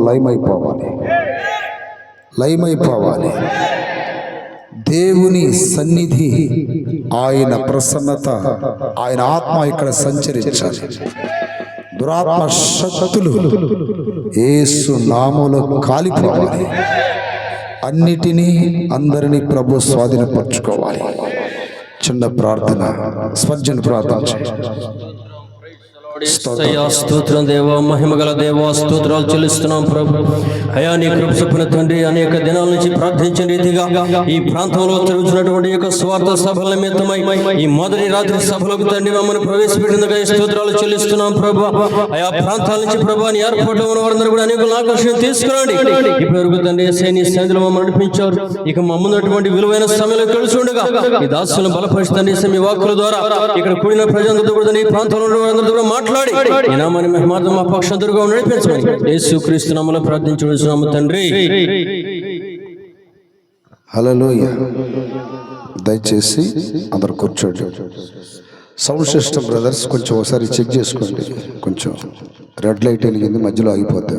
లయమైపోవాలి, లయమైపోవాలి. దేవుని సన్నిధి, ఆయన ప్రసన్నత, ఆయన ఆత్మ ఇక్కడ సంచరించాలి. దురాత్మ శక్తులు యేసు నామములో కాలిపోవాలి. అన్నిటినీ అందరినీ ప్రభు స్వాధీనపరచుకోవాలి. చిన్న ప్రార్థన, స్పర్జన ప్రార్థన. స్తోత్రం దేవా, మహిమగల దేవా, స్తోత్రాలు చెల్లిస్తున్నాం ప్రభు. అయా నీ కృప చొప్పున తండ్రి, అనేక దినాల నుంచి ప్రార్థించిన రీతిగా ఈ ప్రాంతంలో జరుగుతున్నటువంటి యొక్క స్వార్థ సభల నిమిత్తమై ఈ మొదటి రాత్రి సభలకు తండ్రి మమ్మల్ని ప్రవేశపెట్టిందిగా స్తోత్రాలు చెల్లిస్తున్నాం ప్రభు. ఆయా ప్రాంతాల నుంచి ప్రభు నీ ఏర్పాటు వారందరూ కూడా అనేక ఆకర్షణ తీసుకురండి. ఇప్పటివరకు తండ్రి నీ సన్నిధిలో మమ్మల్ని నడిపించారు. ఇక మమ్మల్ని విలువైన సమయంలో కలిసి ఉండగా ఈ దాసులను బలపరుస్తుంది. మీ వాక్కుల ద్వారా ఇక్కడ కూడిన ప్రజలందరూ కూడా ఈ ప్రాంతంలో వారందరూ కూడా మాట్లాడి ఈ నామాన్ని మహిమార్థం మా పక్షంతరుగా నడిపించమని యేసుక్రీస్తు నామములో ప్రార్థించుచున్నాము తండ్రి. హల్లెలూయా. దయచేసి అందరు కూర్చోండి. సౌండ్ సిస్టమ్ బ్రదర్స్ కొంచెం ఒకసారి చెక్ చేసుకోండి. కొంచెం రెడ్ లైట్ వెలిగింది, మధ్యలో ఆగిపోతే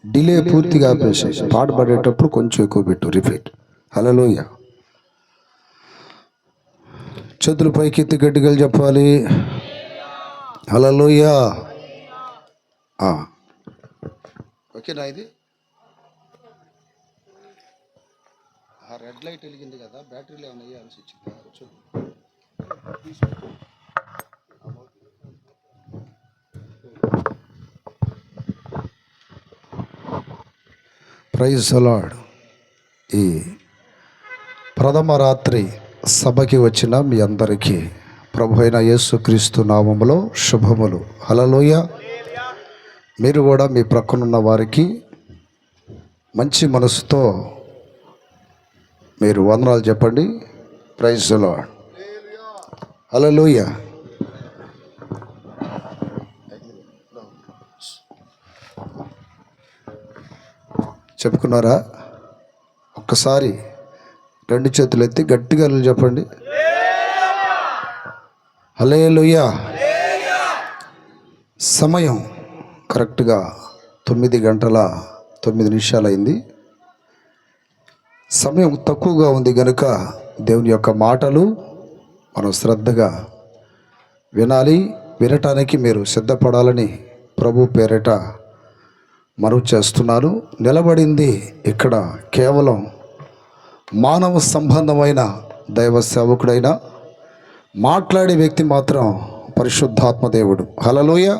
డిలే పూర్తిగా ఆపేసి పాట పాడేటప్పుడు కొంచెం ఎక్కువ పెట్టు. రిపీట్. హల్లెలూయా. చేతులు పైకెత్తి గట్టిగా చెప్పాలి. హల్లెలూయా. ఓకేనా? ఇది రెడ్ లైట్ వెలిగింది కదా, బ్యాటరీలో ఏమైనా వేయాల్సి వచ్చింది చూడు. Praise the Lord. ఈ ప్రథమ రాత్రి సభకి వచ్చిన మీ అందరికీ ప్రభు అయిన యేసుక్రీస్తు నామములో శుభములు. హల్లెలూయా. మీరు కూడా మీ ప్రక్కనున్న వారికి మంచి మనసుతో మీరు వందనాలు చెప్పండి. Praise the Lord. హల్లెలూయా. చెప్పుకున్నారా? ఒక్కసారి రెండు చేతులు ఎత్తి గట్టిగా చెప్పండి. హల్లెలూయా. సమయం కరెక్ట్గా 9:09 అయింది. సమయం తక్కువగా ఉంది కనుక దేవుని యొక్క మాటలు మనం శ్రద్ధగా వినాలి. వినటానికి మీరు సిద్ధపడాలని ప్రభు పేరిట మనవి చేస్తున్నాను. నిలబడింది ఇక్కడ కేవలం మానవ సంబంధమైన దైవ సేవకుడైన మాట్లాడే వ్యక్తి మాత్రం పరిశుద్ధాత్మ దేవుడు. హల్లెలూయా.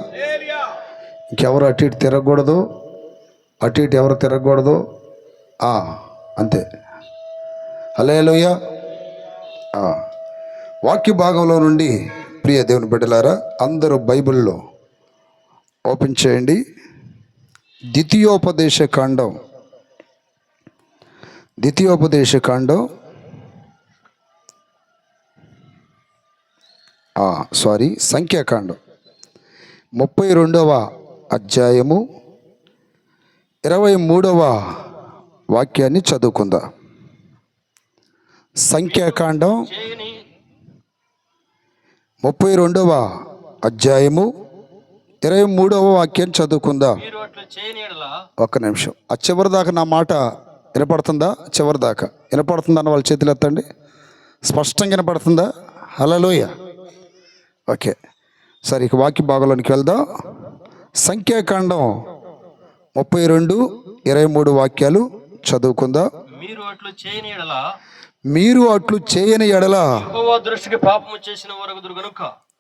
ఇంకెవరు అటు ఇటు తిరగకూడదు, అటు ఇటు ఎవరు తిరగకూడదు. అంతే. హల్లెలూయా. వాక్య భాగంలో నుండి ప్రియ దేవుని బిడ్డలారా, అందరూ బైబిల్లో ఓపెన్ చేయండి. ద్వితీయోపదేశ కాండం సంఖ్యాకాండం 32వ అధ్యాయము 23వ వాక్యాన్ని చదువుకుందాం. సంఖ్యాకాండం 32వ అధ్యాయము 23వ వాక్యాన్ని చదువుకుందాం. ఒక్క నిమిషం. ఆ చివరి దాకా నా మాట వినపడుతుందా? చివరి దాకా వినపడుతుందా అన్న వాళ్ళ చేతులు ఎత్తండి. స్పష్టంగా వినపడుతుందా? హల్లెలూయా. ఓకే, సరే ఇక వాక్య భాగంలోనికి వెళ్దాం. సంఖ్యాకాండం 32:23 వాక్యాలు చదువుకుందాం. మీరు అట్లు చేయని ఎడల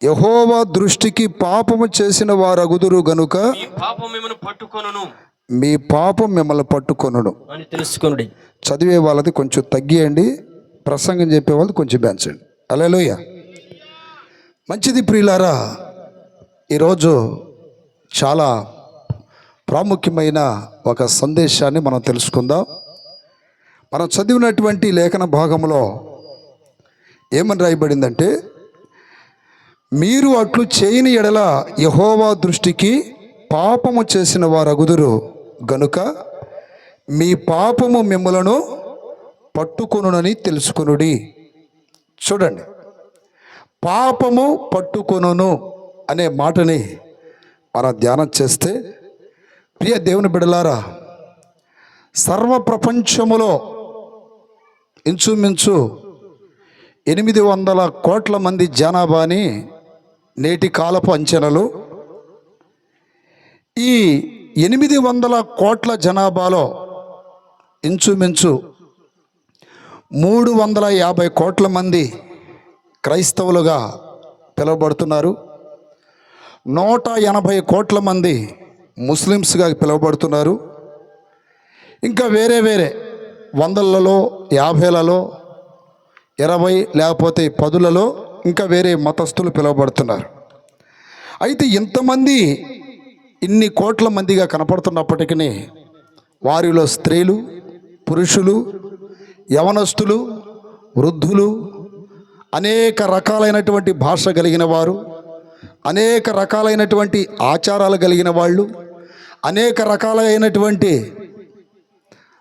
యెహోవా దృష్టికి పాపము చేసిన వారగుదురు గనుక మీ పాపం మిమ్మల్ని పట్టుకొనును అని తెలుసుకొనుడి. చదివే వాళ్ళది కొంచెం తగ్గియండి, ప్రసంగం చెప్పే వాళ్ళది కొంచెం పెంచండి. హల్లెలూయా. మంచిది ప్రియులారా, ఈరోజు చాలా ప్రాముఖ్యమైన ఒక సందేశాన్ని మనం తెలుసుకుందాం. మనం చదివినటువంటి లేఖన భాగంలో ఏమని రాయబడిందంటే, మీరు అట్లు చేయని ఎడల యెహోవా దృష్టికి పాపము చేసిన వారగుదురు గనుక మీ పాపము మిమ్మలను పట్టుకొనునని తెలుసుకొనుడి. చూడండి, పాపము పట్టుకొనును అనే మాటని మనం ధ్యానం చేస్తే ప్రియ దేవుని బిడ్డలారా, సర్వ ప్రపంచములో ఇంచుమించు 800 కోట్ల మంది జనాభాని నేటి కాలపు అంచనాలు. ఈ 800 కోట్ల జనాభాలో ఇంచుమించు 350 కోట్ల మంది క్రైస్తవులుగా పిలువబడుతున్నారు. 180 కోట్ల మంది ముస్లిమ్స్గా పిలువబడుతున్నారు. ఇంకా వేరే వేరే 100లలో 50లలో 20 లేకపోతే 10లలో ఇంకా వేరే మతస్థులు పిలువబడుతున్నారు. అయితే ఇంతమంది ఇన్ని కోట్ల మందిగా కనపడుతున్నప్పటికీ వారిలో స్త్రీలు, పురుషులు, యవనస్తులు, వృద్ధులు, అనేక రకాలైనటువంటి భాష కలిగిన వారు, అనేక రకాలైనటువంటి ఆచారాలు కలిగిన వాళ్ళు, అనేక రకాలైనటువంటి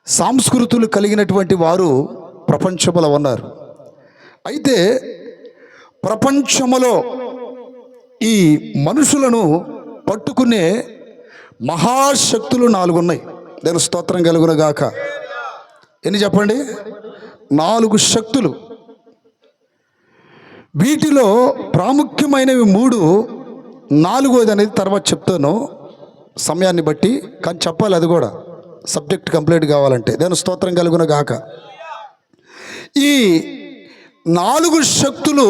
సంస్కృతులు కలిగినటువంటి వారు ప్రపంచంలో ఉన్నారు. అయితే ప్రపంచములో ఈ మనుషులను పట్టుకునే మహాశక్తులు 4 ఉన్నాయి. నేను స్తోత్రం కలుగునుగాక. ఎన్ని చెప్పండి? 4 శక్తులు. వీటిలో ప్రాముఖ్యమైనవి 3, 4వది అనేది తర్వాత చెప్తాను సమయాన్ని బట్టి. కానీ చెప్పాలి, అది కూడా సబ్జెక్ట్ కంప్లీట్ కావాలంటే. నేను స్తోత్రం కలుగునుగాక. ఈ 4 శక్తులు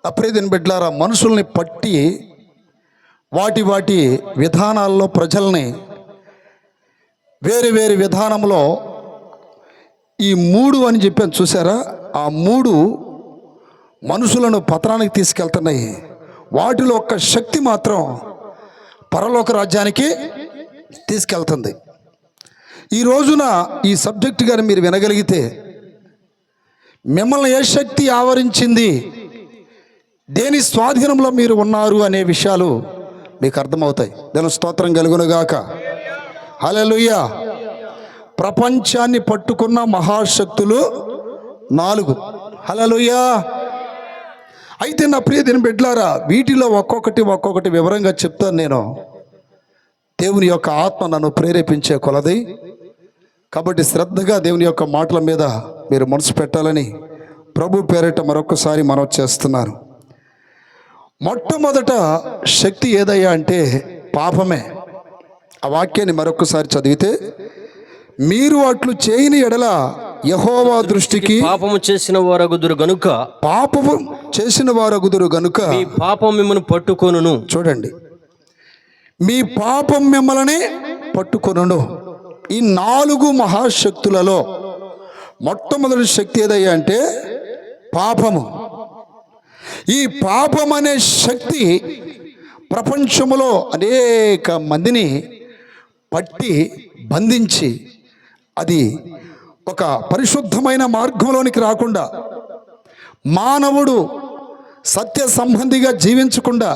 అప్రియదిన బిడ్డలారా మనుషుల్ని పట్టి వాటి విధానాల్లో ప్రజల్ని వేరు వేరు విధానంలో ఈ 3 అని చెప్పాను చూసారా, ఆ 3 మనుషులను పతనానికి తీసుకెళ్తున్నాయి. వాటిలో ఒక్క శక్తి మాత్రం పరలోక రాజ్యానికి తీసుకెళ్తుంది. ఈ రోజున ఈ సబ్జెక్ట్ గాని మీరు వినగలిగితే మిమ్మల్ని ఏ శక్తి ఆవరించింది, దేని స్వాధీనంలో మీరు ఉన్నారు అనే విషయాలు మీకు అర్థమవుతాయి. దాని స్తోత్రం కలుగునుగాక. హల్లెలూయా. ప్రపంచాన్ని పట్టుకున్న మహాశక్తులు 4. హల్లెలూయా. అయితే నా ప్రియ దీని బిడ్డలారా, వీటిలో ఒక్కొక్కటి వివరంగా చెప్తాను నేను. దేవుని యొక్క ఆత్మ నన్ను ప్రేరేపించే కొలది. కాబట్టి శ్రద్ధగా దేవుని యొక్క మాటల మీద మీరు మనసు పెట్టాలని ప్రభు పేరిట మరొకసారి మనవి చేస్తున్నాను. మొట్టమొదట శక్తి ఏదయ్యా అంటే పాపమే. ఆ వాక్యాన్ని మరొకసారి చదివితే, మీరు అట్లు చేయని ఎడల యెహోవా దృష్టికి పాపము చేసిన వారగుదురు గనుక మీ పాపం మిమ్మల్ని పట్టుకొనును. చూడండి, మీ పాపం మిమ్మల్ని పట్టుకొనును. ఈ 4 మహాశక్తులలో మొట్టమొదటి శక్తి ఏదయ్యా అంటే పాపము. ఈ పాపం అనే శక్తి ప్రపంచంలో అనేక మందిని పట్టి బంధించి అది ఒక పరిశుద్ధమైన మార్గంలోనికి రాకుండా, మానవుడు సత్య సంబంధిగా జీవించకుండా,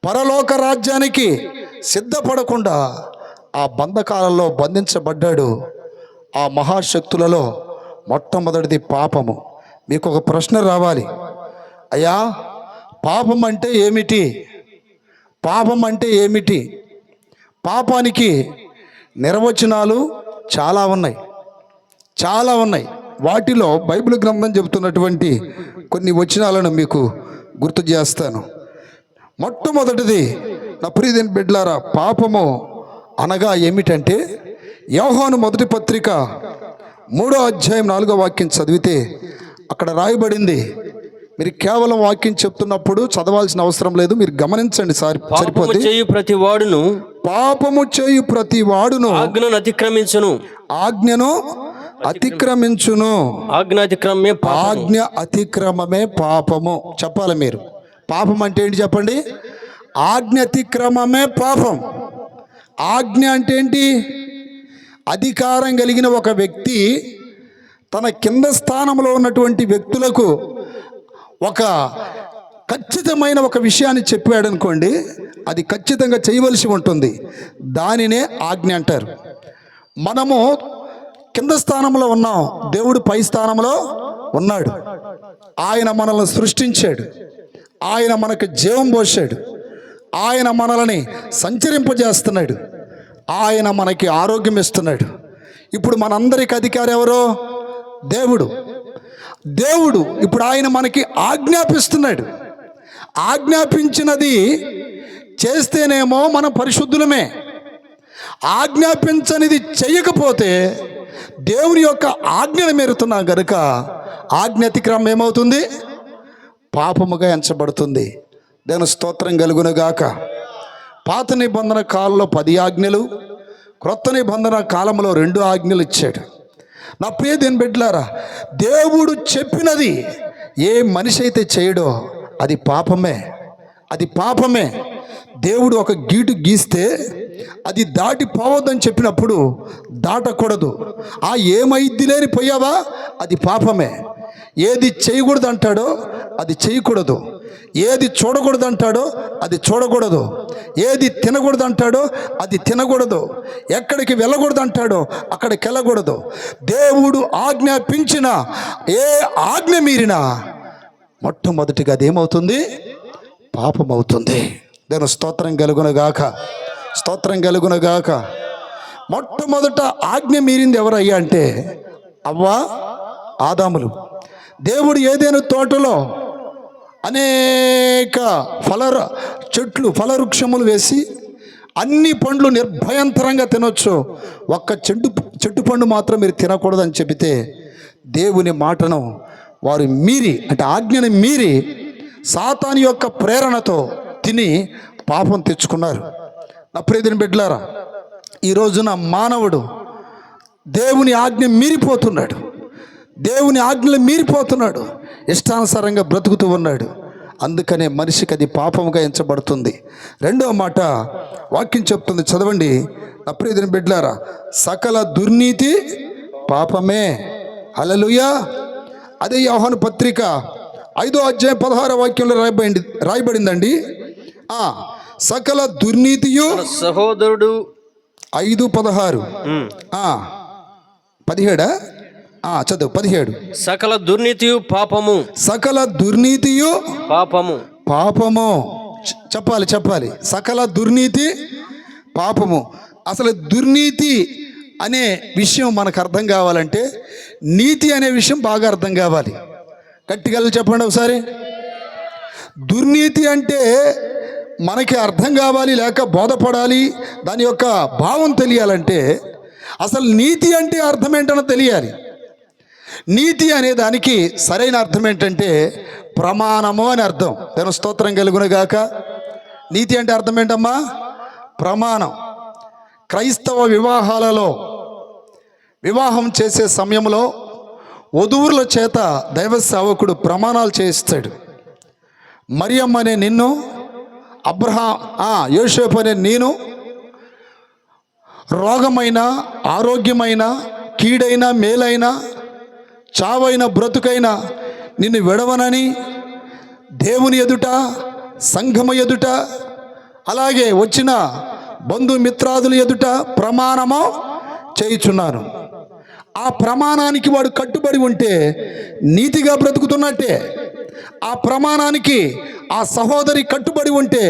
పరలోక రాజ్యానికి సిద్ధపడకుండా ఆ బంధకాలలో బంధించబడ్డాడు. ఆ మహాశక్తులలో మొట్టమొదటిది పాపము. మీకు ఒక ప్రశ్న రావాలి, అయ్యా పాపం అంటే ఏమిటి? పాపం అంటే ఏమిటి? పాపానికి నిర్వచనాలు చాలా ఉన్నాయి. వాటిలో బైబిల్ గ్రంథం చెబుతున్నటువంటి కొన్ని వచనాలను మీకు గుర్తు చేస్తాను. మొట్టమొదటిది నా ప్రియమైన బిడ్డలారా, పాపము అనగా ఏమిటంటే, యోహాను మొదటి పత్రిక 3వ అధ్యాయం 4వ వాక్యం చదివితే అక్కడ రాయబడింది. మీరు కేవలం వాక్యం చెప్తున్నప్పుడు చదవాల్సిన అవసరం లేదు, మీరు గమనించండి. సరిపోతుంది. పాపము చేయు ప్రతి వాడును ఆజ్ఞను అతిక్రమించును. ఆజ్ఞ అతిక్రమమే పాపము. చెప్పాలి మీరు. పాపం అంటే ఏంటి చెప్పండి? ఆజ్ఞ అతిక్రమమే పాపం. ఆజ్ఞ అంటే ఏంటి? అధికారం కలిగిన ఒక వ్యక్తి తన కింద స్థానంలో ఉన్నటువంటి వ్యక్తులకు ఒక ఖచ్చితమైన ఒక విషయాన్ని చెప్పాడు అనుకోండి, అది ఖచ్చితంగా చేయవలసి ఉంటుంది. దానినే ఆజ్ఞ అంటారు. మనము కింద స్థానంలో ఉన్నాం, దేవుడు పై స్థానంలో ఉన్నాడు. ఆయన మనల్ని సృష్టించాడు, ఆయన మనకు జీవం పోసాడు, ఆయన మనల్ని సంచరింపజేస్తున్నాడు. ఆయన మనకి ఆరోగ్యం ఇస్తున్నాడు. ఇప్పుడు మనందరికి అధికారి ఎవరో? దేవుడు. ఇప్పుడు ఆయన మనకి ఆజ్ఞాపిస్తున్నాడు. ఆజ్ఞాపించినది చేస్తేనేమో మనం పరిశుద్ధులమే. ఆజ్ఞాపించనిది చెయ్యకపోతే దేవుని యొక్క ఆజ్ఞను మీరుతున్నాం గనుక ఆజ్ఞ అతిక్రమం ఏమవుతుంది? పాపముగా ఎంచబడుతుంది. దేవుని స్తోత్రం కలుగునుగాక. పాత నిబంధన కాలంలో 10 ఆజ్ఞలు, క్రొత్త నిబంధన కాలంలో 2 ఆజ్ఞలు ఇచ్చాడు. నా ప్రియ దేవుని బిడ్డలారా, దేవుడు చెప్పినది ఏ మనిషి అయితే చేయడో అది పాపమే. దేవుడు ఒక గీటు గీస్తే అది దాటిపోవద్దని చెప్పినప్పుడు దాటకూడదు. ఏమైద్ది లేని పోయావా, అది పాపమే. ఏది చేయకూడదు అంటాడో అది చేయకూడదు. ఏది చూడకూడదు అంటాడో అది చూడకూడదు. ఏది తినకూడదు అంటాడో అది తినకూడదు. ఎక్కడికి వెళ్ళకూడదు అంటాడో అక్కడికి వెళ్ళకూడదు. దేవుడు ఆజ్ఞాపించిన ఏ ఆజ్ఞ మీరినా మొట్టమొదటిగా అదేమవుతుంది? పాపమవుతుంది. దేవుని స్తోత్రం కలుగునుగాక. మొట్టమొదట ఆజ్ఞ మీరింది ఎవరయ్యా అంటే అవ్వ, ఆదాములు. దేవుడు ఏదైనా తోటలో అనేక ఫలవృక్షములు వేసి అన్ని పండ్లు నిర్భయంతరంగా తినొచ్చు, ఒక్క చెట్టు పండు మాత్రం మీరు తినకూడదని చెబితే దేవుని మాటను వారు మీరి, అంటే ఆజ్ఞను మీరి సాతాను యొక్క ప్రేరణతో తిని పాపం తెచ్చుకున్నారు. నా ప్రియమైన బిడ్డలారా, ఈ రోజున మానవుడు దేవుని ఆజ్ఞ మీరిపోతున్నాడు. దేవుని ఆజ్ఞలు మీరిపోతున్నాడు. ఇష్టానుసారంగా బ్రతుకుతూ ఉన్నాడు. అందుకనే మనిషికి అది పాపముగా ఎంచబడుతుంది. రెండవ మాట వాక్యం చెప్తుంది, చదవండి నా ప్రియమైన బిడ్డలారా. సకల దుర్నీతి పాపమే. హల్లెలూయా. అదే యోహాను పత్రిక 5వ అధ్యాయం 16వ వాక్యంలో రాయబడిందండి. సకల దుర్నీతియు సహోదరుడు 5:16 17 చదువు 17. సకల దుర్నీతియు పాపము. చెప్పాలి. సకల దుర్నీతి పాపము. అసలు దుర్నీతి అనే విషయం మనకు అర్థం కావాలంటే నీతి అనే విషయం బాగా అర్థం కావాలి. గట్టిగా చెప్పండి ఒకసారి. దుర్నీతి అంటే మనకి అర్థం కావాలి, లేక బోధపడాలి, దాని యొక్క భావం తెలియాలంటే అసలు నీతి అంటే అర్థం ఏంటనో తెలియాలి. నీతి అనే దానికి సరైన అర్థం ఏంటంటే ప్రమాణము అని అర్థం. దాని స్తోత్రం కలుగునుగాక. నీతి అంటే అర్థం ఏంటమ్మా? ప్రమాణం. క్రైస్తవ వివాహాలలో వివాహం చేసే సమయంలో వధువుల చేత దైవ సేవకుడు ప్రమాణాలు చేయిస్తాడు. మరియమ్మ అనే నిన్ను, యోసేపు అనే నేను రోగమైన, ఆరోగ్యమైన, కీడైన, మేలైన, చావైన, బ్రతుకైన నిన్ను విడవనని దేవుని ఎదుట, సంఘము ఎదుట, అలాగే వచ్చిన బంధుమిత్రాదుల ఎదుట ప్రమాణము చేయుచున్నాను. ఆ ప్రమాణానికి వాడు కట్టుబడి ఉంటే నీతిగా బ్రతుకుతున్నట్టే. ఆ ప్రమాణానికి ఆ సహోదరి కట్టుబడి ఉంటే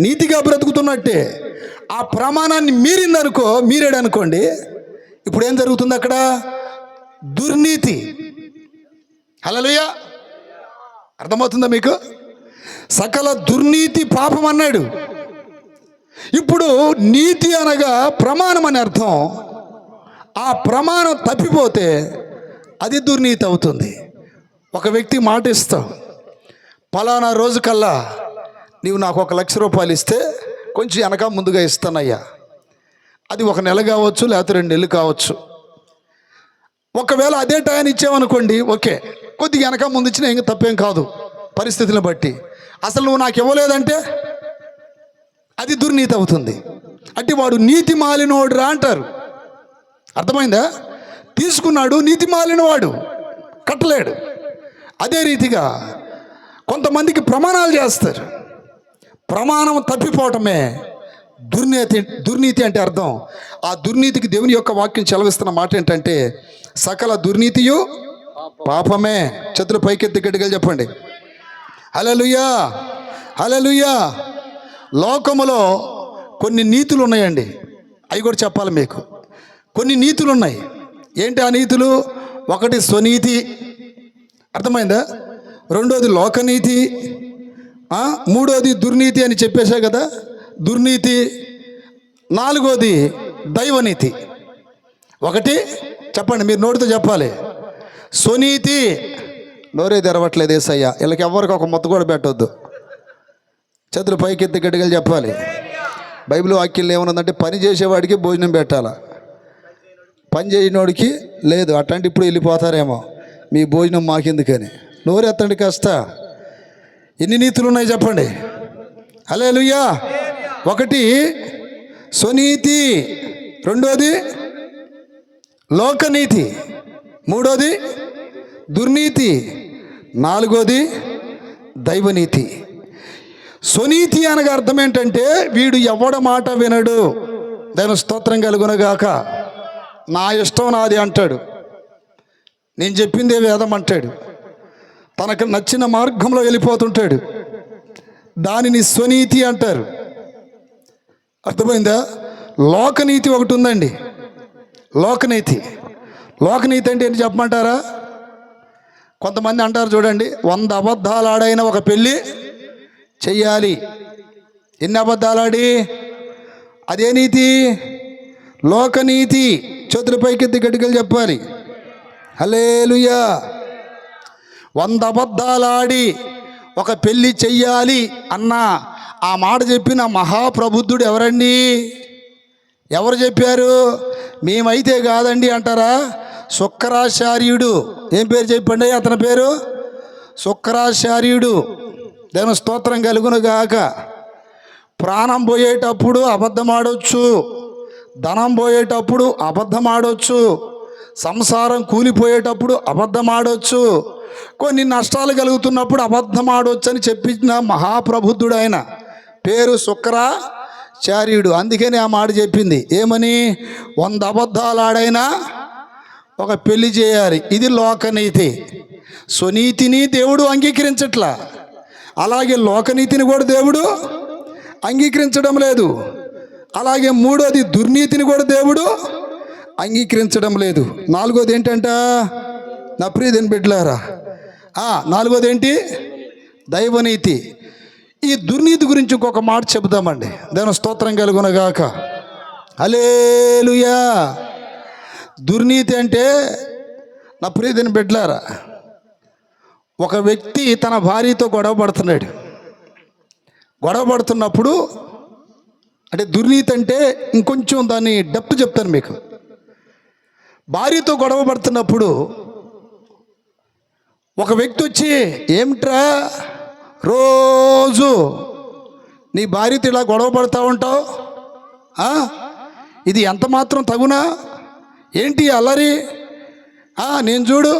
నీతిగా బ్రతుకుతున్నట్టే. ఆ ప్రమాణాన్ని మీరాడనుకోండి, ఇప్పుడు ఏం జరుగుతుంది అక్కడ? దుర్నీతి. హల్లెలూయా. అర్థమవుతుందా మీకు? సకల దుర్నీతి పాపం అన్నాడు. ఇప్పుడు నీతి అనగా ప్రమాణం అని అర్థం. ఆ ప్రమాణం తప్పిపోతే అది దుర్నీతి అవుతుంది. ఒక వ్యక్తి మాట ఇస్తావు, పలానా రోజు కల్లా నీవు నాకు 1 లక్ష రూపాయలు ఇస్తే కొంచెం వెనక ముందుగా ఇస్తానయ్యా. అది 1 నెల కావచ్చు, లేకపోతే 2 నెలలు కావచ్చు. ఒకవేళ అదే టైం ఇచ్చావనుకోండి, ఓకే, కొద్దిగా వెనక ముందు ఇచ్చినా ఇంకా తప్పేం కాదు పరిస్థితులను బట్టి. అసలు నువ్వు నాకు ఇవ్వలేదంటే అది దుర్నీతి అవుతుంది. అంటే వాడు నీతి మాలినోడు రా అంటారు. అర్థమైందా? తీసుకున్నాడు, నీతి మాలినవాడు, కట్టలేడు. అదే రీతిగా కొంతమందికి ప్రమాణాలు చేస్తారు. ప్రమాణం తప్పిపోవటమే దుర్నీతి అంటే అర్థం. ఆ దుర్నీతికి దేవుని యొక్క వాక్యం చెలవిస్తున్న మాట ఏంటంటే సకల దుర్నీతియు పాపమే. చేతులు పైకెత్తి గట్టిగా చెప్పండి. హల్లెలూయా. లోకములో కొన్ని నీతులు ఉన్నాయండి, అవి కూడా చెప్పాలి మీకు. కొన్ని నీతులు ఉన్నాయి. ఏంటి ఆ నీతులు? ఒకటి స్వనీతి, అర్థమైందా? రెండోది లోకనీతి, మూడోది దుర్నీతి అని చెప్పేశా కదా, దుర్నీతి. నాలుగోది దైవనీతి. ఒకటి చెప్పండి, మీరు నోటితో చెప్పాలి. స్వనీతి, నోరే తెరవట్లేదు ఏసయ్యా, వీళ్ళకి ఎవరికి ఒక ముద్ద కూడా పెట్టొద్దు. చేతులు పైకెత్తి గట్టిగా చెప్పాలి. బైబిల్ వాక్యంలో ఏమన్నదంటే పని చేసేవాడికి భోజనం పెట్టాలా, పని చేయనోడికి లేదు. అట్లాంటి ఇప్పుడు వెళ్ళిపోతారేమో, మీ భోజనం మాకెందుకని. నోరెత్తండి కాస్త. ఎన్ని నీతులు ఉన్నాయి చెప్పండి. హల్లెలూయా. ఒకటి స్వనీతి, రెండోది లోకనీతి, మూడోది దుర్నీతి, నాలుగోది దైవనీతి. స్వనీతి అనగా అర్థం ఏంటంటే వీడు ఎవడ మాట వినడు, దాని స్తోత్రం కలుగునగాక. నా ఇష్టం నాది అంటాడు, నేను చెప్పిందే వేదం అంటాడు, తనకు నచ్చిన మార్గంలో వెళ్ళిపోతుంటాడు. దానిని స్వనీతి అంటారు. అర్థమైందా? లోకనీతి ఒకటి ఉందండి. లోకనీతి అంటే ఏంటి చెప్పమంటారా? కొంతమంది అంటారు చూడండి, 100 అబద్ధాలు ఆడైన ఒక పెళ్ళి చెయ్యాలి. ఎన్ని అబద్ధాలు ఆడి? అదే నీతి, లోకనీతి. చేతుల పైకెత్తి గట్టిగా చెప్పాలి. హల్లెలూయా. 100 అబద్ధాలు ఆడి ఒక పెళ్ళి చెయ్యాలి అన్న ఆ మాట చెప్పిన మహాప్రబుద్ధుడు ఎవరండి? ఎవరు చెప్పారు? మేమైతే కాదండి అంటారా? శుక్రాచార్యుడు. ఏం పేరు చెప్పండి అతని పేరు? శుక్రాచార్యుడు. దేవుని స్తోత్రం కలుగును గాక. ప్రాణం పోయేటప్పుడు అబద్ధం ఆడొచ్చు, ధనం పోయేటప్పుడు అబద్ధం ఆడొచ్చు, సంసారం కూలిపోయేటప్పుడు అబద్ధం ఆడొచ్చు, కొన్ని నష్టాలు కలుగుతున్నప్పుడు అబద్ధం ఆడొచ్చు అని చెప్పించిన మహాప్రబుద్ధుడు ఆయన. పేరు శుక్రాచార్యుడు. అందుకని ఆ మాట చెప్పింది. ఏమని? 100 అబద్ధాలు ఆడైనా ఒక పెళ్లి చేయాలి. ఇది లోకనీతి. స్వనీతిని దేవుడు అంగీకరించట్లా, అలాగే లోకనీతిని కూడా దేవుడు అంగీకరించడం లేదు. అలాగే మూడోది దుర్నీతిని కూడా దేవుడు అంగీకరించడం లేదు. నాలుగోది ఏంటంట? నా ప్రియదేని బిడ్డలారా, నాలుగోది ఏంటి? దైవనీతి. ఈ దుర్నీతి గురించి ఇంకొక మాట చెబుదామండి. దేవుని స్తోత్రం కలుగునగాక. హల్లెలూయా. దుర్నీతి అంటే నా ప్రియదేని బిడ్డలారా, ఒక వ్యక్తి తన భార్యతో గొడవ పడుతున్నప్పుడు అంటే దుర్నీతి అంటే ఇంకొంచెం దాన్ని డెప్త్ చెప్తాను మీకు. భార్యతో గొడవ పడుతున్నప్పుడు ఒక వ్యక్తి వచ్చి, ఏమిట్రా రోజు నీ భార్యతో ఇలా గొడవ పడుతూ ఉంటావు, ఇది ఎంత మాత్రం తగునా ఏంటి అల్లరి? నేను చూడు,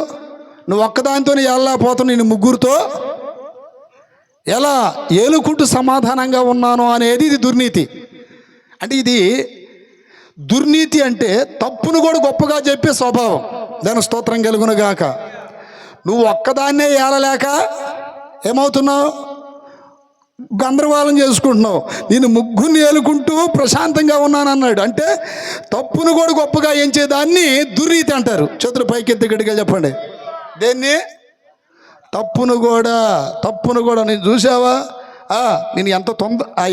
నువ్వు ఒక్కదానితో వెళ్ళలేకపోతావు, నేను ముగ్గురితో ఎలా ఏలుకుంటూ సమాధానంగా ఉన్నాను అనేది ఇది దుర్నీతి. అంటే ఇది దుర్నీతి అంటే తప్పును కూడా గొప్పగా చెప్పే స్వభావం. దాని స్తోత్రం కలుగునుగాక. నువ్వు ఒక్కదాన్నే ఏలలేక ఏమవుతున్నావు? గందరగోళం చేసుకుంటున్నావు. నేను ముగ్గురిని ఏలుకుంటూ ప్రశాంతంగా ఉన్నాను అన్నాడు. అంటే తప్పును కూడా గొప్పగా ఎంచేదాన్ని దుర్నీతి అంటారు. చేతులు పైకెత్తి గట్టిగా చెప్పండి. దేన్ని? తప్పును కూడా నేను చూసావా? నేను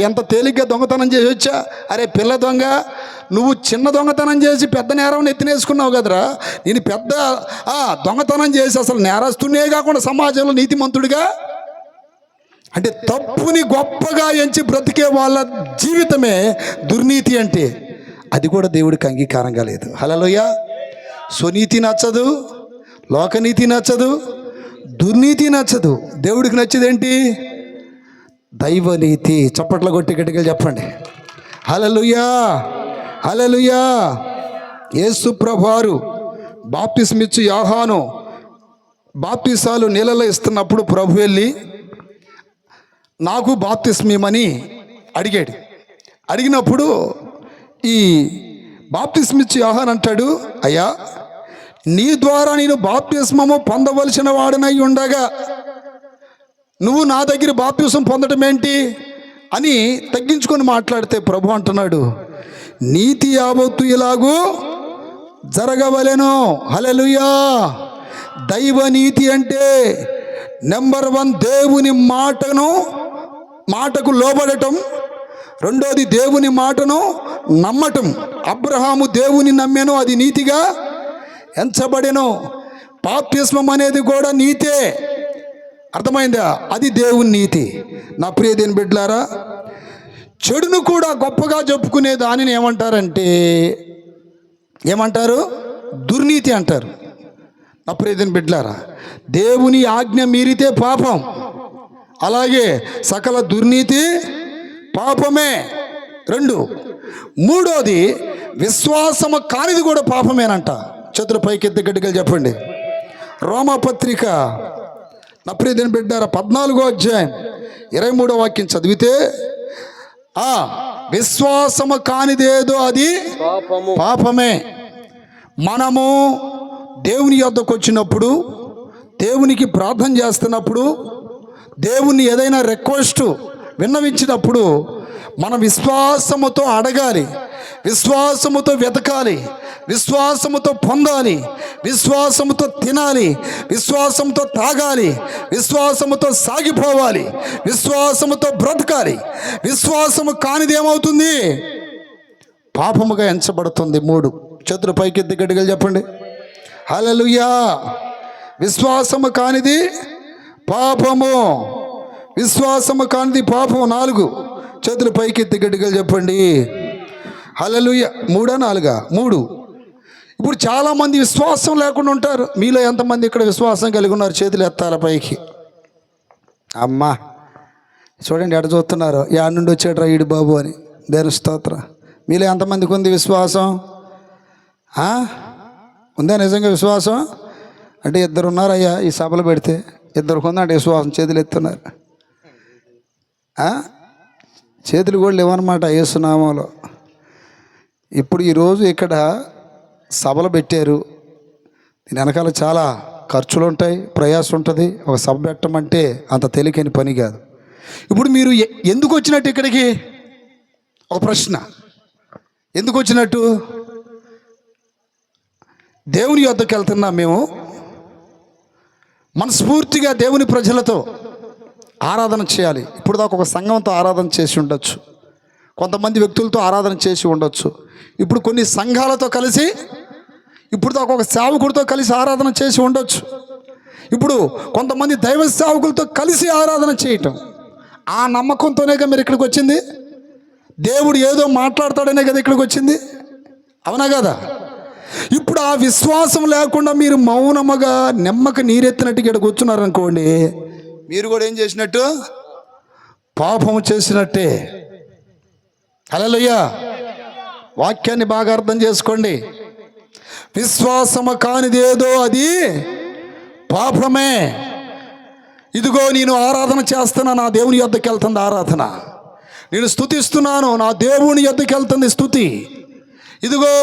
ఎంత తేలిగ్గా దొంగతనం చేసి వచ్చా. అరే పిల్ల దొంగ, నువ్వు చిన్న దొంగతనం చేసి పెద్ద నేరం ఎత్తినేసుకున్నావు కదరా. నేను పెద్ద దొంగతనం చేసి అసలు నేరస్తునే కాకుండా సమాజంలో నీతిమంతుడిగా. అంటే తప్పుని గొప్పగా ఎంచి బ్రతికే వాళ్ళ జీవితమే దుర్నీతి. అంటే అది కూడా దేవుడికి అంగీకారంగా లేదు. హల్లెలూయా. స్వనీతి నచ్చదు, లోకనీతి నచ్చదు, దుర్నీతి నచ్చదు. దేవుడికి నచ్చేదేంటి? దైవనీతి. చప్పట్ల కొట్టి గట్టిగా చెప్పండి. హల్లెలూయా, హల్లెలూయా. యేసు ప్రభువారు బాప్తిస్మిచ్చు యోహాను బాప్తిసాలు నీళ్ళలో ఇస్తున్నప్పుడు ప్రభు వెళ్ళి నాకు బాప్తిస్మని అడిగినప్పుడు ఈ బాప్తిస్మిచ్చు యోహాను అంటాడు, అయ్యా నీ ద్వారా నేను బాప్తిస్మము పొందవలసిన వాడినై ఉండగా నువ్వు నా దగ్గర బాప్తిస్మం పొందడం ఏంటి అని తగ్గించుకొని మాట్లాడితే ప్రభు అంటున్నాడు, నీతి యావత్తు ఇలాగూ జరగవలెను. హల్లెలూయా. దైవ నీతి అంటే నెంబర్ 1 దేవుని మాటకు లోబడటం, రెండోది దేవుని మాటను నమ్మటం. అబ్రహాము దేవుని నమ్మెను, అది నీతిగా ఎంచబడెను. బాప్తిస్మం అనేది కూడా నీతే, అర్థమైందా? అది దేవుని నీతి. నా ప్రియ దేవుని బిడ్డలారా, చెడును కూడా గొప్పగా చెప్పుకునే దానిని ఏమంటారు? దుర్నీతి అంటారు. నా ప్రియ దేవుని బిడ్డలారా, దేవుని ఆజ్ఞ మీరితే పాపం, అలాగే సకల దుర్నీతి పాపమే. 2 మూడోది విశ్వాసము కానిది కూడా పాపమేనంట. చేతుల పైకెత్తి గట్టిగా చెప్పండి. రోమాపత్రిక నా ప్రియ దేవుని బిడ్డలారా 14వ అధ్యాయం 23వ వాక్యం చదివితే, విశ్వాసము కానిదేదో అది పాపమే. మనము దేవుని యొద్దకు వచ్చినప్పుడు, దేవునికి ప్రార్థన చేస్తున్నప్పుడు, దేవుని ఏదైనా రిక్వెస్ట్ విన్నవించినప్పుడు మనం విశ్వాసముతో అడగాలి, విశ్వాసముతో వెతకాలి, విశ్వాసముతో పొందాలి, విశ్వాసముతో తినాలి, విశ్వాసముతో తాగాలి, విశ్వాసముతో సాగిపోవాలి, విశ్వాసముతో బ్రతకాలి. విశ్వాసము కానిది ఏమవుతుంది? పాపముగా ఎంచబడుతుంది. 3 చేతులు పైకెత్తి గట్టిగా చెప్పండి. హల్లెలూయా. విశ్వాసము కానిది పాపము, విశ్వాసము కానిది పాపం. 4 చేతులు పైకెత్తి గట్టిగా చెప్పండి. హల్లెలూయా. 3 4 3. ఇప్పుడు చాలామంది విశ్వాసం లేకుండా ఉంటారు. మీలో ఎంతమంది ఇక్కడ విశ్వాసం కలిగి ఉన్నారు? చేతులు ఎత్తాల పైకి. అమ్మా చూడండి, ఎడ చూస్తున్నారు, యాడ్ నుండి వచ్చాడు ఈడు బాబు అని. దేవుని స్తోత్రం. మీలో ఎంతమందికి ఉంది విశ్వాసం? ఉందా నిజంగా విశ్వాసం? అంటే 2 ఉన్నారయ్యా ఈ సభలు పెడితే, 2 ఉందంటే విశ్వాసం. చేతులు ఎత్తున్నారు. చేతులు కూడా లేవన్నమాట యేసునామంలో. ఇప్పుడు ఈరోజు ఇక్కడ సభలు పెట్టారు, దీని వెనకాల చాలా ఖర్చులు ఉంటాయి, ప్రయాసం ఉంటుంది. ఒక సభ పెట్టమంటే అంత తేలికైన పని కాదు. ఇప్పుడు మీరు ఎందుకు వచ్చినట్టు ఇక్కడికి? ఒక ప్రశ్న, ఎందుకు వచ్చినట్టు? దేవుని యొద్దకు వెళ్తున్నాం మేము, మనస్ఫూర్తిగా దేవుని ప్రజలతో ఆరాధన చేయాలి. ఇప్పుడు దాకా ఒక సంఘంతో ఆరాధన చేసి ఉండొచ్చు, కొంతమంది వ్యక్తులతో ఆరాధన చేసి ఉండొచ్చు, ఇప్పుడు కొన్ని సంఘాలతో కలిసి, ఇప్పుడు దాకా ఒక సేవకుడితో కలిసి ఆరాధన చేసి ఉండొచ్చు, ఇప్పుడు కొంతమంది దైవ సేవకులతో కలిసి ఆరాధన చేయటం. ఆ నమ్మకంతోనే మీరు ఇక్కడికి వచ్చింది. దేవుడు ఏదో మాట్లాడతాడనే కదా ఇక్కడికి వచ్చింది, అవునా కదా? ఇప్పుడు ఆ విశ్వాసం లేకుండా మీరు మౌనముగా నెమ్మక నీరెత్తినట్టు ఇక్కడ కూర్చున్నారనుకోండి, మీరు కూడా ఏం చేసినట్టు? పాపము చేసినట్టే. హల్లెలూయా. వాక్యాన్ని బాగా అర్థం చేసుకోండి. విశ్వాసము కానిదేదో అది పాపమే. ఇదిగో నేను ఆరాధన చేస్తున్నా, నా దేవుని యొద్దకు వెళ్తుంది ఆరాధన. నేను స్తుతిస్తున్నాను, నా దేవుని యొద్దకు వెళ్తుంది స్తుతి. ఇదిగో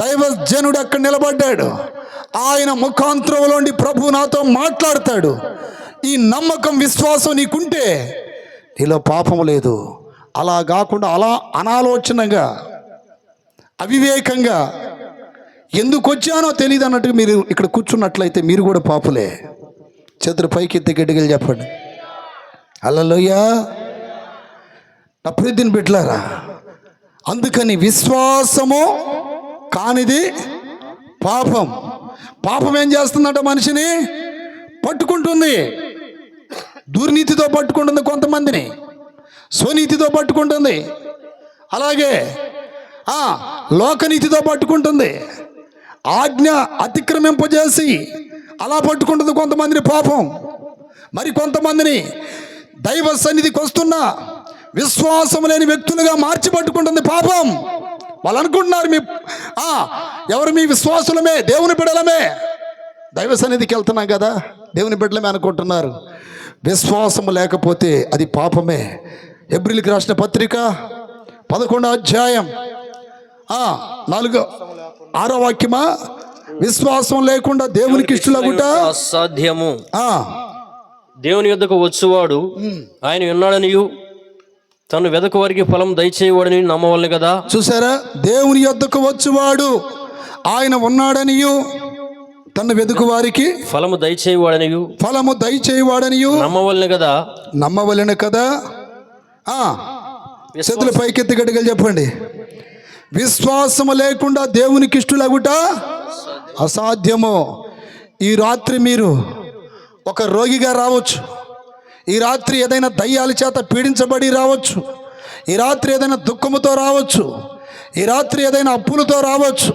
దైవజనుడు అక్కడ నిలబడ్డాడు, ఆయన ముఖాంతరంలోండి ప్రభు నాతో మాట్లాడతాడు. ఈ నమ్మకం విశ్వాసం నీకుంటే నీలో పాపం లేదు. అలా కాకుండా అలా అనాలోచనగా అవివేకంగా ఎందుకు వచ్చానో తెలియదు అన్నట్టుగా మీరు ఇక్కడ కూర్చున్నట్లయితే మీరు కూడా పాపులే. చేతులు పైకి ఎత్తి గట్టిగా చెప్పండి. హల్లెలూయా. నా ప్రియమైన బిడ్డలారా, అందుకని విశ్వాసము కానిది పాపం. పాపం ఏం చేస్తుందంట? మనిషిని పట్టుకుంటుంది. దుర్నీతితో పట్టుకుంటుంది, కొంతమందిని స్వనీతితో పట్టుకుంటుంది, అలాగే లోకనీతితో పట్టుకుంటుంది, ఆజ్ఞ అతిక్రమింపజేసి అలా పట్టుకుంటుంది కొంతమందిని పాపం. మరి కొంతమందిని దైవ సన్నిధికి వస్తున్న విశ్వాసం లేని వ్యక్తులుగా మార్చి పట్టుకుంటుంది పాపం. వాళ్ళు అనుకుంటున్నారు ఎవరు మీ విశ్వాసులమే, దేవుని బిడ్డలమే, దైవ సన్నిధికి వెళ్తున్నాం కదా దేవుని బిడ్డలమే అనుకుంటున్నారు. విశ్వాసం లేకపోతే అది పాపమే. హెబ్రీయులకు రాసిన పత్రిక 11వ అధ్యాయం 4-6 వాక్యమా, విశ్వాసం లేకుండా దేవునికి ఇష్టలగుట అసాధ్యము. దేవుని యొద్దకు వచ్చువాడు ఆయన ఉన్నాడనియు తను వెదకు వారికి ఫలం దయచేయవాడని నమ్మవల్ని కదా. చూసారా, దేవుని యొద్దకు వచ్చువాడు ఆయన ఉన్నాడనియు, తన వెదుకు వారికి ఫలము దయచేయవాడనియు నమ్మవల్ని కదా. నమ్మవలెను కదా. చేతుల పైకెత్తి గట్టిగా చెప్పండి. విశ్వాసము లేకుండా దేవునికి ఇష్టలగుట అసాధ్యము. ఈ రాత్రి మీరు ఒక రోగిగా రావచ్చు, ఈ రాత్రి ఏదైనా దయ్యాల చేత పీడించబడి రావచ్చు, ఈ రాత్రి ఏదైనా దుఃఖముతో రావచ్చు, ఈ రాత్రి ఏదైనా అప్పులతో రావచ్చు,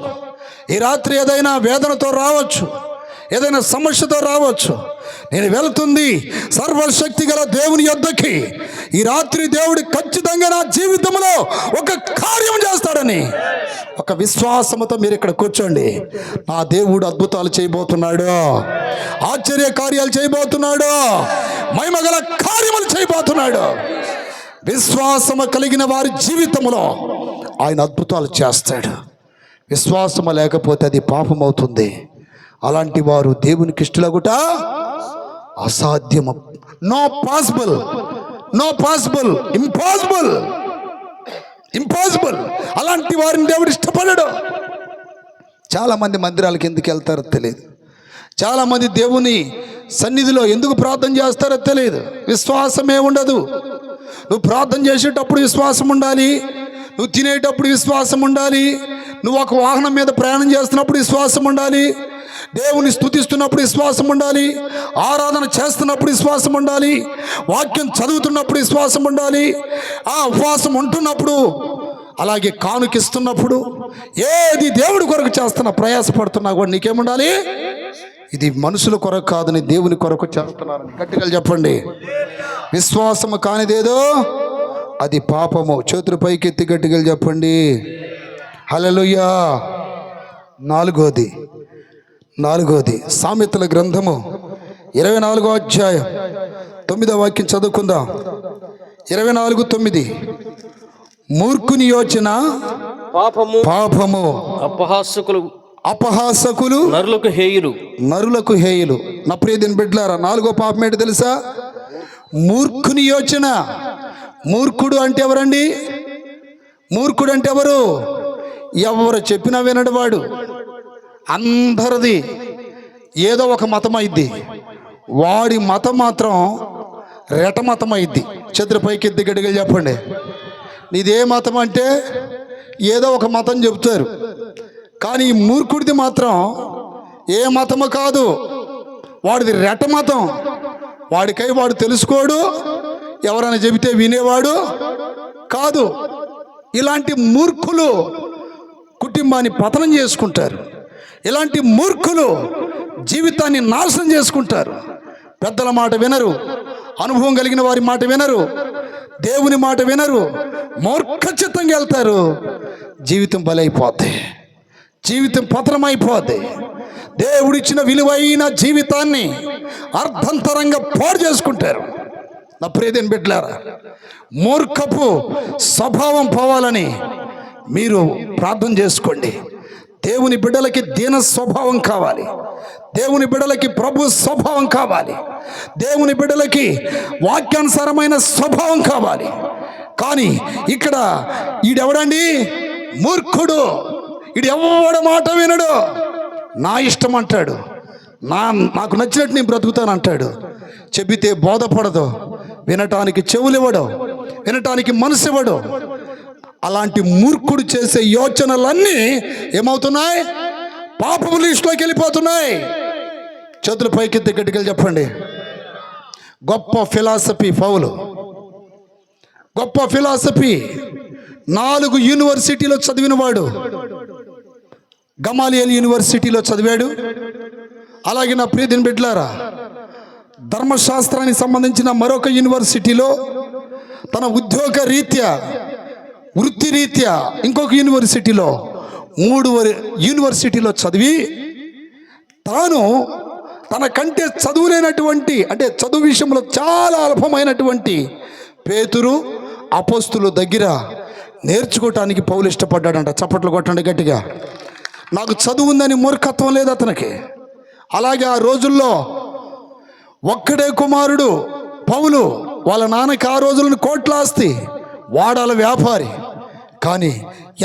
ఈ రాత్రి ఏదైనా వేదనతో రావచ్చు, ఏదైనా సమస్యతో రావచ్చు. నేను వెళుతుంది సర్వశక్తి గల దేవుని యొద్దకి. ఈ రాత్రి దేవుడు ఖచ్చితంగా నా జీవితంలో ఒక కార్యం చేస్తాడని ఒక విశ్వాసముతో మీరు ఇక్కడ కూర్చోండి. నా దేవుడు అద్భుతాలు చేయబోతున్నాడు, ఆశ్చర్య కార్యాలు చేయబోతున్నాడు, మహిమగల కార్యములు చేయబోతున్నాడు. విశ్వాసము కలిగిన వారి జీవితంలో ఆయన అద్భుతాలు చేస్తాడు. విశ్వాసము లేకపోతే అది పాపం అవుతుంది. అలాంటి వారు దేవునికి ఇష్టలగుట అసాధ్యము. No possible, impossible. అలాంటి వారిని దేవుడు ఇష్టపడడు. చాలామంది మందిరాలకు ఎందుకు వెళ్తారో తెలియదు, చాలామంది దేవుని సన్నిధిలో ఎందుకు ప్రార్థన చేస్తారో తెలియదు. విశ్వాసమే ఉండదు. నువ్వు ప్రార్థన చేసేటప్పుడు విశ్వాసం ఉండాలి, నువ్వు తినేటప్పుడు విశ్వాసం ఉండాలి, నువ్వు ఒక వాహనం మీద ప్రయాణం చేస్తున్నప్పుడు విశ్వాసం ఉండాలి, దేవుని స్తుతిస్తున్నప్పుడు విశ్వాసం ఉండాలి, ఆరాధన చేస్తున్నప్పుడు విశ్వాసం ఉండాలి, వాక్యం చదువుతున్నప్పుడు విశ్వాసం ఉండాలి, ఆ ఉపవాసం ఉంటున్నప్పుడు, అలాగే కానుకిస్తున్నప్పుడు, ఏది దేవుడి కొరకు చేస్తున్నా ప్రయాసపడుతున్నా కూడా నీకేముండాలి? ఇది మనుషుల కొరకు కాదని దేవుని కొరకు చేస్తున్నారని గట్టిగా చెప్పండి. విశ్వాసము కానిదేదో అది పాపము. చేతులు పైకెత్తి గట్టిగా చెప్పండి. హల్లెలూయా. నాలుగోది సామెతల గ్రంథము 24వ అధ్యాయం 9వ వాక్యం చదువుకుందాం. 24:9. మూర్ఖుని యోచన పాపము, అపహాసకులు నరులకు హేయులు. నా ప్రియదిన బిడ్డలారా, 4వ పాపం ఏంటి తెలుసా? మూర్ఖుని యోచన. మూర్ఖుడు అంటే ఎవరండి? మూర్ఖుడు అంటే ఎవరు చెప్పినా వినడు వాడు. అందరిది ఏదో ఒక మతం అయింది, వాడి మతం మాత్రం రెట మతం అయింది. చేతుల పైకి ఎత్తి గట్టిగా చెప్పండి. నీదే మతం అంటే ఏదో ఒక మతం చెబుతారు, కానీ ఈ మూర్ఖుడిది మాత్రం ఏ మతము కాదు, వాడిది రెట మతం. వాడికై వాడు తెలుసుకోడు, ఎవరైనా చెబితే వినేవాడు కాదు. ఇలాంటి మూర్ఖులు కుటుంబాన్ని పతనం చేసుకుంటారు. ఇలాంటి మూర్ఖులు జీవితాన్ని నాశనం చేసుకుంటారు. పెద్దల మాట వినరు, అనుభవం కలిగిన వారి మాట వినరు, దేవుని మాట వినరు, మూర్ఖచిత్తంగా వెళ్తారు. జీవితం బలైపోద్ది, జీవితం పతనమైపోద్ది. దేవుడిచ్చిన విలువైన జీవితాన్ని అర్ధంతరంగా పాడు చేసుకుంటారు. నా ప్రియమైన బిడ్డలారా, మూర్ఖపు స్వభావం పోవాలని మీరు ప్రార్థన చేసుకోండి. దేవుని బిడ్డలకి దీన స్వభావం కావాలి, దేవుని బిడ్డలకి ప్రభు స్వభావం కావాలి, దేవుని బిడ్డలకి వాక్యానుసారమైన స్వభావం కావాలి. కానీ ఇక్కడ ఈడెవడండి? మూర్ఖుడు. ఈడెవడ మాట వినడు, నా ఇష్టం అంటాడు, నాకు నచ్చినట్టు నేను బ్రతుకుతాను అంటాడు. చెబితే బోధపడదు, వినటానికి చెవులివ్వడు, వినటానికి మనసు ఇవ్వడు. అలాంటి మూర్ఖుడు చేసే యోచనలన్నీ ఏమవుతున్నాయి? పాపము లిస్టులోకి వెళ్ళిపోతున్నాయి. చేతులు పైకెత్తి గట్టిగా చెప్పండి. గొప్ప ఫిలాసఫీ పౌలు, గొప్ప ఫిలాసఫీ, 4 యూనివర్సిటీలో చదివినవాడు. గమాలియల్ యూనివర్సిటీలో చదివాడు. అలాగే నా ప్రియదిన బిడ్డలారా, ధర్మశాస్త్రానికి సంబంధించిన మరొక యూనివర్సిటీలో తన ఉద్యోగ రీత్యా, వృత్తి రీత్యా ఇంకొక యూనివర్సిటీలో, 3 యూనివర్సిటీలో చదివి తాను తనకంటే చదువులేనటువంటి, అంటే చదువు విషయంలో చాలా అల్పమైనటువంటి పేతురు అపోస్తుల దగ్గర నేర్చుకోవటానికి పౌలు ఇష్టపడ్డాడంట. చప్పట్లు కొట్టండి గట్టిగా. నాకు చదువు ఉందని మూర్ఖత్వం లేదు అతనికి. అలాగే ఆ రోజుల్లో ఒక్కడే కుమారుడు పౌలు, వాళ్ళ నాన్నకి ఆ రోజులను కోట్ల ఆస్తి, వాడాల వ్యాపారి, కానీ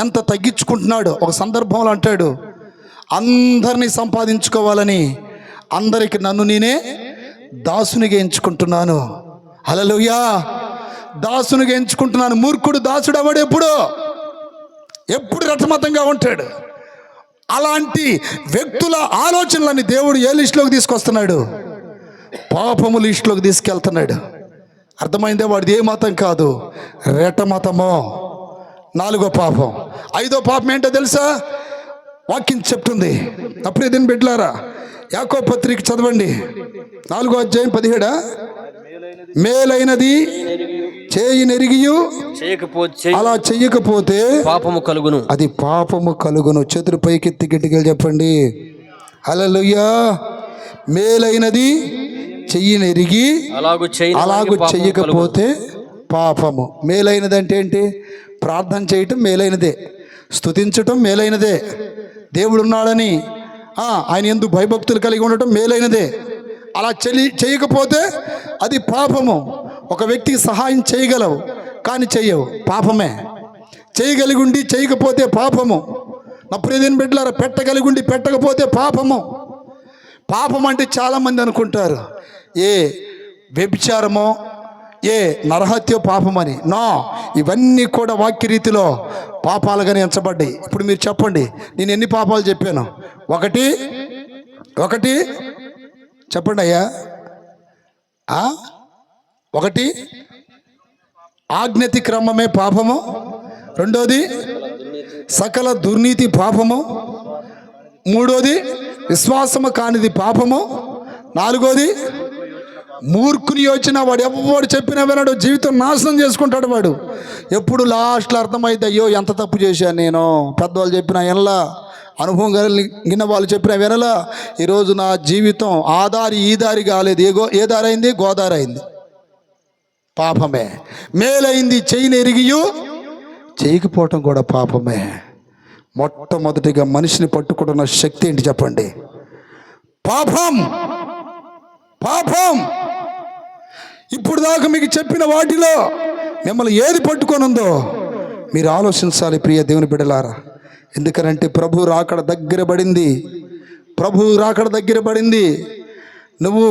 ఎంత తగ్గించుకుంటున్నాడు. ఒక సందర్భంలో అంటాడు, అందరినీ సంపాదించుకోవాలని అందరికి నన్ను నేనే దాసునిగా ఎంచుకుంటున్నాను. హల్లెలూయా, దాసునిగా ఎంచుకుంటున్నాను. మూర్ఖుడు దాసుడు అవడు, ఎప్పుడు రటమతంగా ఉంటాడు. అలాంటి వ్యక్తుల ఆలోచనలని దేవుడు ఏ లిస్టులోకి తీసుకొస్తున్నాడు? పాపము లిస్టులోకి తీసుకెళ్తున్నాడు. అర్థమైందే? వాడిది ఏ మతం కాదు, రెట మతమో. 4వ పాపం. 5వ పాపం ఏంటో తెలుసా? వాక్యం చెప్తుంది. అప్పుడే దీన్ని బిడ్డలారా, యాకోబు పత్రిక చదవండి, 4వ అధ్యాయం 17. మేలైనది చేయనెరిగియు అలా చెయ్యకపోతే పాపము కలుగును, అది పాపము కలుగును. చేతులు పైకెత్తి గట్టిగా చెప్పండి, హల్లెలూయా. మేలైనది చెయ్యనెరిగి అలాగూ చెయ్యకపోతే పాపము. మేలైనది అంటే ఏంటి? ప్రార్థన చేయటం మేలైనదే, స్తుతించటం మేలైనదే, దేవుడు ఉన్నాడని ఆయన యందు భయభక్తులు కలిగి ఉండటం మేలైనదే. అలా చేయకపోతే అది పాపము. ఒక వ్యక్తికి సహాయం చేయగలవు కానీ చెయ్యవు, పాపమే. చేయగలిగి ఉండి చేయకపోతే పాపము. నా ప్రియమైన బిడ్డలారా, పెట్టగలిగి ఉండి పెట్టకపోతే పాపము. పాపం అంటే చాలామంది అనుకుంటారు ఏ వ్యభిచారమో ఏ నరహత్యో పాపమని. నా ఇవన్నీ కూడా వాక్యరీతిలో పాపాలుగానే ఎంచబడ్డాయి. ఇప్పుడు మీరు చెప్పండి, నేను ఎన్ని పాపాలు చెప్పాను? ఒకటి చెప్పండి అయ్యా. 1 ఆజ్ఞతి క్రమమే పాపము. 2వది సకల దుర్నీతి పాపము. 3వది విశ్వాసము కానిది పాపము. 4వది మూర్ఖుని యోచన. వాడు ఎవడు చెప్పినా వినడు, జీవితం నాశనం చేసుకుంటాడు వాడు. ఎప్పుడు లాస్ట్లో అర్థమైతే, అయ్యో ఎంత తప్పు చేశాను నేను. పెద్దవాళ్ళు చెప్పినా వినలా, అనుభవం కలిగిన వాళ్ళు చెప్పినా వినలా. ఈరోజు నా జీవితం ఆ దారి ఈ దారి కాలేదు. ఏ దారి అయింది? గోదారి అయింది. పాపమే. మేలైంది చేయనెరిగియు చేయకపోవటం కూడా పాపమే. మొట్టమొదటిగా మనిషిని పట్టుకుంటున్న శక్తి ఏంటి చెప్పండి? పాపం. ఇప్పుడు దాకా మీకు చెప్పిన వాటిలో మిమ్మల్ని ఏది పట్టుకొనుందో మీరు ఆలోచించాలి ప్రియ దేవుని బిడ్డలారా. ఎందుకనంటే ప్రభు రాకడ దగ్గర పడింది. నువ్వు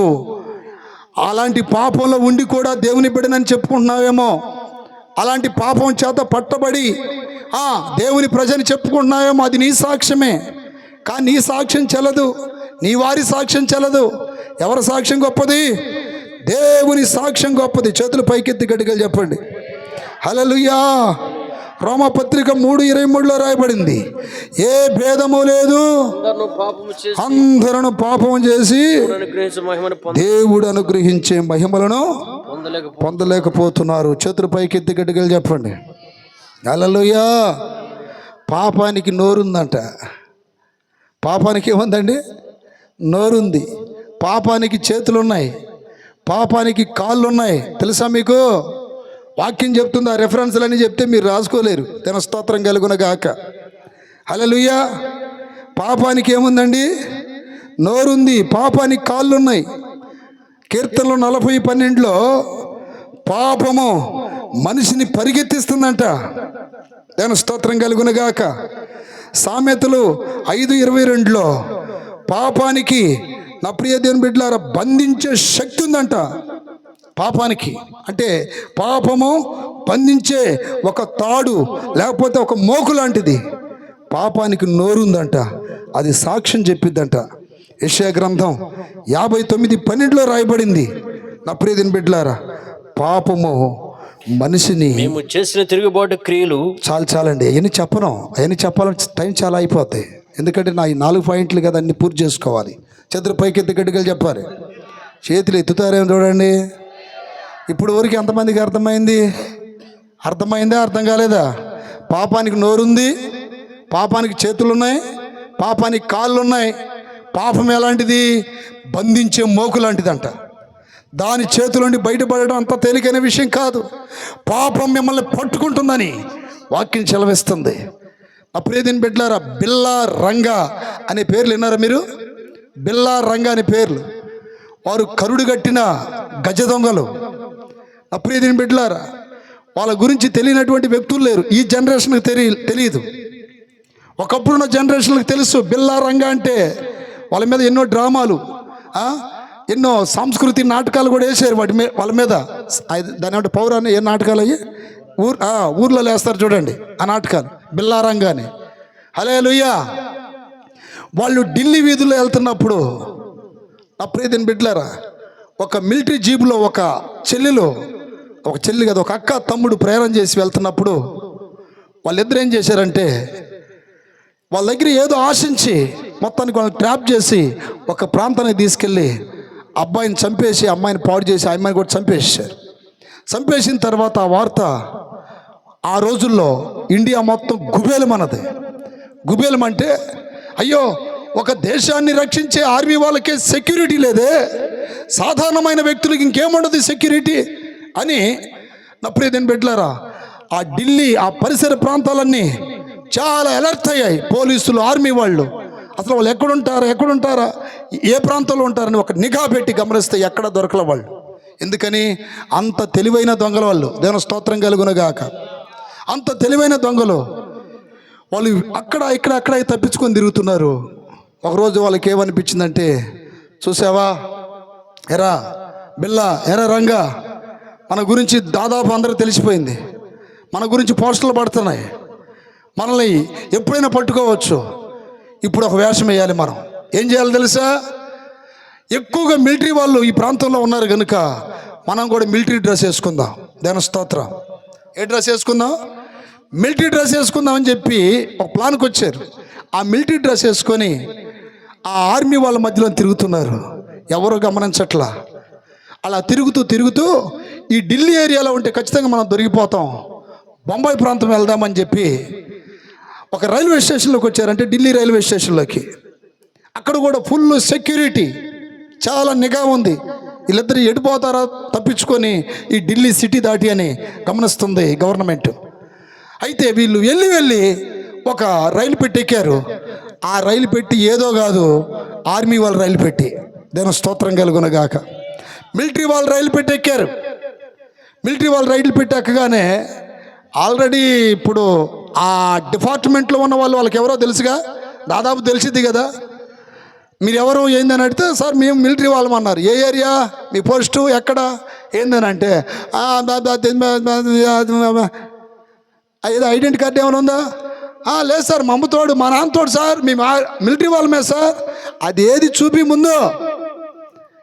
అలాంటి పాపంలో ఉండి కూడా దేవుని బిడ్డనని చెప్పుకుంటున్నావేమో. అలాంటి పాపం చేత పట్టబడి దేవుని ప్రజని చెప్పుకుంటున్నావేమో. అది నీ సాక్ష్యమే, కానీ నీ సాక్ష్యం చెల్లదు, నీ వారి సాక్ష్యం చెల్లదు. ఎవరి సాక్ష్యం గొప్పది? దేవుని సాక్ష్యం గొప్పది. చేతులు పైకెత్తి గట్టిగా చెప్పండి, హల్లెలూయా. రోమపత్రిక 3:23లో రాయబడింది, ఏ భేదము లేదు, అందరూ పాపం చేసి దేవుడు అనుగ్రహించే మహిమలను పొందలేకపోతున్నారు. చేతులు పైకెత్తి గట్టిగా చెప్పండి, హల్లెలూయా. పాపానికి నోరుందంట. పాపానికి ఏముందండి? నోరుంది. పాపానికి చేతులున్నాయి, పాపానికి కాళ్ళున్నాయి. తెలుసా మీకు? వాక్యం చెప్తుంది. ఆ రెఫరెన్స్లన్నీ చెప్తే మీరు రాసుకోలేరు. తన స్తోత్రం కలుగును గాక. హల్లెలూయా. పాపానికి ఏముందండి? నోరుంది, పాపానికి కాళ్ళున్నాయి. కీర్తనలు 40:12లో పాపము మనిషిని పరిగెత్తిస్తుందంట. తన స్తోత్రం కలుగును గాక. సామెతలు 5:22లో పాపానికి, నా ప్రియ దేవుని బిడ్డలారా, బంధించే శక్తి ఉందంట పాపానికి. అంటే పాపము బంధించే ఒక తాడు లేకపోతే ఒక మోకు లాంటిది. పాపానికి నోరుందంట, అది సాక్ష్యం చెప్పిద్దంట. యెషయా గ్రంథం 59:12లో రాయబడింది. నా ప్రియ దేవుని బిడ్డలారా, పాపము మనిషిని, మేము చేసిన తిరుగుబాటు క్రియలు చాలండి. అవన్నీ చెప్పాలంటే టైం చాలా అయిపోతాయి. ఎందుకంటే నా ఈ 4 పాయింట్లు కదా, అన్ని పూర్తి చేసుకోవాలి. చేతులు పైకెత్తి గట్టిగా చెప్పాలి. చేతులు ఎత్తుతారేమో చూడండి. ఇప్పుడు వరకు ఎంతమందికి అర్థమైందా? అర్థం కాలేదా? పాపానికి నోరుంది, పాపానికి చేతులున్నాయి, పాపానికి కాళ్ళున్నాయి. పాపం ఎలాంటిది? బంధించే మోకు లాంటిదంట. దాని చేతులుండి బయటపడడం అంత తేలికైన విషయం కాదు. పాపం మిమ్మల్ని పట్టుకుంటుందని వాక్యం సెలవిస్తుంది. నా ప్రియదిన బిడ్డలారా, బిల్లా రంగా అనే పేర్లు విన్నారా మీరు? బిల్లా రంగా అనే పేర్లు. వారు కరుడు కట్టిన గజ దొంగలు. నా ప్రియదిన బిడ్డలారా, వాళ్ళ గురించి తెలియనటువంటి వ్యక్తులు లేరు. ఈ జనరేషన్కి తెలియదు. ఒకప్పుడున్న జనరేషన్కి తెలుసు. బిల్లా రంగా అంటే వాళ్ళ మీద ఎన్నో డ్రామాలు, ఎన్నో సంస్కృతి నాటకాలు కూడా వేసారు వాళ్ళ మీద. దాని ఏమంటే పౌరాన్ని ఏ నాటకాలు అయ్యి ఊర్లో వేస్తారు చూడండి ఆ నాటకాలు, బిల్లా రంగాని. హల్లెలూయా. వాళ్ళు ఢిల్లీ వీధుల్లో వెళ్తున్నప్పుడు నా ప్రియమైన బిడ్డలారా, ఒక మిలిటరీ జీబులో ఒక చెల్లి కదా, ఒక అక్క తమ్ముడు ప్రయాణం చేసి వెళ్తున్నప్పుడు వాళ్ళిద్దరు ఏం చేశారంటే వాళ్ళ దగ్గర ఏదో ఆశించి మొత్తానికి వాళ్ళని ట్రాప్ చేసి ఒక ప్రాంతానికి తీసుకెళ్ళి అబ్బాయిని చంపేసి అమ్మాయిని పాడు చేసి అమ్మాయిని కూడా చంపేసారు. చంపేసిన తర్వాత ఆ వార్త ఆ రోజుల్లో ఇండియా మొత్తం గుబేలమన్నది. గుబేలమంటే అయ్యో, ఒక దేశాన్ని రక్షించే ఆర్మీ వాళ్ళకే సెక్యూరిటీ లేదే, సాధారణమైన వ్యక్తులకు ఇంకేముండదు సెక్యూరిటీ అని. నా ప్రియమైన బిడ్డలారా, ఆ ఢిల్లీ ఆ పరిసర ప్రాంతాలన్నీ చాలా అలర్ట్ అయ్యాయి. పోలీసులు, ఆర్మీ వాళ్ళు అసలు వాళ్ళు ఎక్కడుంటారా, ఏ ప్రాంతంలో ఉంటారని ఒక నిఘా పెట్టి గమనిస్తే ఎక్కడ దొరకల వాళ్ళు. ఎందుకని? అంత తెలివైన దొంగల వాళ్ళు. దేవుని స్తోత్రం కలుగునుగాక. అంత తెలివైన దొంగలు వాళ్ళు అక్కడ తప్పించుకొని తిరుగుతున్నారు. ఒకరోజు వాళ్ళకి ఏమనిపించిందంటే, చూసావా ఎరా బిల్లా, ఎరా రంగా, మన గురించి దాదాపు అందరూ తెలిసిపోయింది, మన గురించి పోస్టర్లు పడుతున్నాయి, మనల్ని ఎప్పుడైనా పట్టుకోవచ్చు. ఇప్పుడు ఒక వేషం వేయాలి. మనం ఏం చేయాలి తెలుసా? ఎక్కువగా మిలిటరీ వాళ్ళు ఈ ప్రాంతంలో ఉన్నారు కనుక మనం కూడా మిలిటరీ డ్రెస్ వేసుకుందాం. దేవుని స్తోత్రం. ఏ డ్రెస్ వేసుకుందాం? మిలిటరీ డ్రెస్ వేసుకుందాం అని చెప్పి ఒక ప్లాన్కి వచ్చారు. ఆ మిలిటరీ డ్రెస్ వేసుకొని ఆ ఆర్మీ వాళ్ళ మధ్యలో తిరుగుతున్నారు. ఎవరో గమనించట్లా. అలా తిరుగుతూ ఈ ఢిల్లీ ఏరియాలో ఉంటే ఖచ్చితంగా మనం దొరికిపోతాం, బొంబాయి ప్రాంతం వెళ్దామని చెప్పి ఒక రైల్వే స్టేషన్లోకి వచ్చారంటే, ఢిల్లీ రైల్వే స్టేషన్లోకి. అక్కడ కూడా ఫుల్ సెక్యూరిటీ, చాలా నిఘా ఉంది. వీళ్ళిద్దరు ఎడిపోతారా తప్పించుకొని ఈ ఢిల్లీ సిటీ దాటి అని గమనిస్తుంది గవర్నమెంట్. అయితే వీళ్ళు వెళ్ళి ఒక రైలు పెట్టి ఎక్కారు. ఆ రైలు పెట్టి ఏదో కాదు, ఆర్మీ వాళ్ళ రైలు పెట్టి. దేవుని స్తోత్రం కలుగునగాక. మిలిటరీ వాళ్ళు రైలు పెట్టి ఎక్కారు. మిలిటరీ వాళ్ళు రైలు పెట్టి ఎక్కగానే ఆల్రెడీ ఇప్పుడు ఆ డిపార్ట్మెంట్లో ఉన్న వాళ్ళకి ఎవరో తెలుసుగా, దాదాపు తెలిసింది కదా. మీరు ఎవరు ఏందని అడిగితే, సార్ మేము మిలిటరీ వాళ్ళం అన్నారు. ఏ ఏరియా, మీ పోస్టు ఎక్కడ, ఏందని అంటే ఏదో ఐడెంటిటీ కార్డు ఏమైనా ఉందా? లేదు సార్, మా అమ్మతోడు మా నాన్నతోడు సార్, మేము మిలిటరీ వాళ్ళమే సార్. అది ఏది చూపి ముందు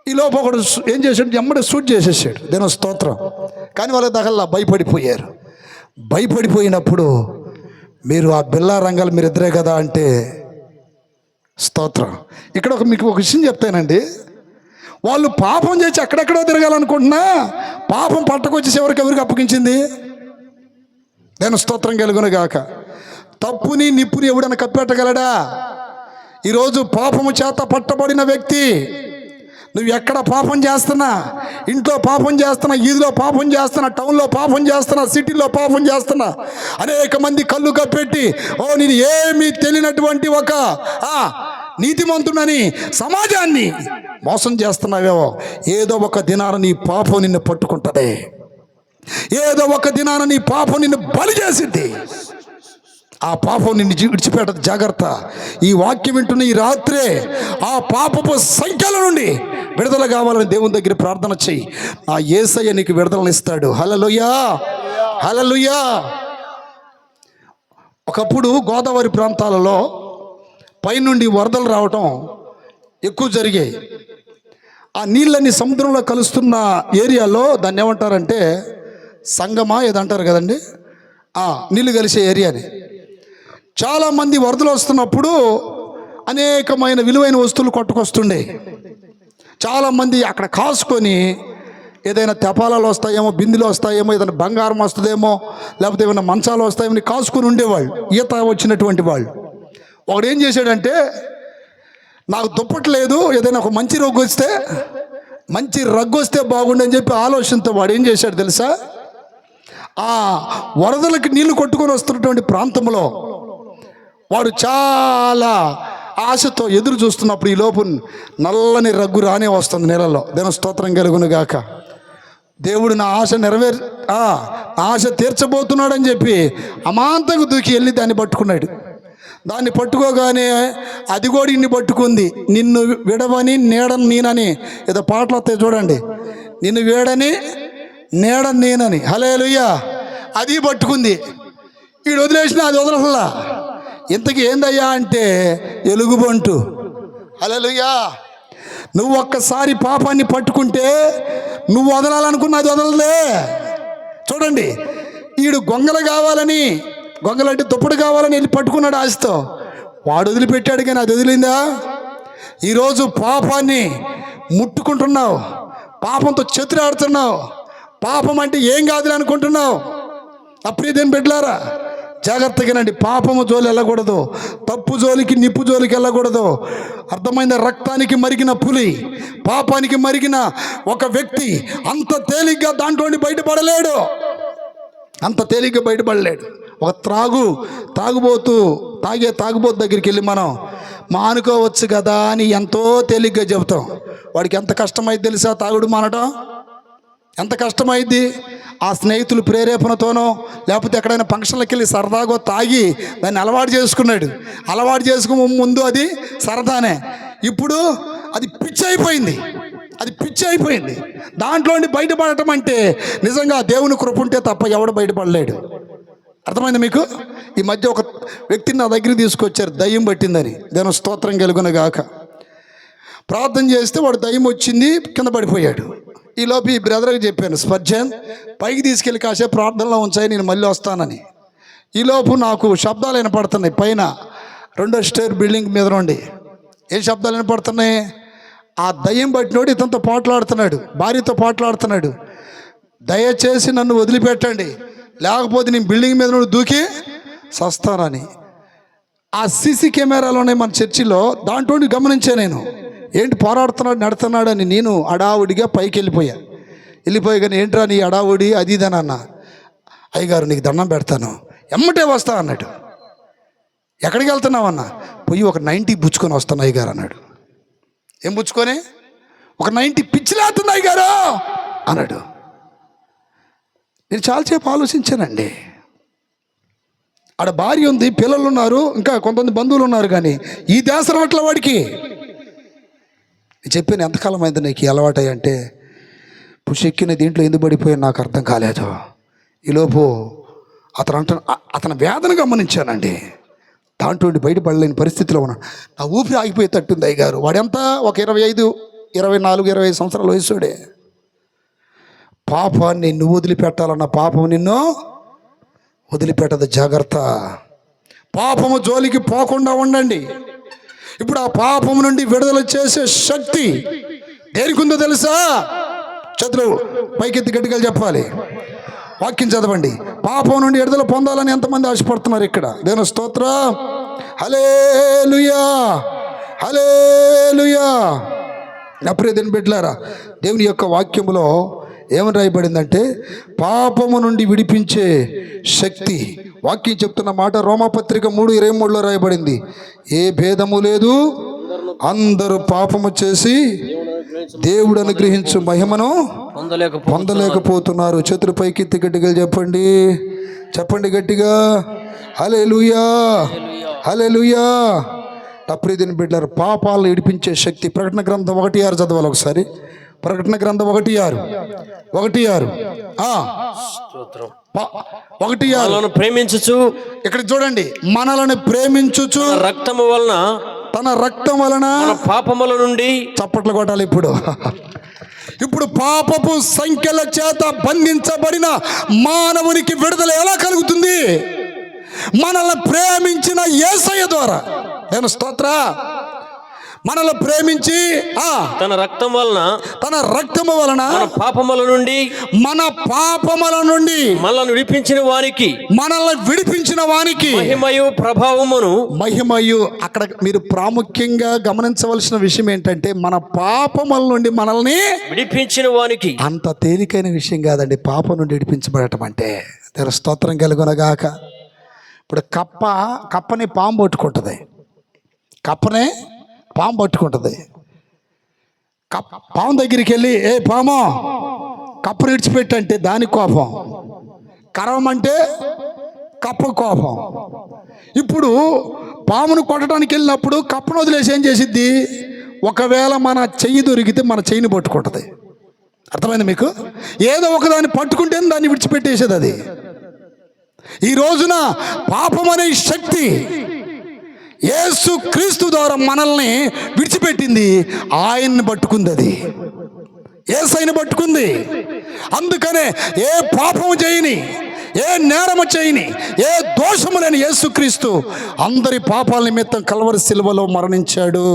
ఈ లోపు ఒకడు ఏం చేశాడు, ఎమ్మడే షూట్ చేసేసాడు. దేవుని స్తోత్రం. కానీ వాళ్ళకి దగ్గర భయపడిపోయారు. భయపడిపోయినప్పుడు మీరు ఆ బిల్లా రంగాలు మీరిద్దరే కదా అంటే, స్తోత్రం. ఇక్కడ మీకు ఒక విషయం చెప్తానండి. వాళ్ళు పాపం చేసి ఎక్కడెక్కడో తిరగాలనుకుంటున్నా పాపం పట్టకొచ్చేసి ఎవరికి అప్పగించింది? నేను స్తోత్రం కలుగునుగాక. తప్పుని నిప్పుని ఎవడన్నా కప్పెట్టగలడా? ఈరోజు పాపము చేత పట్టబడిన వ్యక్తి, నువ్వు ఎక్కడ పాపం చేస్తున్నా, ఇంట్లో పాపం చేస్తున్నా, ఈదిలో పాపం చేస్తున్నా, టౌన్లో పాపం చేస్తున్నా, సిటీలో పాపం చేస్తున్నా, అనేక మంది కళ్ళు కప్పెట్టి నేను ఏమీ తెలియనటువంటి ఒక నీతిమంతుడని సమాజాన్ని మోసం చేస్తున్నావేమో, ఏదో ఒక దినాన నీ పాపం నిన్ను పట్టుకుంటుంది. ఏదో ఒక దినాన నీ పాపం నిన్ను బలి చేసింది. ఆ పాపం నిన్ను విడిచిపెట్టదు. జాగ్రత్త. ఈ వాక్యం వింటున్న ఈ రాత్రే ఆ పాపపు సంఖ్యల నుండి విడుదల కావాలని దేవుని దగ్గర ప్రార్థన చెయ్యి. ఆ యేసయ్య నీకు విడుదలను ఇస్తాడు. హల్లెలూయా, హల్లెలూయా. ఒకప్పుడు గోదావరి ప్రాంతాలలో పైనుండి వరదలు రావటం ఎక్కువ జరిగాయి. ఆ నీళ్ళని సముద్రంలో కలుస్తున్న ఏరియాలో దాన్ని ఏమంటారంటే సంగమా ఏదంటారు కదండి, నీళ్ళు కలిసే ఏరియాని. చాలామంది వరదలు వస్తున్నప్పుడు అనేకమైన విలువైన వస్తువులు కొట్టుకొస్తుండే. చాలామంది అక్కడ కాసుకొని ఏదైనా తెపాలాలు వస్తాయేమో, బిందులు వస్తాయేమో, ఏదైనా బంగారం వస్తుందేమో, లేకపోతే ఏమైనా మంచాలు వస్తాయేమో కాసుకొని ఉండేవాళ్ళు, ఈత వచ్చినటువంటి వాళ్ళు. ఒకడు ఏం చేశాడంటే, నాకు దుప్పట్లేదు, ఏదైనా ఒక మంచి రగ్గు వస్తే బాగుండని చెప్పి ఆలోచనతో వాడు ఏం చేశాడు తెలుసా? ఆ వరదలకి నీళ్లు కొట్టుకొని వస్తున్నటువంటి ప్రాంతంలో వాడు చాలా ఆశతో ఎదురు చూస్తున్నప్పుడు ఈ లోపు నల్లని రగ్గు రానే వస్తుంది నీళ్ళలో. దేవుని స్తోత్రం కలుగునుగాక. దేవుడు నా ఆశ ఆశ తీర్చబోతున్నాడని చెప్పి అమాంతంగా దూకి వెళ్ళి దాన్ని పట్టుకున్నాడు. దాన్ని పట్టుకోగానే అది కూడా ఇన్ని పట్టుకుంది. నిన్ను విడవని నీడని నేనని, ఏదో పాటలు వస్తాయి చూడండి, నిన్ను వీడని నీడని నేనని. హల్లెలూయా. అది పట్టుకుంది. వీడు వదిలేసిన అది వదలలా. ఇంతకీ ఏందయ్యా అంటే ఎలుగుబంటు. హల్లెలూయా. నువ్వు ఒక్కసారి పాపాన్ని పట్టుకుంటే నువ్వు వదలాలనుకున్న అది వదలలే. చూడండి, వీడు గొంగలంటే దుప్పటి కావాలని వెళ్ళి పట్టుకున్నాడు ఆశతో. వాడు వదిలిపెట్టాడు కానీ అది వదిలిందా? ఈరోజు పాపాన్ని ముట్టుకుంటున్నావు, పాపంతో చెతురాడుతున్నావు. పాపం అంటే ఏం కాదులే అనుకుంటున్నావు. అప్రియదేని బిడ్డలారా, జాగ్రత్తగానండి. పాపము జోలి వెళ్ళకూడదు, తప్పు జోలికి నిప్పు జోలికి వెళ్ళకూడదు. అర్థమైందా? రక్తానికి మరిగిన పులి, పాపానికి మరిగిన ఒక వ్యక్తి అంత తేలిగ్గా దాంట్లో బయటపడలేడు. అంత తేలిగ్గా బయటపడలేడు. ఒక తాగుబోతు దగ్గరికి వెళ్ళి మనం మానుకోవచ్చు కదా అని ఎంతో తేలిగ్గా చెబుతాం. వాడికి ఎంత కష్టమైంది తెలుసా? తాగుడు మానడం ఎంత కష్టమైంది. ఆ స్నేహితులు ప్రేరేపణతోనో లేకపోతే ఎక్కడైనా ఫంక్షన్లకు వెళ్ళి సరదాగా తాగి దాన్ని అలవాటు చేసుకున్నాడు. అలవాటు చేసుకుని ముందు అది సరదానే, ఇప్పుడు అది పిచ్చి అయిపోయింది. దాంట్లో బయటపడటం అంటే నిజంగా దేవుని కృప ఉంటే తప్ప ఎవడు బయటపడలేడు. అర్థమైంది మీకు? ఈ మధ్య ఒక వ్యక్తిని నా దగ్గర తీసుకొచ్చారు, దయ్యం పట్టిందని. దేవుని స్తోత్రం కలుగునగాక. ప్రార్థన చేస్తే వాడు దయ్యం వచ్చింది, కింద పడిపోయాడు. ఈలోపు ఈ బ్రదర్కి చెప్పాను, స్పర్జన్ పైకి తీసుకెళ్ళి కాసేపు ప్రార్థనలో ఉంచాయి, నేను మళ్ళీ వస్తానని. ఈలోపు నాకు శబ్దాలు వినపడుతున్నాయి పైన 2వ స్టేర్ బిల్డింగ్ మీద నుండి. ఏం శబ్దాలు వినపడుతున్నాయి? ఆ దయ్యం పట్టినోడు ఇతనితో పోట్లాడుతున్నాడు, భార్యతో పోట్లాడుతున్నాడు. దయచేసి నన్ను వదిలిపెట్టండి, లేకపోతే నేను బిల్డింగ్ మీద నుండి దూకి సస్తానని. ఆ సీసీ కెమెరాలు ఉన్నాయి మన చర్చిలో, దాంట్లో గమనించా నేను. ఏంటి నడుతున్నాడు అని నేను అడావుడిగా పైకి వెళ్ళిపోయి కానీ ఏంట్రా నీ అడావుడి అది ఇదని అన్న. అయ్యగారు నీకు దండం పెడతాను, ఎమ్మటే వస్తా అన్నాడు. ఎక్కడికి వెళ్తున్నావన్నా? పోయి ఒక 90 పుచ్చుకొని వస్తాను అయ్యగారు అన్నాడు. ఏం పుచ్చుకొని? ఒక 90 పిచ్చిలేస్తుంది అయ్యగారు అన్నాడు. నేను చాలాసేపు ఆలోచించానండి. ఆడ భార్య ఉంది, పిల్లలు ఉన్నారు, ఇంకా కొంతమంది బంధువులు ఉన్నారు, కానీ ఈ దేశం అట్లా వాడికి. నేను చెప్పాను, ఎంతకాలం అయింది నీకు అలవాటు అంటే, పుషెక్కిన దీంట్లో ఎందుకు పడిపోయి నాకు అర్థం కాలేదు. ఈలోపు అతని వేదన గమనించానండి. దాంట్లో బయటపడలేని పరిస్థితిలో ఉన్నాడు. నా ఊపిరి ఆగిపోయేటట్టుంది అయ్యగారు. వాడెంత? ఒక 24, 25 సంవత్సరాల వయసుడే. పాపాన్ని నువ్వు వదిలిపెట్టాలన్న పాపం నిన్ను వదిలిపెట్టదు. జాగ్రత్త. పాపము జోలికి పోకుండా ఉండండి. ఇప్పుడు ఆ పాపం నుండి విడుదల చేసే శక్తి దేనికి ఉందో తెలుసా? చదువు పైకెత్తి గట్టిగా చెప్పాలి. వాక్యం చదవండి. పాపం నుండి విడుదల పొందాలని ఎంతమంది ఆశపడుతున్నారు ఇక్కడ? దేవుని స్తోత్రం. హల్లెలూయా, హల్లెలూయా. నా ప్రియ దేవుని బిడ్డలారా, దేవుని యొక్క వాక్యములో ఏమని రాయబడిందంటే, పాపము నుండి విడిపించే శక్తి. వాక్యం చెప్తున్న మాట రోమాపత్రిక 3:23లో రాయబడింది. ఏ భేదము లేదు, అందరూ పాపము చేసి దేవుడు అనుగ్రహించు మహిమను పొందలేకపోతున్నారు. చేతులు పైకి ఎత్తి గట్టిగా చెప్పండి గట్టిగా, హల్లెలూయా, హల్లెలూయా. నా ప్రియ దేవుని బిడ్డలారా, పాపాలను విడిపించే శక్తి. ప్రకటన గ్రంథం 1:6 చదవాలి ఒకసారి. ప్రకటన గ్రంథం 1:6. 1:6 ప్రేమించుచు, ఇక్కడ చూడండి, మనలను ప్రేమించుచు తన రక్తం వలన పాపముల నుండి. చప్పట్లు కొట్టాలి. ఇప్పుడు పాపపు సంఖ్యల చేత బంధించబడిన మానవునికి విడుదల ఎలా కలుగుతుంది? మనల్ని ప్రేమించిన యేసయ్య ద్వారా. నేను స్తోత్ర. మనల్ని ప్రేమించి తన రక్తము వలన మన పాపముల నుండి మనల్ని విడిపించిన వానికి మహిమయు. అక్కడ మీరు ప్రాముఖ్యంగా గమనించవలసిన విషయం ఏంటంటే, మన పాపముల నుండి మనల్ని విడిపించిన వానికి. అంత తేలికైన విషయం కాదండి పాపం నుండి విడిపించబడటం అంటే. దేవుని స్తోత్రం కలుగునగాక. ఇప్పుడు కప్పని పాము పట్టుకుంటుంది. పాము దగ్గరికి వెళ్ళి, ఏ పాము కప్పను విడిచిపెట్టంటే దాని కోపం, కరవమంటే కప్ప కోపం. ఇప్పుడు పామును కొట్టడానికి వెళ్ళినప్పుడు కప్పను వదిలేసి ఏం చేసిద్ది? ఒకవేళ మన చెయ్యి దొరికితే మన చెయ్యిని పట్టుకుంటుంది. అర్థమైంది మీకు? ఏదో ఒకదాన్ని పట్టుకుంటే దాన్ని విడిచిపెట్టేసేది అది. ఈ రోజున పాపం అనే శక్తి యేసు క్రీస్తు ద్వారా మనల్ని విడిచిపెట్టింది, ఆయన్ని పట్టుకుంది. అది యేసయ్యని పట్టుకుంది. అందుకనే ఏ పాపము చేయని, ఏ నేరము చేయని, ఏ దోషము లేని యేసుక్రీస్తు అందరి పాపాల నిమిత్తం కల్వరి శిలువలో మరణించాడు.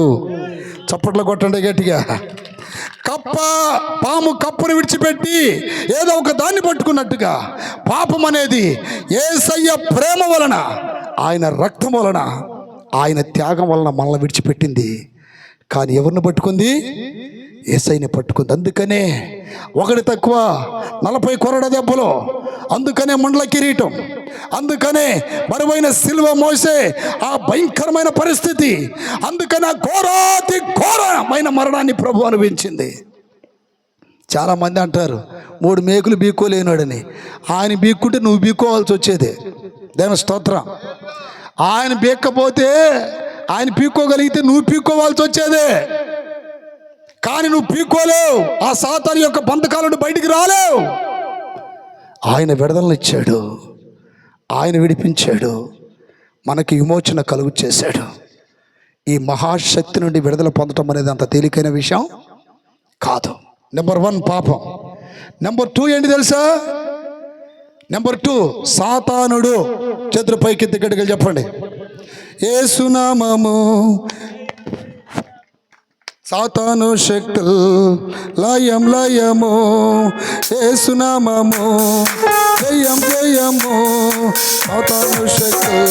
చప్పట్లు కొట్టండి గట్టిగా. పాము కప్పును విడిచిపెట్టి ఏదో ఒక దాన్ని పట్టుకున్నట్టుగా పాపం అనేది యేసయ్య ప్రేమ వలన, ఆయన రక్తం వలన, ఆయన త్యాగం వలన మనల్ని విడిచిపెట్టింది. కానీ ఎవరిని పట్టుకుంది? యేసయ్యని పట్టుకుంది. అందుకనే ఒకటి తక్కువ 40 కొరడ దెబ్బలు, అందుకనే ముండ్ల కిరీటం, అందుకనే బరువైన సిలువ మోసే ఆ భయంకరమైన పరిస్థితి, అందుకనే ఘోరాతి ఘోరమైన మరణాన్ని ప్రభు అనుభవించింది. చాలామంది అంటారు 3 మేకులు బీక్కోలేనాడని. ఆయన బీక్కుంటే నువ్వు బీక్కోవాల్సి వచ్చేది. దేవుని స్తోత్రం. ఆయన బీక్కపోతే, ఆయన పీక్కోగలిగితే నువ్వు పీక్కోవాల్సి వచ్చేదే. కానీ నువ్వు పీక్కోలేవు. ఆ సాతాను యొక్క బంధకాలను బయటికి రాలేవు. ఆయన విడుదలనిచ్చాడు, ఆయన విడిపించాడు, మనకి విమోచన కలుగు చేశాడు. ఈ మహాశక్తి నుండి విడుదల పొందటం అనేది అంత తేలికైన విషయం కాదు. నెంబర్ 1 పాపం. నెంబర్ 2 ఏంటి తెలుసా? నెంబర్ 2 సాతానుడు. చేతులు పైకెత్తి గట్టిగా చెప్పండి. యేసునామము సాతాను శక్తులు లయం లయము, యేసునామము జయం జయము, సాతాను శక్తులు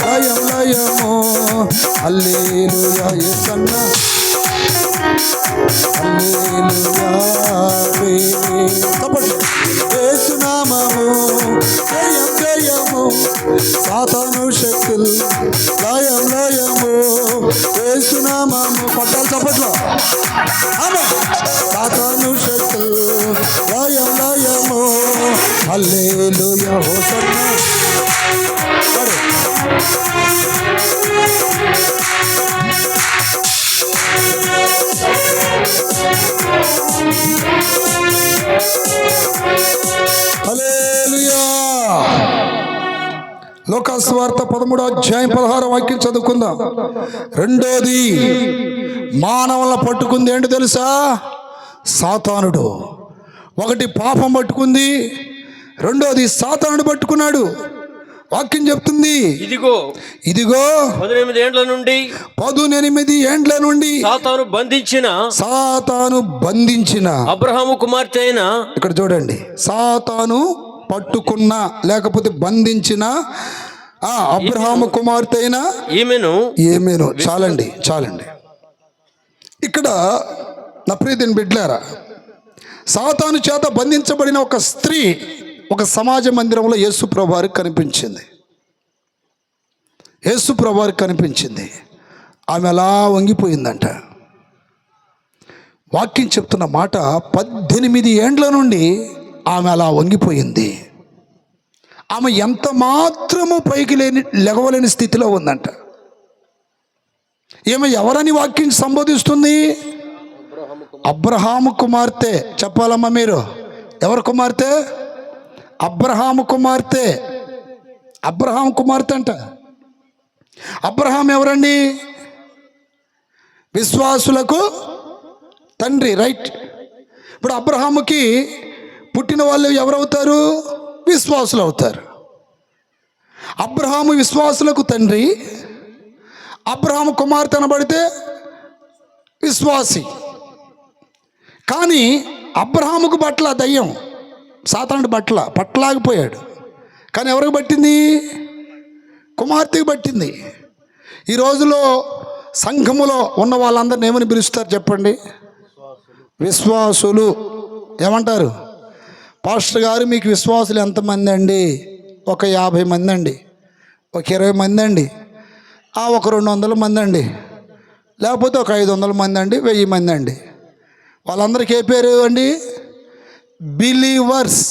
లయం లయము, హల్లెలూయా యేసన్నా హల్లెలూయా. యేసునామము జయం జయము, సాతాను శక్తులు లయం లయము, యేసునామము. పట్టాలి చప్పట్లో. సాతాను శక్తులు లయం లయము, హల్లెలూయా హోసన్నా. హల్లెలూయా. లోకాసు సువార్త 13వ అధ్యాయం 16వ వాక్యం చదువుకుందాం. రెండోది మానవులను పట్టుకుంది ఏంటి తెలుసా? సాతానుడు. ఒకటి పాపం పట్టుకుంది, రెండోది సాతానుడు పట్టుకున్నాడు. వాక్యం చెప్తుంది, ఇదిగో 18 ఏండ్ల నుండి సాతాను బంధించిన అబ్రహాము కుమార్తె అయిన, ఇక్కడ చూడండి, సాతాను పట్టుకున్న లేకపోతే బంధించిన అబ్రహాము కుమార్తె అయిన ఈమెను. చాలండి. ఇక్కడ నా ప్రియమైన బిడ్డలారా, సాతాను చేత బంధించబడిన ఒక స్త్రీ ఒక సమాజ మందిరంలో యేసు ప్రభువారికి కనిపించింది. ఆమె అలా వంగిపోయిందంట. వాక్యం చెప్తున్న మాట, 18 ఏండ్ల నుండి ఆమె అలా వంగిపోయింది. ఆమె ఎంత మాత్రము పైకి లెగవలేని స్థితిలో ఉందంట. ఈమె ఎవరని వాక్యం సంబోధిస్తుంది? అబ్రహాము కుమార్తె. చెప్పాలమ్మా మీరు, ఎవరు కుమార్తె? అబ్రహాము కుమార్తె. అంట. అబ్రహాం ఎవరండి? విశ్వాసులకు తండ్రి. రైట్. ఇప్పుడు అబ్రహాముకి పుట్టిన వాళ్ళు ఎవరవుతారు? విశ్వాసులు అవుతారు. అబ్రహాము విశ్వాసులకు తండ్రి, అబ్రహాము కుమార్తె అనబడితే విశ్వాసి. కానీ అబ్రహాముకు పట్ల దయ్యం, సాతానుడి పట్టలాగిపోయాడు. కానీ ఎవరికి పట్టింది? కుమార్తెకి పట్టింది. ఈ రోజులో సంఘములో ఉన్న వాళ్ళందరిని ఏమని పిలుస్తారు చెప్పండి? విశ్వాసులు. ఏమంటారు? పాస్టర్ గారు మీకు విశ్వాసులు ఎంతమంది అండి? ఒక 50 మంది అండి, ఒక 20 మంది అండి, ఒక 200 మంది అండి, లేకపోతే ఒక 500 మంది అండి, 1000 మంది అండి. వాళ్ళందరికీ ఏ పేరు అండి? Believers.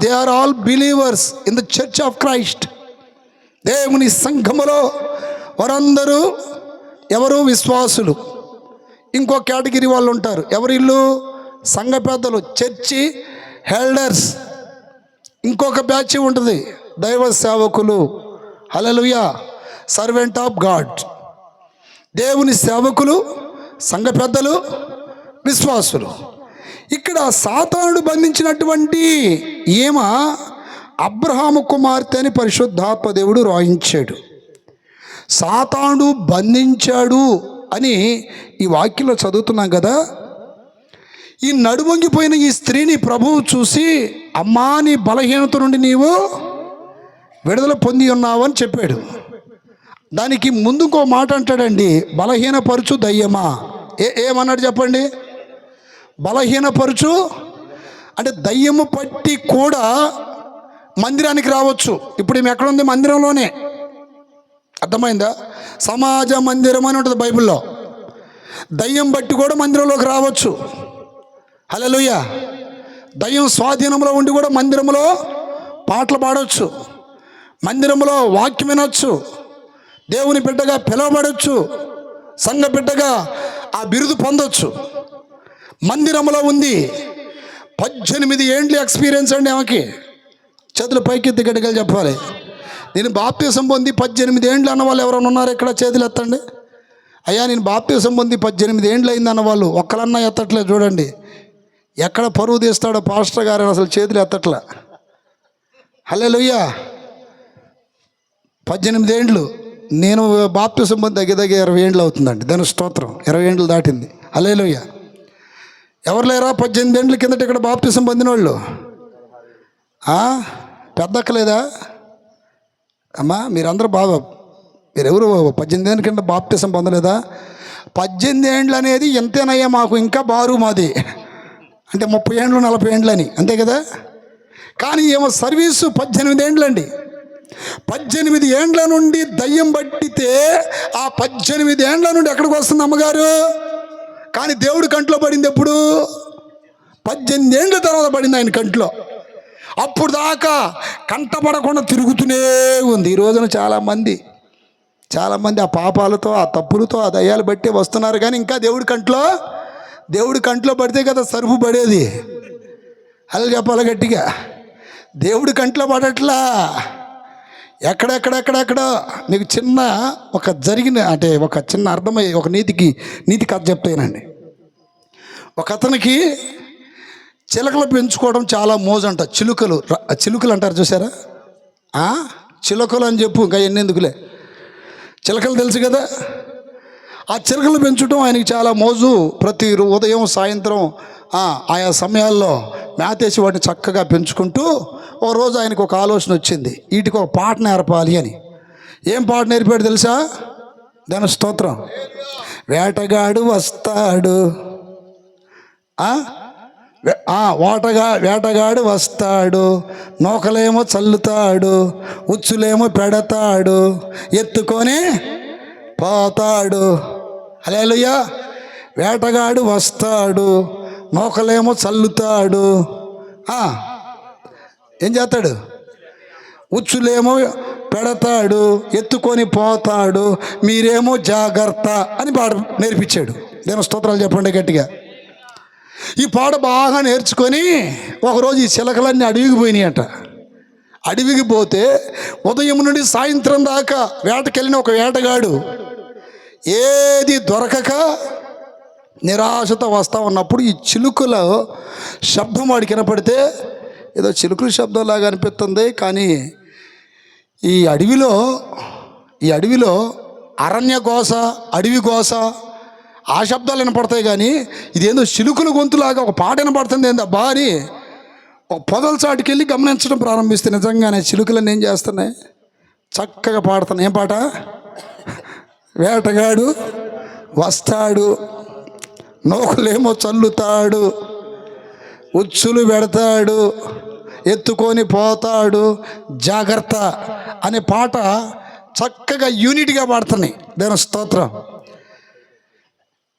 They are all believers in the church of Christ. దేవుని సంఘములో వారందరూ ఎవరు? విశ్వాసులు. ఇంకో కేటగిరీ వాళ్ళు ఉంటారు. ఎవరు ఇల్లు? సంఘ పెద్దలు, చర్చి హెల్డర్స్. ఇంకొక బ్యాచ్ ఉంటుంది, దైవ సేవకులు. హల్లెలూయా. Servant of God. దేవుని సేవకులు, సంఘ పెద్దలు, విశ్వాసులు. ఇక్కడ సాతానుడు బంధించినటువంటి ఈమె అబ్రహాము కుమార్తె అని పరిశుద్ధాత్మ దేవుడు రాయించాడు. సాతానుడు బంధించాడు అని ఈ వాక్యంలో చదువుతున్నాం కదా. ఈ నడువంగిపోయిన ఈ స్త్రీని ప్రభువు చూసి, అమ్మా నీ బలహీనత నుండి నీవు విడుదల పొంది ఉన్నావు అని చెప్పాడు. దానికి ముందుకో మాట అంటాడండి, బలహీనపరుచు దయ్యమా. ఏమన్నాడు చెప్పండి? బలహీనపరుచు అంటే దయ్యము పట్టి కూడా మందిరానికి రావచ్చు. ఇప్పుడు ఈమె ఎక్కడుంది? మందిరంలోనే. అర్థమైందా? సమాజ మందిరం అని ఉంటుంది బైబిల్లో. దయ్యం బట్టి కూడా మందిరంలోకి రావచ్చు. హల్లెలూయా. దయ్యం స్వాధీనంలో ఉండి కూడా మందిరంలో పాటలు పాడవచ్చు, మందిరంలో వాక్యం వినొచ్చు, దేవుని బిడ్డగా పిలువబడవచ్చు, సంఘ బిడ్డగా ఆ బిరుదు పొందొచ్చు. మందిరంలో ఉంది. 18 ఏండ్ల ఎక్స్పీరియన్స్ అండి ఆమెకి. చేతులు పైకెత్తి గట్టిగా చెప్పాలి. నేను బాప్తీసం పొంది 18 ఏండ్లు అన్న వాళ్ళు ఎవరైనా ఉన్నారు ఇక్కడ? చేతులు ఎత్తండి. అయ్యా నేను బాప్తీసం పొంది 18 ఏండ్లు అయింది అన్న వాళ్ళు ఒక్కలన్నా ఎత్తట్లేదు. చూడండి, ఎక్కడ పరువు తీస్తాడో పాస్టర్ గారు అసలు చేతులు ఎత్తట్లే. హల్లెలూయా. 18 ఏండ్లు. నేను బాప్తీసం పొంది దగ్గర 20 ఏండ్లు అవుతుందండి. దాని స్తోత్రం. 20 ఏండ్లు దాటింది. హల్లెలూయా. ఎవరు లేరా 18 ఏండ్ల కిందట ఇక్కడ బాప్తీసం పొందిన వాళ్ళు? పెద్దక్కలేదా అమ్మా? మీరందరూ బాగా, మీరెవరు 18 ఏండ్ల కింద బాప్తీసం పొందలేదా? 18 ఏండ్లు అనేది ఎంతేనయ్యా మాకు, ఇంకా బారు మాది అంటే 30 ఏండ్లు 40 ఏండ్లని, అంతే కదా. కానీ ఏమో సర్వీసు 18 ఏండ్లండి. 18 ఏండ్ల నుండి దయ్యం పట్టితే ఆ 18 ఏండ్ల నుండి ఎక్కడికి వస్తుంది అమ్మగారు? కానీ దేవుడి కంట్లో పడింది ఎప్పుడు? 18 ఏండ్ల తర్వాత పడింది ఆయన కంట్లో. అప్పుడు దాకా కంటపడకుండా తిరుగుతూనే ఉంది. ఈ రోజున చాలామంది ఆ పాపాలతో, ఆ తప్పులతో, ఆ దయ్యాలు బట్టి వస్తున్నారు. కానీ ఇంకా దేవుడి కంట్లో పడితే కదా సరుపు పడేది. అలా చెప్పాలి గట్టిగా. దేవుడి కంట్లో పడట్లా. ఎక్కడెక్కడ మీకు చిన్న ఒక జరిగిన అంటే ఒక చిన్న అర్థమయ్యే ఒక నీతి కథ చెప్తానండి. ఒక అతనికి చిలకలు పెంచుకోవడం చాలా మోజంట. చిలుకలు అంటారు చూసారా? చిలుకలు అని చెప్పు, ఇంకా ఎన్నెందుకులే. చిలకలు తెలుసు కదా. ఆ చిలకలు పెంచడం ఆయనకి చాలా మోజు. ప్రతి ఉదయం సాయంత్రం ఆయా సమయాల్లో మేతేసి వాటిని చక్కగా పెంచుకుంటూ ఓ రోజు ఆయనకు ఒక ఆలోచన వచ్చింది, వీటికి ఒక పాట నేర్పాలి అని. ఏం పాట నేర్పాడు తెలుసా? దాని స్తోత్రం. వేటగాడు వస్తాడు, వేటగాడు వస్తాడు, నూకలేమో చల్లుతాడు, ఉచ్చులేమో పెడతాడు, ఎత్తుకొని పోతాడు. హల్లెలూయా. వేటగాడు వస్తాడు, నూకలేమో చల్లుతాడు, ఏం చేస్తాడు? ఉచ్చులేమో పెడతాడు, ఎత్తుకొని పోతాడు, మీరేమో జాగ్రత్త అని పాట నేర్పించాడు. నేను స్తోత్రాలు చెప్పండి గట్టిగా. ఈ పాట బాగా నేర్చుకొని ఒకరోజు ఈ చిలకలన్నీ అడవికి పోయినాయట. అడవికి పోతే ఉదయం నుండి సాయంత్రం దాకా వేటకెళ్ళిన ఒక వేటగాడు ఏది దొరకక నిరాశతో వస్తూ ఉన్నప్పుడు ఈ చిలుకల శబ్దం వాడికి వినపడితే, ఏదో చిలుకల శబ్దంలాగా అనిపిస్తుంది, కానీ ఈ అడవిలో అరణ్య గోస, అడవి గోస, ఆ శబ్దాలు వినపడతాయి. కానీ ఇదేందో చిలుకల గొంతులాగా ఒక పాట వినపడుతుంది ఏందబ్బా అని ఒక పొదల చాటుకి వెళ్ళి గమనించడం ప్రారంభిస్తే నిజంగానే చిలుకలన్నీ ఏం చేస్తున్నాయి? చక్కగా పాడుతున్నాయి. ఏం పాట? వేటగాడు వస్తాడు, నూకలేమో చల్లుతాడు, ఉచ్చులు పెడతాడు, ఎత్తుకొని పోతాడు, జాగ్రత్త అనే పాట చక్కగా యూనిట్గా పాడుతున్నాయి. దేని స్తోత్రం.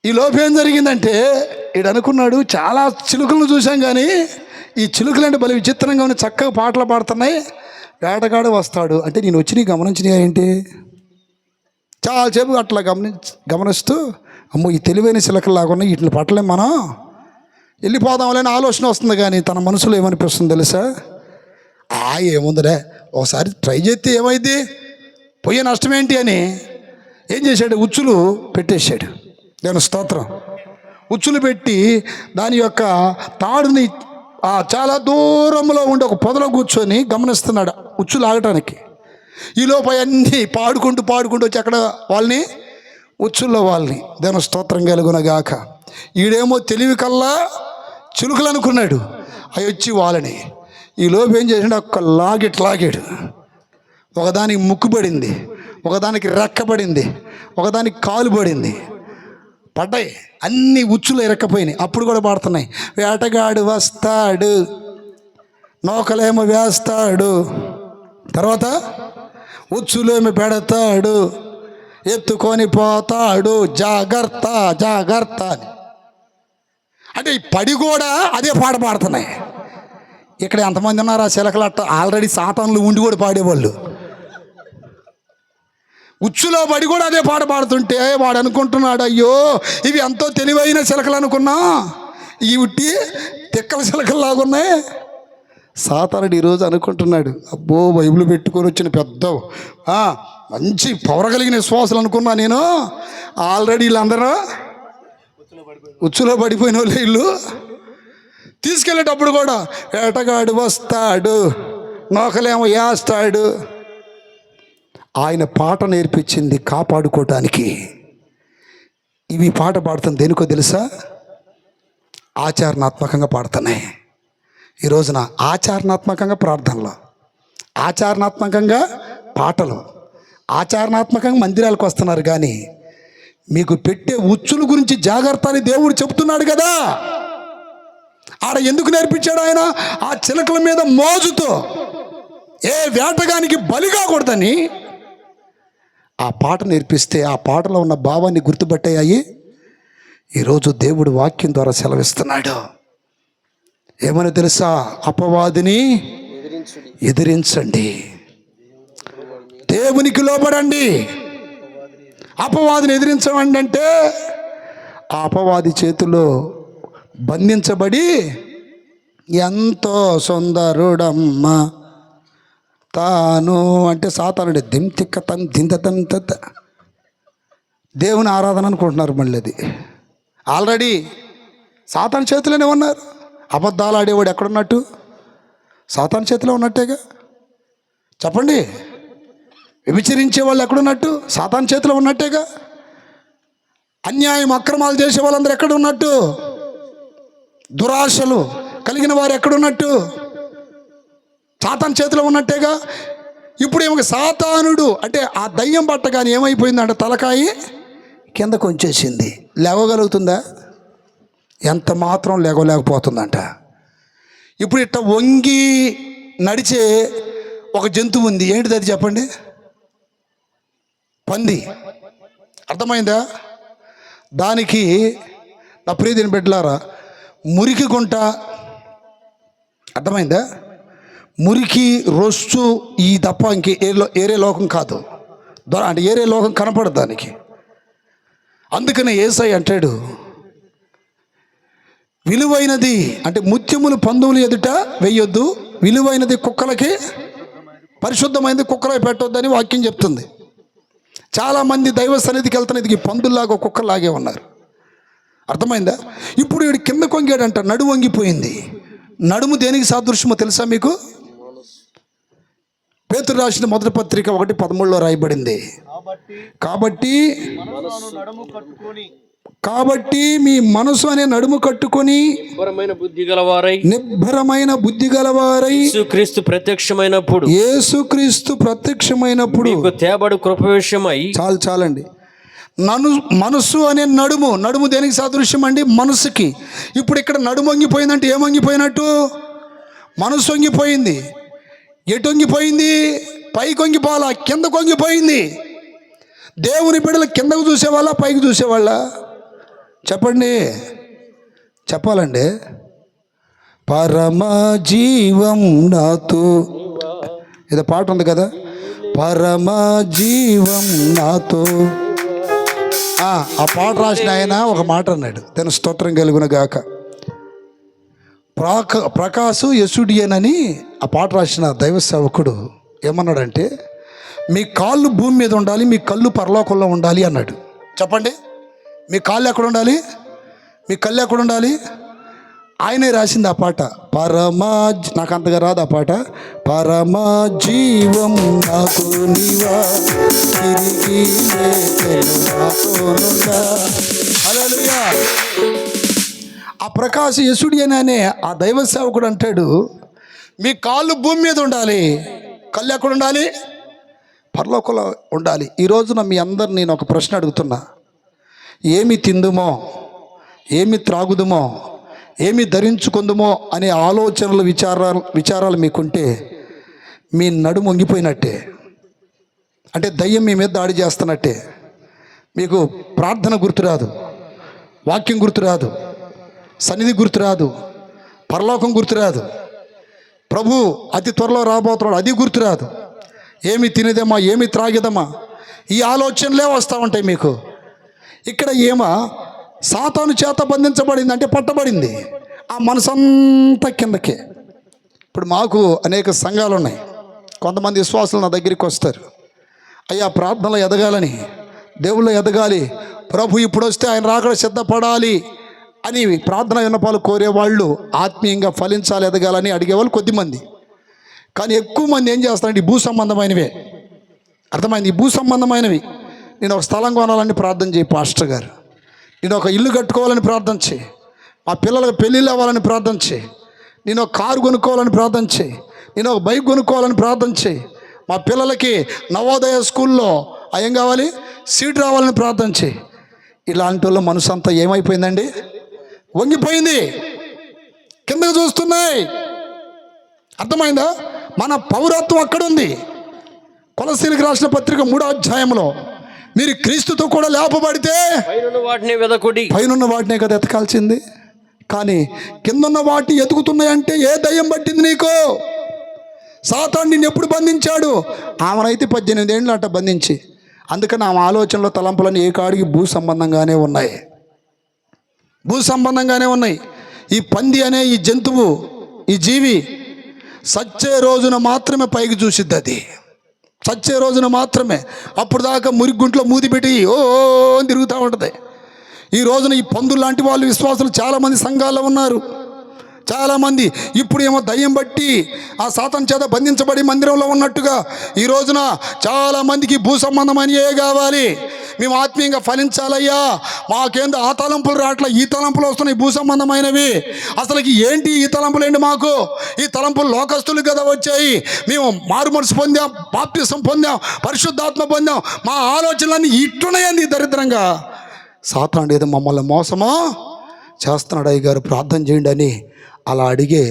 ఈ లోపు ఏం జరిగిందంటే ఈడు అనుకున్నాడు, చాలా చిలుకలను చూశాం కానీ ఈ చిలుకలు అంటే భలే విచిత్రంగా ఉన్నాయి, చక్కగా పాటలు పాడుతున్నాయి, వేటగాడు వస్తాడు అంటే నేను వచ్చి నీ గమనించినా ఏంటి? చాలాసేపు అట్లా గమనిస్తూ అమ్మో ఈ తెలివైన చిలకలు ఉన్నాయి, వీటిని పట్టలేం మనం, వెళ్ళిపోదాంలేని ఆలోచన వస్తుంది. కానీ తన మనసులో ఏమనిపిస్తుంది తెలుసా? ఏముందిరే ఒకసారి ట్రై చేస్తే ఏమైంది, పోయే నష్టం ఏంటి అని ఏం చేశాడు? ఉచ్చులు పెట్టేశాడు. నేను స్తోత్రం. ఉచ్చులు పెట్టి దాని యొక్క తాడుని చాలా దూరంలో ఉండి ఒక పొదలో కూర్చొని గమనిస్తున్నాడు ఉచ్చులు ఆగటానికి. ఈలోపు అన్నీ పాడుకుంటూ వచ్చి అక్కడ వాళ్ళని ఉచ్చుల్లో వాళ్ళని దాని స్తోత్రం కలుగునగాక. ఈడేమో తెలివి కల్లా చిలుకలు అనుకున్నాడు, అవి వచ్చి వాళ్ళని. ఈలోపు ఏం చేసాడు? ఒక్క లాగాడు. ఒకదానికి ముక్కు పడింది, ఒకదానికి రెక్క పడింది, ఒకదానికి కాలు పడింది, పడ్డాయి అన్ని ఉచ్చులు ఇరక్కపోయినాయి. అప్పుడు కూడా పాడుతున్నాయి, వేటగాడు వస్తాడు నౌకలేమో వేస్తాడు, తర్వాత ఉచ్చులేమో పెడతాడు, ఎత్తుకొని పోతాడు, జాగ్రత్త జాగ్రత్త అని. అంటే ఈ పడి కూడా అదే పాట పాడుతున్నాయి. ఇక్కడ ఎంతమంది ఉన్నారు ఆ చిలకలు? అట్ట ఆల్రెడీ సాతానులు ఉండి కూడా పాడేవాళ్ళు. ఉచ్చులో పడి కూడా అదే పాట పాడుతుంటే వాడు అనుకుంటున్నాడు, అయ్యో ఇవి ఎంతో తెలివైన చిలకలు అనుకున్నా, ఈ ఉట్టి తిక్కల చిలకలు లాగున్నాయి. సాతానుడు ఈరోజు అనుకుంటున్నాడు, అబ్బో బైబిల్ పెట్టుకొని వచ్చిన పెద్ద మంచి పవరగలిగిన విశ్వాసాలు అనుకున్నా నేను, ఆల్రెడీ వీళ్ళందరూ ఉచ్చులో పడిపోయిన వాళ్ళు. వీళ్ళు తీసుకెళ్ళేటప్పుడు కూడా వేటగాడు వస్తాడు నౌకలేమో వేస్తాడు. ఆయన పాట నేర్పించింది కాపాడుకోవటానికి. ఇవి పాట పాడుతుంది దేనికో తెలుసా? ఆచరణాత్మకంగా పాడుతున్నాయి. ఈ రోజున ఆచరణాత్మకంగా ప్రార్థనలు, ఆచరణాత్మకంగా పాటలు, ఆచరణాత్మకంగా మందిరాలకు వస్తున్నారు. కానీ మీకు పెట్టే ఉచ్చుల గురించి జాగ్రత్త అని దేవుడు చెప్తున్నాడు కదా. ఆడ ఎందుకు నేర్పించాడు ఆయన? ఆ చిలకల మీద మోజుతో ఏ వేటగానికి బలి కాకూడదని ఆ పాట నేర్పిస్తే ఆ పాటలో ఉన్న భావాన్ని గుర్తుపట్టాయి. ఈరోజు దేవుడు వాక్యం ద్వారా సెలవిస్తున్నాడు. ఏమని తెలుసా? అపవాదిని ఎదిరించండి, దేవునికి లోబడండి. అపవాదిని ఎదిరించమండి అంటే ఆ అపవాది చేతిలో బంధించబడి ఎంతో సుందరుడమ్మ తాను అంటే సాతానుడు దింతిక్క తన్ దింత దేవుని ఆరాధన అనుకుంటున్నారు. మళ్ళీ అది ఆల్రెడీ సాతాను చేతిలోనే ఉన్నారు. అబద్ధాలు ఆడేవాడు ఎక్కడున్నట్టు? సాతాను చేతిలో ఉన్నట్టేగా. చెప్పండి, వ్యభిచరించే వాళ్ళు ఎక్కడున్నట్టు? సాతాను చేతిలో ఉన్నట్టేగా. అన్యాయం అక్రమాలు చేసే వాళ్ళందరూ ఎక్కడ ఉన్నట్టు? దురాశలు కలిగిన వారు ఎక్కడున్నట్టు? సాతాను చేతిలో ఉన్నట్టేగా. ఇప్పుడు ఏమో సాతానుడు అంటే ఆ దయ్యం పట్టగానే ఏమైపోయిందంటే తలకాయి కిందకు వచ్చేసింది. లేవగలుగుతుందా? ఎంత మాత్రం లేవలేకపోతుందంట. ఇప్పుడు ఇట్ట వంగి నడిచే ఒక జంతువు ఉంది. ఏంటిది అది చెప్పండి? పంది. అర్థమైందా? దానికి నా ప్రియదిని బిడ్డలారా మురికి గుంట, అర్థమైందా? మురికి రొస్సు ఈ తప్ప ఇంకే ఏరే లోకం కాదు. అంటే ఏరే లోకం కనపడదు దానికి. అందుకనే యేసయ్య అంటాడు, విలువైనది అంటే ముత్యములు పందువులు ఎదుట వెయ్యొద్దు, విలువైనది కుక్కలకి, పరిశుద్ధమైనది కుక్కలకి పెట్టొద్దని వాక్యం చెప్తుంది. చాలామంది దైవ సన్నిధికి వెళ్తున్నది పందుల్లాగా కుక్కలాగే ఉన్నారు. అర్థమైందా? ఇప్పుడు వీడు కింద కొంగాడంట, నడుము వంగిపోయింది. నడుము దేనికి సాదృశ్యమో తెలుసా మీకు? పేతురు రాసిన మొదటి పత్రిక 1:13 రాయబడింది, కాబట్టి మీ మనసు అనే నడుము కట్టుకొని నిబ్బరమైన బుద్ధి గలవారై యేసుక్రీస్తు ప్రత్యక్షమైనప్పుడు తేబడు కృప విషయమై చాలండి. మనసు అనే నడుము దేనికి సాదృశ్యం అండి? మనసుకి. ఇప్పుడు ఇక్కడ నడుము వంగిపోయిందంటే ఏం వంగిపోయినట్టు? మనసు వంగిపోయింది. ఎటు వంగిపోయింది? పైకి వంగిపోవాలా, కిందకు వంగిపోయింది. దేవుని బిడ్డలు కిందకు చూసేవాళ్ళ, పైకి చూసేవాళ్ళ? చెప్పండి, చెప్పాలండి. పరమ జీవం నాతో, ఏదో పాట ఉంది కదా, పరమ జీవం నాతో. ఆ పాట రాసిన ఆయన ఒక మాట అన్నాడు, తన స్తోత్రం కలుగును గాక. ప్రకాశు యసుడియనని ఆ పాట రాసిన దైవ సేవకుడు ఏమన్నాడంటే, మీ కాళ్ళు భూమి మీద ఉండాలి, మీ కళ్ళు పరలోకంలో ఉండాలి అన్నాడు. చెప్పండి, మీ కాళ్ళు ఎక్కడ ఉండాలి, మీ కళ్ళు ఎక్కడ ఉండాలి? ఆయనే రాసింది ఆ పాట. నాకు అంతగా రాదు ఆ పాట. పరమా జీవం నాకు నీవా, తిరిగి హల్లెలూయా. ఆ ప్రకాశ్ యసుడి అనే ఆ దైవ సేవకుడు అంటాడు, మీ కాళ్ళు భూమి మీద ఉండాలి, కళ్ళు ఎక్కడ ఉండాలి? పరలోకంలో ఉండాలి. ఈ రోజున మీ అందరు నేను ఒక ప్రశ్న అడుగుతున్నా, ఏమి తిందుమో, ఏమి త్రాగుదుమో, ఏమి ధరించుకుందుమో అనే ఆలోచనలు విచారాలు మీకుంటే మీ నడుము వంగిపోయినట్టే. అంటే దయ్యం మీ మీద దాడి చేస్తున్నట్టే. మీకు ప్రార్థన గుర్తురాదు, వాక్యం గుర్తురాదు, సన్నిధి గుర్తురాదు, పరలోకం గుర్తురాదు, ప్రభు అతి త్వరలో రాబోతున్నాడు అది గుర్తురాదు. ఏమి తినేదమ్మా, ఏమి త్రాగేదమ్మా, ఈ ఆలోచనలే వస్తూ ఉంటాయి మీకు. ఇక్కడ సాతాను చేత బంధించబడింది, అంటే పట్టబడింది. ఆ మనసంతా కిందకే. ఇప్పుడు మాకు అనేక సంఘాలు ఉన్నాయి. కొంతమంది విశ్వాసులు నా దగ్గరికి వస్తారు, అయ్యా ప్రార్థనలో ఎదగాలని, దేవుళ్ళు ఎదగాలి, ప్రభు ఇప్పుడు వస్తే ఆయన రాకడ సిద్ధపడాలి అని ప్రార్థన విన్నపాలు కోరేవాళ్ళు, ఆత్మీయంగా ఫలించాలి, ఎదగాలని అడిగేవాళ్ళు కొద్దిమంది. కానీ ఎక్కువ మంది ఏం చేస్తారంటే ఈ భూ సంబంధమైనవే. అర్థమైంది? ఈ భూ సంబంధమైనవి. నేను ఒక స్థలం కొనాలని ప్రార్థన చేయి పాస్టర్ గారు, నేను ఒక ఇల్లు కట్టుకోవాలని ప్రార్థన చేయి, మా పిల్లలకు పెళ్ళిళ్ళు అవ్వాలని ప్రార్థన చేయి, నేను ఒక కారు కొనుక్కోవాలని ప్రార్థన చేయి, నేను ఒక బైక్ కొనుక్కోవాలని ప్రార్థన చేయి, మా పిల్లలకి నవోదయ స్కూల్లో ఏం కావాలి, సీట్ రావాలని ప్రార్థన చేయి. ఇలాంటి వాళ్ళ మనసు అంతా ఏమైపోయిందండి? వంగిపోయింది, కిందకు చూస్తున్నాయి. అర్థమైందా? మన పౌరత్వం అక్కడుంది. కొలస్సీలకు రాసిన పత్రిక 3వ అధ్యాయంలో, మీరు క్రీస్తుతో కూడా లేపబడితే పైనున్న వాటినే కదా ఎతకాల్సింది. కానీ కిందన్న వాటిని ఎతుకుతున్నాయంటే ఏ దయ్యం పట్టింది నీకు? సాతాను నిన్ను ఎప్పుడు బంధించాడు? ఆమెనైతే 18 ఏళ్ళు అట్ట బంధించి. అందుకని ఆమె ఆలోచనలో తలంపులని ఏ కాడికి భూ సంబంధంగానే ఉన్నాయి, భూ సంబంధంగానే ఉన్నాయి. ఈ పంది అనే ఈ జంతువు, ఈ జీవి సచ్చే రోజున మాత్రమే పైకి చూసిద్ది. అది చచ్చే రోజున మాత్రమే. అప్పుడు దాకా మురిగుంట్లో మూతి పెట్టి ఓ అని తిరుగుతూ ఉంటుంది. ఈ రోజున ఈ పందులు లాంటి వాళ్ళు విశ్వాసులు చాలామంది సంఘాల్లో ఉన్నారు. చాలామంది ఇప్పుడు ఏమో దయ్యం బట్టి ఆ సాతాను చేత బంధించబడి మందిరంలో ఉన్నట్టుగా ఈ రోజున చాలామందికి భూ సంబంధమైనవే కావాలి. మేము ఆత్మీయంగా ఫలించాలయ్యా, మాకేందో ఆ తలంపులు రావట్లే, ఈ తలంపులు వస్తున్నాయి భూ సంబంధమైనవి. అసలుకి ఏంటి ఈ తలంపులు? ఏంటి మాకు ఈ తలంపులు? లోకస్తులు కదా వచ్చాయి. మేము మారు మనసు పొందాం, బాప్తిసం పొందాం, పరిశుద్ధాత్మ పొందాం, మా ఆలోచనలన్నీ ఇట్టున్నాయండి దరిద్రంగా. సాతానుడు ఏదో మమ్మల్ని మోసమో చేస్తున్నాడు, అయ్య గారు ప్రార్థన చేయండి అని అలా అడిగే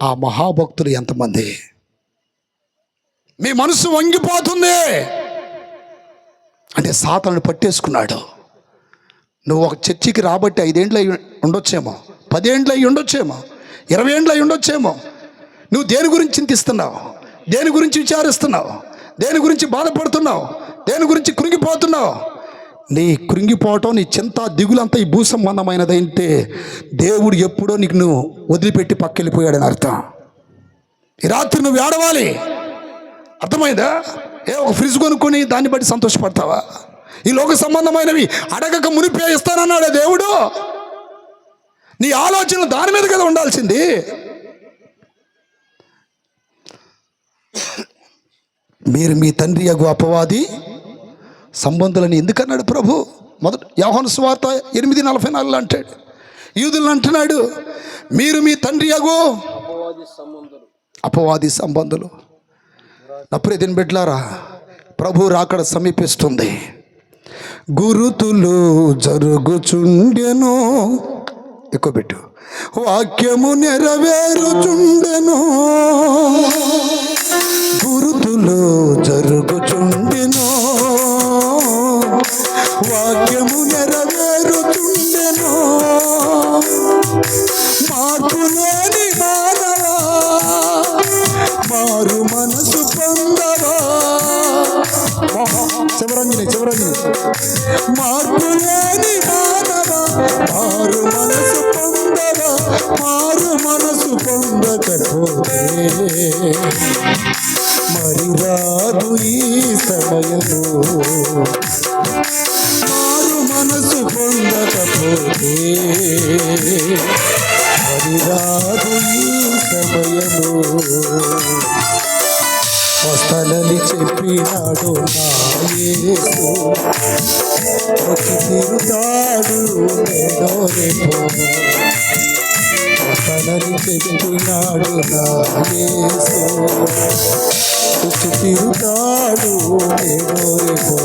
ఆ మహాభక్తులు ఎంతమంది? మీ మనసు వంగిపోతుంది అంటే సాతానుడు పట్టేసుకున్నాడు. నువ్వు ఒక చర్చికి రాబట్టి 5 ఏండ్లు అయి ఉండొచ్చేమో, 10 ఏండ్లు అయి ఉండొచ్చేమో, 20 ఏండ్లు అయి ఉండొచ్చేమో. నువ్వు దేని గురించి చింతిస్తున్నావు? దేని గురించి విచారిస్తున్నావు? దేని గురించి బాధపడుతున్నావు? దేని గురించి కృంగిపోతున్నావు? నీ కృంగిపోవటం, నీ చింత, దిగులంతా ఈ భూ సంబంధమైనదైతే దేవుడు ఎప్పుడో నీకు నువ్వు వదిలిపెట్టి పక్కెళ్ళిపోయాడని అర్థం. ఈ రాత్రి నువ్వు ఏడవాలి. అర్థమైందా? ఒక ఫ్రిడ్జ్ కొనుక్కొని దాన్ని బట్టి సంతోషపడతావా? ఈ లోక సంబంధమైనవి అడగక మునిపే ఇస్తానన్నాడే దేవుడు. నీ ఆలోచనలు దాని మీద కదా ఉండాల్సింది. మీరు మీ తండ్రి యగు అపవాది సంబంధులని ఎందుకన్నాడు ప్రభు? మొదట యోహాను సువార్త 8:44 అంటాడు. యూదులను అంటున్నాడు, మీరు మీ తండ్రి యగు అపవాది సంబంధులు. నా ప్రియమైన బిడ్డలారా, ప్రభు రాకడ సమీపిస్తుంది. గురుతులు జరుగుచుండెను, ఎక్కువ పెట్టు, వాక్యము నెరవేరుచుండెను, గురుతులు జరుగుచుండెను, వాక్యము నెరవేరుతుండెను. మార్పులేని మానవా మారు మనసు పొందవా. చివరంజని మార్పులేని మానవా మారు మనసు పొందవా. మారు మనసు పొందకపోతే మరి రాదు ఈ సమయము. మారు మనసు పొందకపోతే మరి రాదు ఈ సమయము. వస్తానని చెప్పినాడు నా యేసు, వచ్చి తీరుతాడు నేడో రేపో. వస్తానని చెప్పినాడు నా యేసు, వచ్చి తీరుతాడు నేడో రేపో.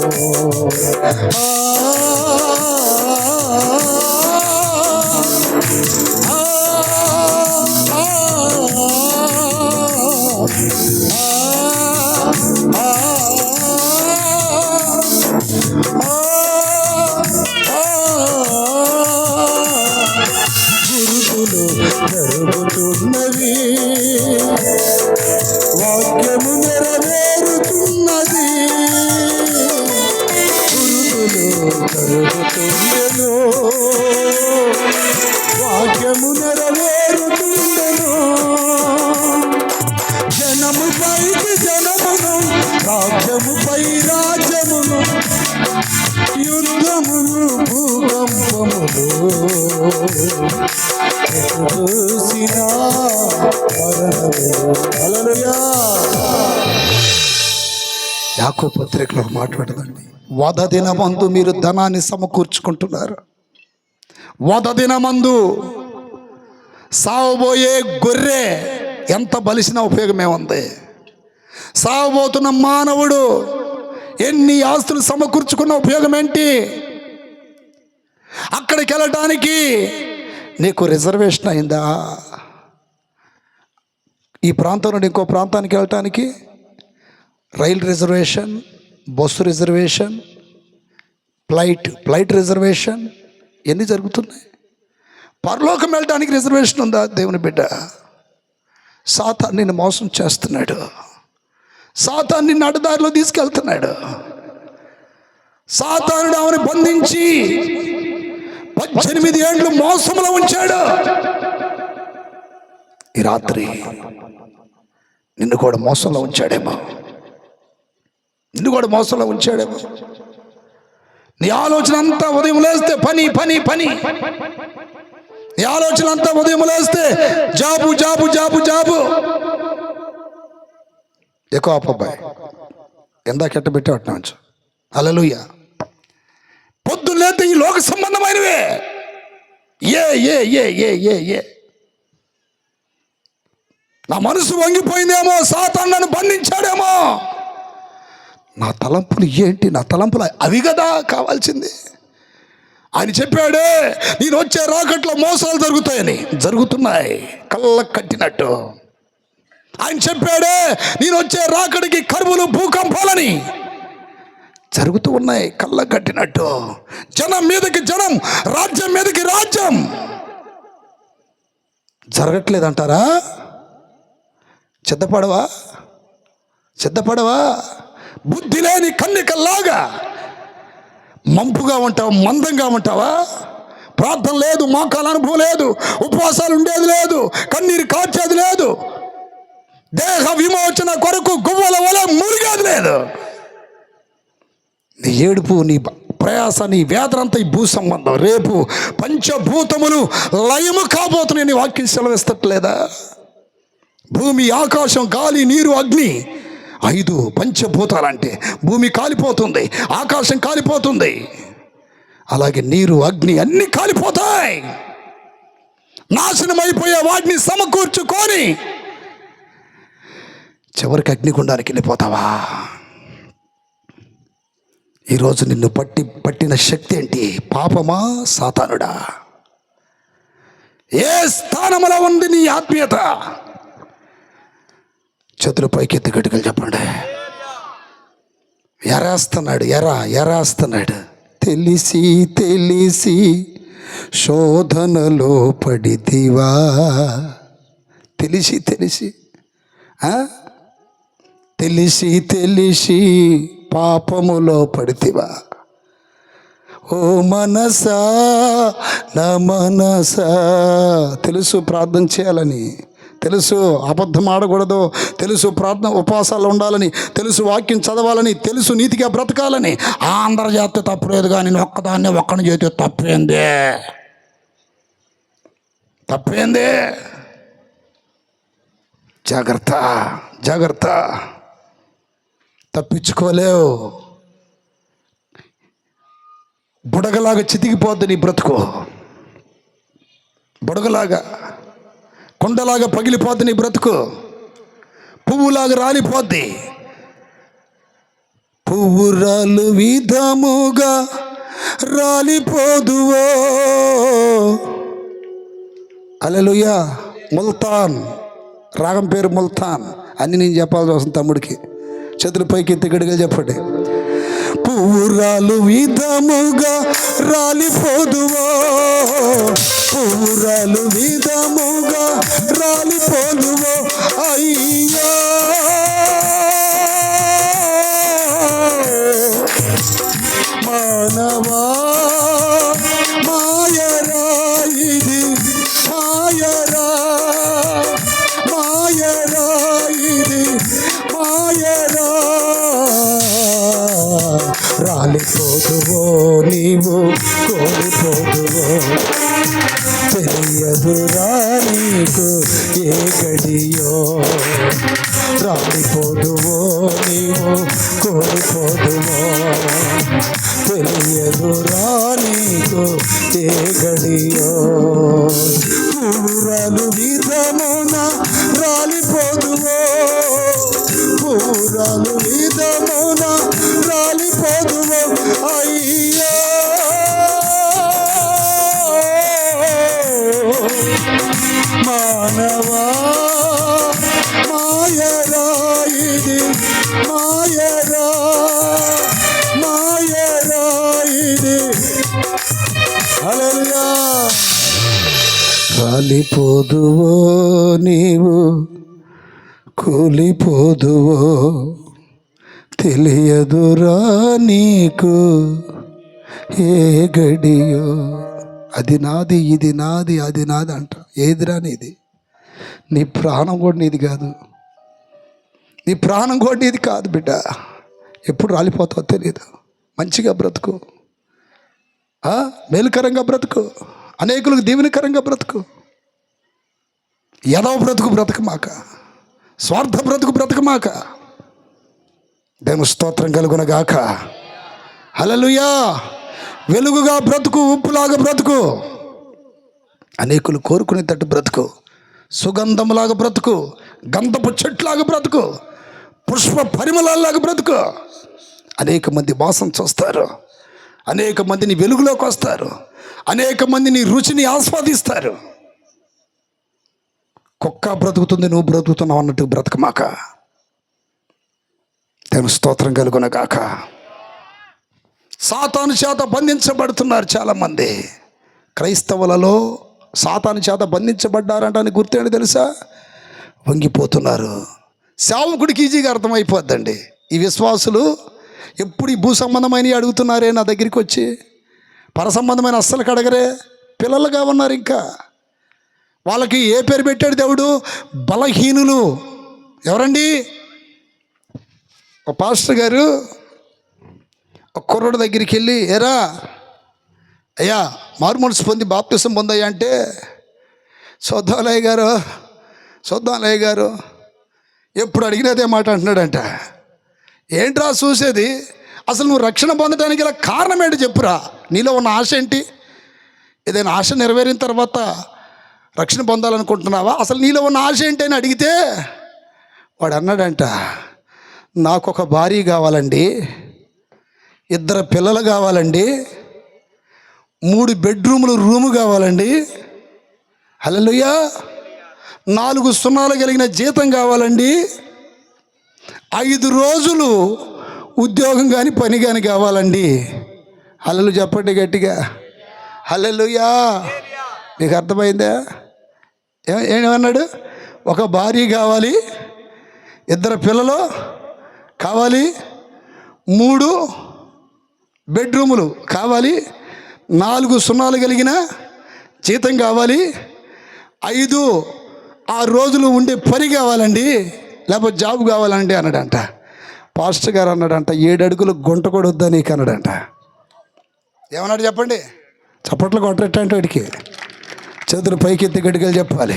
గురుకులు జరుగుతున్నవి, వాక్యము నెరవేరుతున్నది. గురుకులు జరుగుతుండెను, వాక్యము నెరవేరుతుండెను. జనముపైకి జనమును, రాజ్యముపై రాజ్యమును, యుద్ధములు భూకంపములు చూసినా హల్లెలూయా. యాకోబు పత్రికలో మాట్లాడదండి. వధ దినమందు మీరు ధనాన్ని సమకూర్చుకుంటున్నారు. వధ దినమందు సావబోయే గొర్రె ఎంత బలిసిన ఉపయోగమే ఉంది. సావబోతున్న మానవుడు ఎన్ని ఆస్తులు సమకూర్చుకున్న ఉపయోగం ఏంటి? అక్కడికి వెళ్ళటానికి నీకు రిజర్వేషన్ అయిందా? ఈ ప్రాంతం నుండి ఇంకో ప్రాంతానికి వెళ్ళటానికి rail reservation, bus reservation, flight reservation ఎన్ని జరుగుతున్నాయి. పరలోకం వెళ్ళటానికి రిజర్వేషన్ ఉందా? దేవుని బిడ్డ, సాతాను నిన్ను మోసం చేస్తున్నాడు. సాతాను నిన్ను అడ్డదారిలో తీసుకెళ్తున్నాడు. సాతానుడు ఆమెను బంధించి 18 ఏళ్ళు మోసంలో ఉంచాడు. ఈ రాత్రి నిన్ను కూడా మోసంలో ఉంచాడేమో. నీ ఆలోచన అంతా ఉదయం లేస్తే పని పని పని. నీ ఆలోచన అంతా ఉదయం లేస్తే జాబు జాబు జాబు జాబు. ఎక్కువ అబ్బాయి ఎందాక ఎట్ట పెట్టేవాటి. హల్లెలూయా. పొద్దున్నేస్తే ఈ లోక సంబంధమైనవే ఏ ఏ ఏ ఏ ఏ ఏ నా మనసు వంగిపోయిందేమో, సాతాను నన్ను బంధించాడేమో. నా తలంపులు ఏంటి? నా తలంపులు అవి కదా కావాల్సింది. ఆయన చెప్పాడే, నేను వచ్చే రాకెట్లో మోసాలు జరుగుతాయని. జరుగుతున్నాయి కళ్ళకు కట్టినట్టు. ఆయన చెప్పాడే, నేను వచ్చే రాకడికి కరువులు భూకంపాలని. జరుగుతూ ఉన్నాయి కళ్ళకు కట్టినట్టు. జనం మీదకి జనం, రాజ్యం మీదకి రాజ్యం. జరగట్లేదంటారా? సిద్ధపడవా? బుద్ధి లేని కన్నికల్లాగా మంపుగా ఉంటావా? మందంగా ఉంటావా? ప్రార్థన లేదు, మోకాల అనుభవం లేదు, ఉపవాసాలు ఉండేది లేదు, కన్నీరు కార్చేది లేదు, దేహ విమోచన కొరకు గువ్వల వల్ల మురిగేది లేదు. నీ ఏడుపు, నీ ప్రయాస, నీ వేదనంతా ఈ భూ సంబంధం. రేపు పంచభూతములు లయము కాబోతున్నాయి. నీ వాక్యం సెలవిస్తట్లేదా? భూమి, ఆకాశం, గాలి, నీరు, అగ్ని 5 పంచభూతాలంటే భూమి కాలిపోతుంది, ఆకాశం కాలిపోతుంది, అలాగే నీరు, అగ్ని అన్నీ కాలిపోతాయి. నాశనం అయిపోయే వాటిని సమకూర్చుకొని చివరికి అగ్నిగుండానికి వెళ్ళిపోతావా? ఈరోజు నిన్ను పట్టిన శక్తి ఏంటి? పాపమా, సాతానుడా? ఏ స్థానంలో ఉంది నీ ఆత్మీయత? చేతులు పైకెత్తి గట్టిగా చెప్పండి. ఎరేస్తున్నాడు. తెలిసి తెలిసి శోధనలో పడితివా. తెలిసి తెలిసి తెలిసి తెలిసి పాపములో పడితివా. ఓ మనసా నా మనసా, తెలుసు ప్రార్థన చేయాలని, తెలుసు అబద్ధం ఆడకూడదు, తెలుసు ప్రార్థన ఉపవాసాలు ఉండాలని, తెలుసు వాక్యం చదవాలని, తెలుసు నీతిగా బ్రతకాలని. అందరి చేస్తే తప్పులేదు, కానీ నేను ఒక్కదాన్నే ఒక్కని చేస్తే తప్పేందే, తప్పేందే. జాగ్రత్త జాగ్రత్త, తప్పించుకోలేవు. బుడగలాగా చితికిపోద్ది నీ బ్రతుకు, బుడగలాగా కొండలాగా పగిలిపోద్ది నీ బ్రతుకు, పువ్వులాగా రాలిపోద్ది. పువ్వు రాలు విధముగా రాలిపోదువో. హల్లెలూయా. ముల్తాన్ రాగం పేరు ముల్తాన్. అన్ని నేను చెప్పాల్సి వస్తుంది తమ్ముడికి. చేతులు పైకి ఎత్తి గడిగా చెప్పండి. పువ్వు రాలు విధముగా రాలిపోదువో, పువ్వు రాలు విధముగా రాలిపోదువో. అయ్యా మానవా మాయరా ఇది, మాయరా మాయరా ఇది, మాయరా. రాలిపోదువో నీవు, కోల్పోదువో, తెలియదురా నీకు ఏ గడియో. రాలిపోదువో నీవు, కోల్పోదువో, తెలియదురా నీకు ఏ గడియో. పూరాలు విధమున రాలిపోదువో, పూరాలు విధమున రాలిపోదువో. అయ్యా మానవా మాయరా ఇది, మాయరా మాయరా ఇది. హల్లెలూయా. రాలిపోదువో నీవు, కూలిపోదువో, తెలియదురా నీకు ఏ గడియో. అది నాది, ఇది నాది, అది నాది అంట. ఏదిరా నీది? నీ ప్రాణం కూడా నీది కాదు, నీ ప్రాణం కూడా నీది కాదు బిడ్డ. ఎప్పుడు రాలిపోతావో తెలియదు. మంచిగా బ్రతుకు, మేలుకరంగా బ్రతుకు, అనేకులకు దీవెనకరంగా బ్రతుకు. ఎదవ బ్రతుకు బ్రతకమాక, స్వార్థ బ్రతుకు బ్రతకమాక. దేవుని స్తోత్రం కలుగునగాక. హల్లెలూయా. వెలుగుగా బ్రతుకు, ఉప్పులాగా బ్రతుకు, అనేకులు కోరుకునేటట్టు బ్రతుకు, సుగంధంలాగా బ్రతుకు, గంధపు చెట్లాగా బ్రతుకు, పుష్ప పరిమళాలాగా బ్రతుకు. అనేక మంది వాసన చూస్తారు, అనేక మంది నీ వెలుగులోకి వస్తారు, అనేక మంది నీ రుచిని ఆస్వాదిస్తారు. కుక్క బ్రతుకుతుంది, నువ్వు బ్రతుకుతున్నావు అన్నట్టు బ్రతకమాక. దేవుని స్తోత్రం కలుగునగాక. సాతాను చేత బంధించబడుతున్నారు చాలామంది. క్రైస్తవులలో సాతాను చేత బంధించబడ్డారంటే గుర్తేంటి తెలుసా? వంగిపోతున్నారు. సేవకుడికి ఈజీగా అర్థమైపోద్దండి. ఈ విశ్వాసులు ఎప్పుడు ఈ భూ సంబంధమైనవి అడుగుతున్నారే నా దగ్గరికి వచ్చి, పర సంబంధమైన అస్సలు అడగరే. పిల్లలుగా ఉన్నారు. ఇంకా వాళ్ళకి ఏ పేరు పెట్టాడు దేవుడు? బలహీనులు. ఎవరండి? ఒక పాస్టర్ గారు ఒక కుర్రోడి దగ్గరికి వెళ్ళి, ఏరా అయ్యా మారుమనసు పొంది బాప్తిసం పొందయ్యా అంటే, చూద్దాంలయ్య గారు ఎప్పుడు అడిగినదే మాట అంటున్నాడంట. ఏంట్రా చూసేది? అసలు నువ్వు రక్షణ పొందడానికి ఇలా కారణం ఏంటి చెప్పురా. నీలో ఉన్న ఆశ ఏంటి? ఏదైనా ఆశ నెరవేరిన తర్వాత రక్షణ పొందాలనుకుంటున్నావా? అసలు నీలో ఉన్న ఆశ ఏంటి అని అడిగితే వాడు అన్నాడంట, నాకు ఒక భార్య కావాలండి, 2 పిల్లలు కావాలండి, 3 బెడ్రూములు రూము కావాలండి, హల్లెలూయా, 4 సున్నాలు కలిగిన జీతం కావాలండి, 5 రోజులు ఉద్యోగం కానీ పని కానీ కావాలండి హల్లెలూయా చెప్పండి గట్టిగా, హల్లెలూయా. నీకు అర్థమైందా? ఏమన్నాడు? ఒక భార్య కావాలి, 2 పిల్లలు కావాలి, 3 బెడ్రూములు కావాలి, 4 సున్నాలు కలిగిన జీతం కావాలి, 5-6 రోజులు ఉండే పని కావాలండి, లేకపోతే జాబ్ కావాలండి అన్నాడంట. పాస్టర్ గారు అన్నాడంట, 7 అడుగులు గుంట కూడా వద్దా నీకు అన్నాడంట. ఏమన్నాడు చెప్పండి? చప్పట్లు కొట్టేటంటే వాడికి చేతులు పైకి ఎత్తి గట్టిగా చెప్పాలి.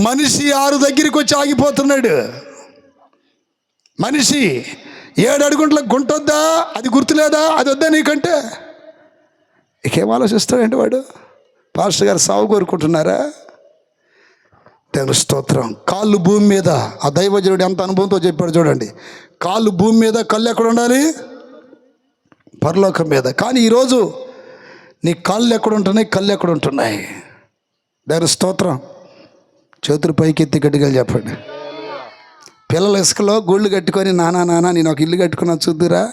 మనిషి 6 దగ్గరికి వచ్చి ఆగిపోతున్నాడు. మనిషి 7 అడుగుంట్ల గుంట వద్దా, అది గుర్తులేదా, అది వద్దా నీకంటే ఇకేం ఆలోచిస్తాడండి వాడు? పాస్టర్ గారు సాగు కోరుకుంటున్నారా? దేవుని స్తోత్రం. కాళ్ళు భూమి మీద, ఆ దైవజనుడు ఎంత అనుభవంతో చెప్పాడు చూడండి. కాళ్ళు భూమి మీద, కళ్ళు ఎక్కడ ఉండాలి? పరలోకం మీద. కానీ ఈరోజు నీ కాళ్ళు ఎక్కడ ఉంటున్నాయి, కళ్ళు ఎక్కడ ఉంటున్నాయి? దేవుని స్తోత్రం. చేతులు పైకి ఎత్తి గట్టిగా చెప్పండి. పిల్లలు ఇసుకలో గూళ్ళు కట్టుకొని నానా నేను ఒక ఇల్లు కట్టుకున్నా చూద్దురా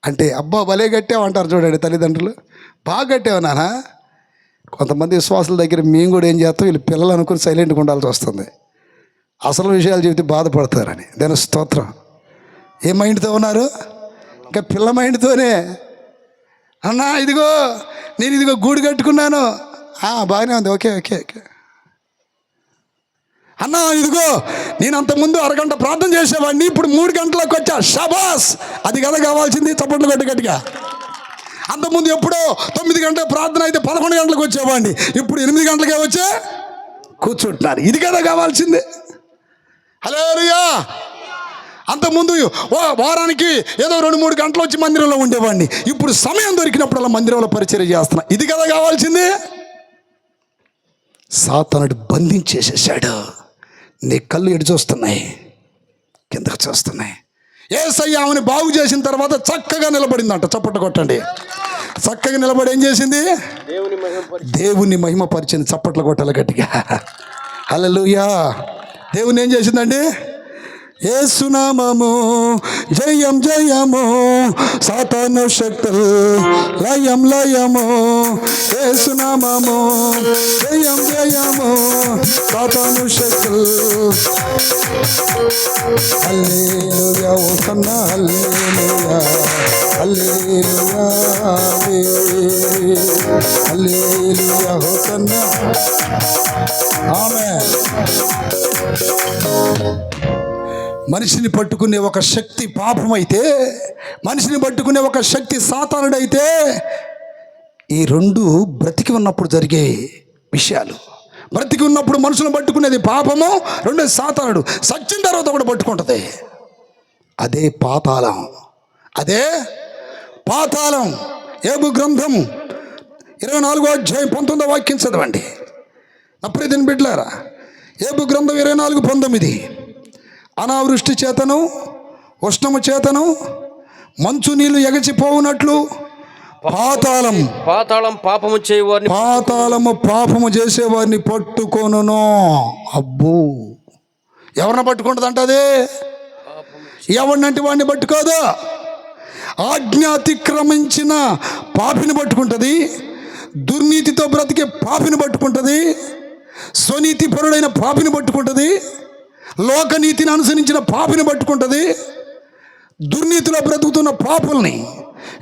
అంటే, అబ్బా భలే కట్టావు అంటారు చూడండి తల్లిదండ్రులు. బాగా కట్టావు నానా. కొంతమంది విశ్వాసుల దగ్గర మేము కూడా ఏం చేస్తాం, వీళ్ళు పిల్లలు అనుకుని సైలెంట్గా ఉండాల్సి వస్తుంది. అసలు విషయాలు చెబితే బాధపడతారని. దాని స్తోత్రం. ఏ మైండ్తో ఉన్నారు? ఇంకా పిల్ల మైండ్తోనే. అన్నా ఇదిగో నేను గూడు కట్టుకున్నాను, బాగానే ఉంది, ఓకే ఓకే ఓకే. అన్నా ఇదిగో నేను అంతకుముందు 1 గంట ప్రార్థన చేసేవాడిని, ఇప్పుడు 3 గంటలకు వచ్చా, షబాస్. అది కదా కావాల్సింది, చప్పట్లు గట్టిగా. అంతకుముందు ఎప్పుడో 9 గంటల ప్రార్థన అయితే 11 గంటలకు వచ్చేవాడిని, ఇప్పుడు 8 గంటలకే వచ్చే కూర్చుంటున్నారు. ఇది కదా కావాల్సింది. హల్లెలూయా. అంతకుముందు వారానికి ఏదో 2-3 గంటలు వచ్చి మందిరంలో ఉండేవాడిని, ఇప్పుడు సమయం దొరికినప్పుడల్లా మందిరంలో పరిచర్య చేస్తున్నా. ఇది కదా కావాల్సింది. సాతానుడు బంధించేసేసాడు. నీ కళ్ళు ఎటు చూస్తున్నాయి? కిందకు చూస్తున్నాయి. యేసయ్య ఆమెను బాగు చేసిన తర్వాత చక్కగా నిలబడిందంట. చప్పట్లు కొట్టండి. చక్కగా నిలబడి ఏం చేసింది? దేవుని మహిమపరిచింది. చప్పట్లు కొట్టాలి గట్టిగా. హల్లెలూయా. దేవుని ఏం చేసిందండి? యేసునామము జయం జయము, సాతాను శక్తులు లయం లయము. యేసునామము జయం జయము, సాతాను శక్తులు. హల్లెలూయా హోసన్నా హల్లెలూయా హల్లెలూయా హల్లెలూయా హోసన్నా. ఆమేన్. మనిషిని పట్టుకునే ఒక శక్తి పాపమైతే, మనిషిని పట్టుకునే ఒక శక్తి సాతానుడైతే, ఈ 2 బ్రతికి ఉన్నప్పుడు జరిగే విషయాలు. బ్రతికి ఉన్నప్పుడు మనుషులను పట్టుకునేది పాపము, 2 సాతానుడు. సచ్చిన తర్వాత కూడా పట్టుకుంటుంది. అదే పాతాళం. అదే పాతాళం. యోబు గ్రంథం 24వ అధ్యాయం 19వ వాక్యం చదవండి. అప్పుడే దీని బిడ్డలారా. యోబు గ్రంథం 24:19. అనావృష్టి చేతను ఉష్ణము చేతను మంచు నీళ్లు ఎగచిపోవునట్లు పాతాళం పాపము చేయవారిని, పాతాళము పాపము చేసేవారిని పట్టుకొనును. అబ్బో, ఎవరిని పట్టుకుంటుందంట? అది ఎవరినంటే వాడిని పట్టుకోదు. ఆజ్ఞ అతిక్రమించిన పాపిని పట్టుకుంటుంది, దుర్నీతితో బ్రతికే పాపిని పట్టుకుంటుంది, స్వనీతి పరుడైన పాపిని పట్టుకుంటుంది, లోకనీతిని అనుసరించిన పాపిని పట్టుకుంటుంది, దుర్నీతిలో బ్రతుకుతున్న పాపుల్ని,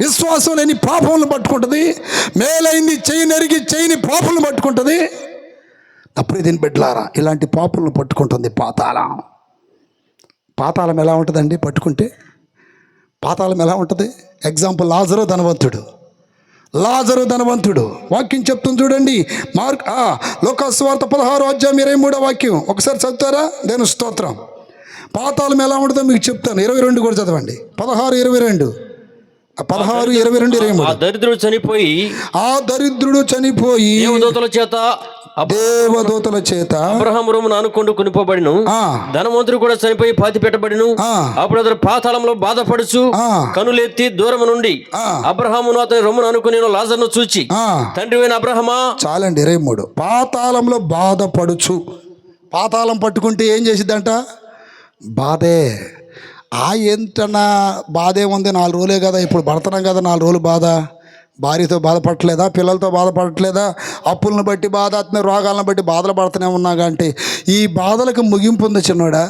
విశ్వాసం లేని పాపములను పట్టుకుంటుంది, మేలైంది చెయ్యి నెరిగి చెయ్యిని పాపులను పట్టుకుంటుంది. అప్పుడే దీని బిడ్డలారా, ఇలాంటి పాపులను పట్టుకుంటుంది పాతాళం. పాతాళం ఎలా ఉంటుందండి? పట్టుకుంటే పాతాళం ఎలా ఉంటుంది? ఎగ్జాంపుల్, లాజరు ధనవంతుడు. వాక్యం చెప్తుంది చూడండి. లోకాసు వార్త 16వ అధ్యాయం 23వ వాక్యం ఒకసారి చదువుతారా? దేవుని స్తోత్రం. పాతాళం ఎలా ఉంటుందో మీకు చెప్తాను. 22 కూడా చదవండి. 16:22. 16:22-23. ఆ దరిద్రుడు చనిపోయి దేవదూతల చేత అబ్రహాము రొమ్మున అనుకుంటూ కొనిపోబడిను. ధనవంతుడు కూడా చనిపోయి పాతి పెట్టబడిను. అప్పుడు అతడు పాతాళంలో బాధపడుచు కనులెత్తి దూరం నుండి అబ్రహామును అతని రొమ్మును అనుకుని లాజరును చూచి, తండ్రి అయిన అబ్రహమా. చాలండి. 23. పాతాళంలో బాధపడుచు. పాతాళం పట్టుకుంటే ఏం చేసిద్దంట? బాధే. ఏంటన్నా బాధ ఏముంది, 4 రోజులే కదా, ఇప్పుడు పడుతున్నాం కదా 4 రోజులు బాధ. భార్యతో బాధపడట్లేదా, పిల్లలతో బాధపడట్లేదా, అప్పులను బట్టి బాధ, రోగాలను బట్టి బాధలు పడుతూనే ఉన్నాగా అంటే ఈ బాధలకు ముగింపు ఉంది చిన్నోడా.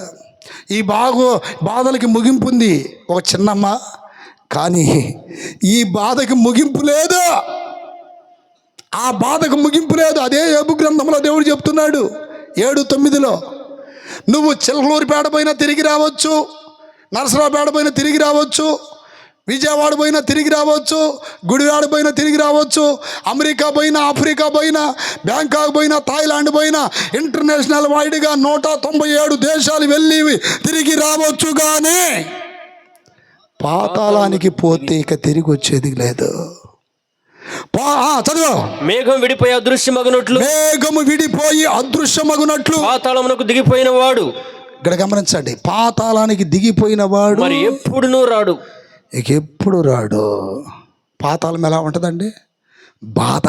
ఈ బాధలకి ముగింపు ఉంది ఒక చిన్నమ్మ. కానీ ఈ బాధకి ముగింపు లేదు, ఆ బాధకు ముగింపు లేదు. అదే యోబు గ్రంథంలో దేవుడు చెప్తున్నాడు 7:9, నువ్వు చిలకలూరిపేట పోయినా తిరిగి రావచ్చు, నరసరావుపేట పోయినా తిరిగి రావచ్చు, విజయవాడ పోయినా తిరిగి రావచ్చు, గుడివాడ పోయినా తిరిగి రావచ్చు, అమెరికా పోయినా, ఆఫ్రికా పోయినా, బ్యాంకాక్ పోయినా, థాయిలాండ్ పోయినా, ఇంటర్నేషనల్ వైడ్గా 197 దేశాలు వెళ్ళి తిరిగి రావచ్చు. కానీ పాతాళానికి పోతే ఇక తిరిగి వచ్చేది లేదు. చదువు. మేఘం విడిపోయి అదృశ్యమగునట్లు, మేఘము విడిపోయి అదృశ్యమగునట్లు పాతాళమునకు దిగిపోయిన వాడు. ఇక్కడ గమనించండి, పాతాళానికి దిగిపోయిన వాడు మరి ఎప్పుడునూ రాడు, ఇక ఎప్పుడు రాడు. పాతాళం ఎలా ఉంటుందండి? బాధ.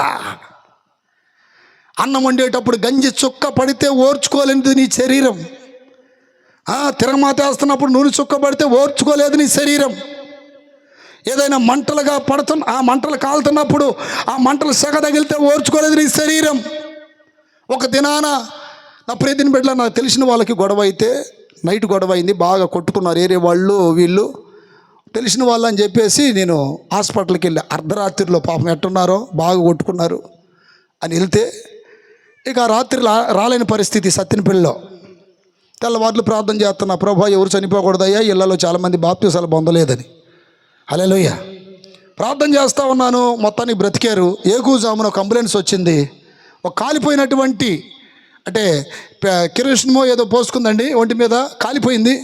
అన్నం వండేటప్పుడు గంజి చుక్క పడితే ఓర్చుకోలేనిది నీ శరీరం. తిరగమాత వేస్తున్నప్పుడు నూనె చుక్క పడితే ఓర్చుకోలేదు నీ శరీరం. ఏదైనా మంటలుగా ఆ మంటలు కాలుతున్నప్పుడు ఆ మంటలు సెగ తగిలితే ఓర్చుకోలేదు నీ శరీరం. ఒక దినాన నా ప్రియదిన బిడ్డల, నాకు తెలిసిన వాళ్ళకి గొడవ అయితే, నైట్ గొడవ అయింది, బాగా కొట్టుకున్నారు ఏరే వాళ్ళు వీళ్ళు, తెలిసిన వాళ్ళు అని చెప్పేసి నేను హాస్పిటల్కి వెళ్ళి అర్ధరాత్రిలో పాపం ఎట్టున్నారో బాగా కొట్టుకున్నారు అని వెళ్తే, ఇక రాత్రి రాలేని పరిస్థితి. సత్యనపల్లిలో తెల్లవార్లు ప్రార్థన చేస్తున్నా, ప్రభా ఎవరు చనిపోకూడదయ్యా, ఇళ్లలో చాలామంది బాప్తీసాలు పొందలేదని. హల్లెలూయ. ప్రార్థన చేస్తూ ఉన్నాను, మొత్తానికి బ్రతికారు. ఏకూజామున ఒక అంబులెన్స్ వచ్చింది. ఒక కాలిపోయినటువంటి అంటే కిరోసినమో ఏదో పోసుకుందండి ఒంటి మీద, కాలిపోయింది.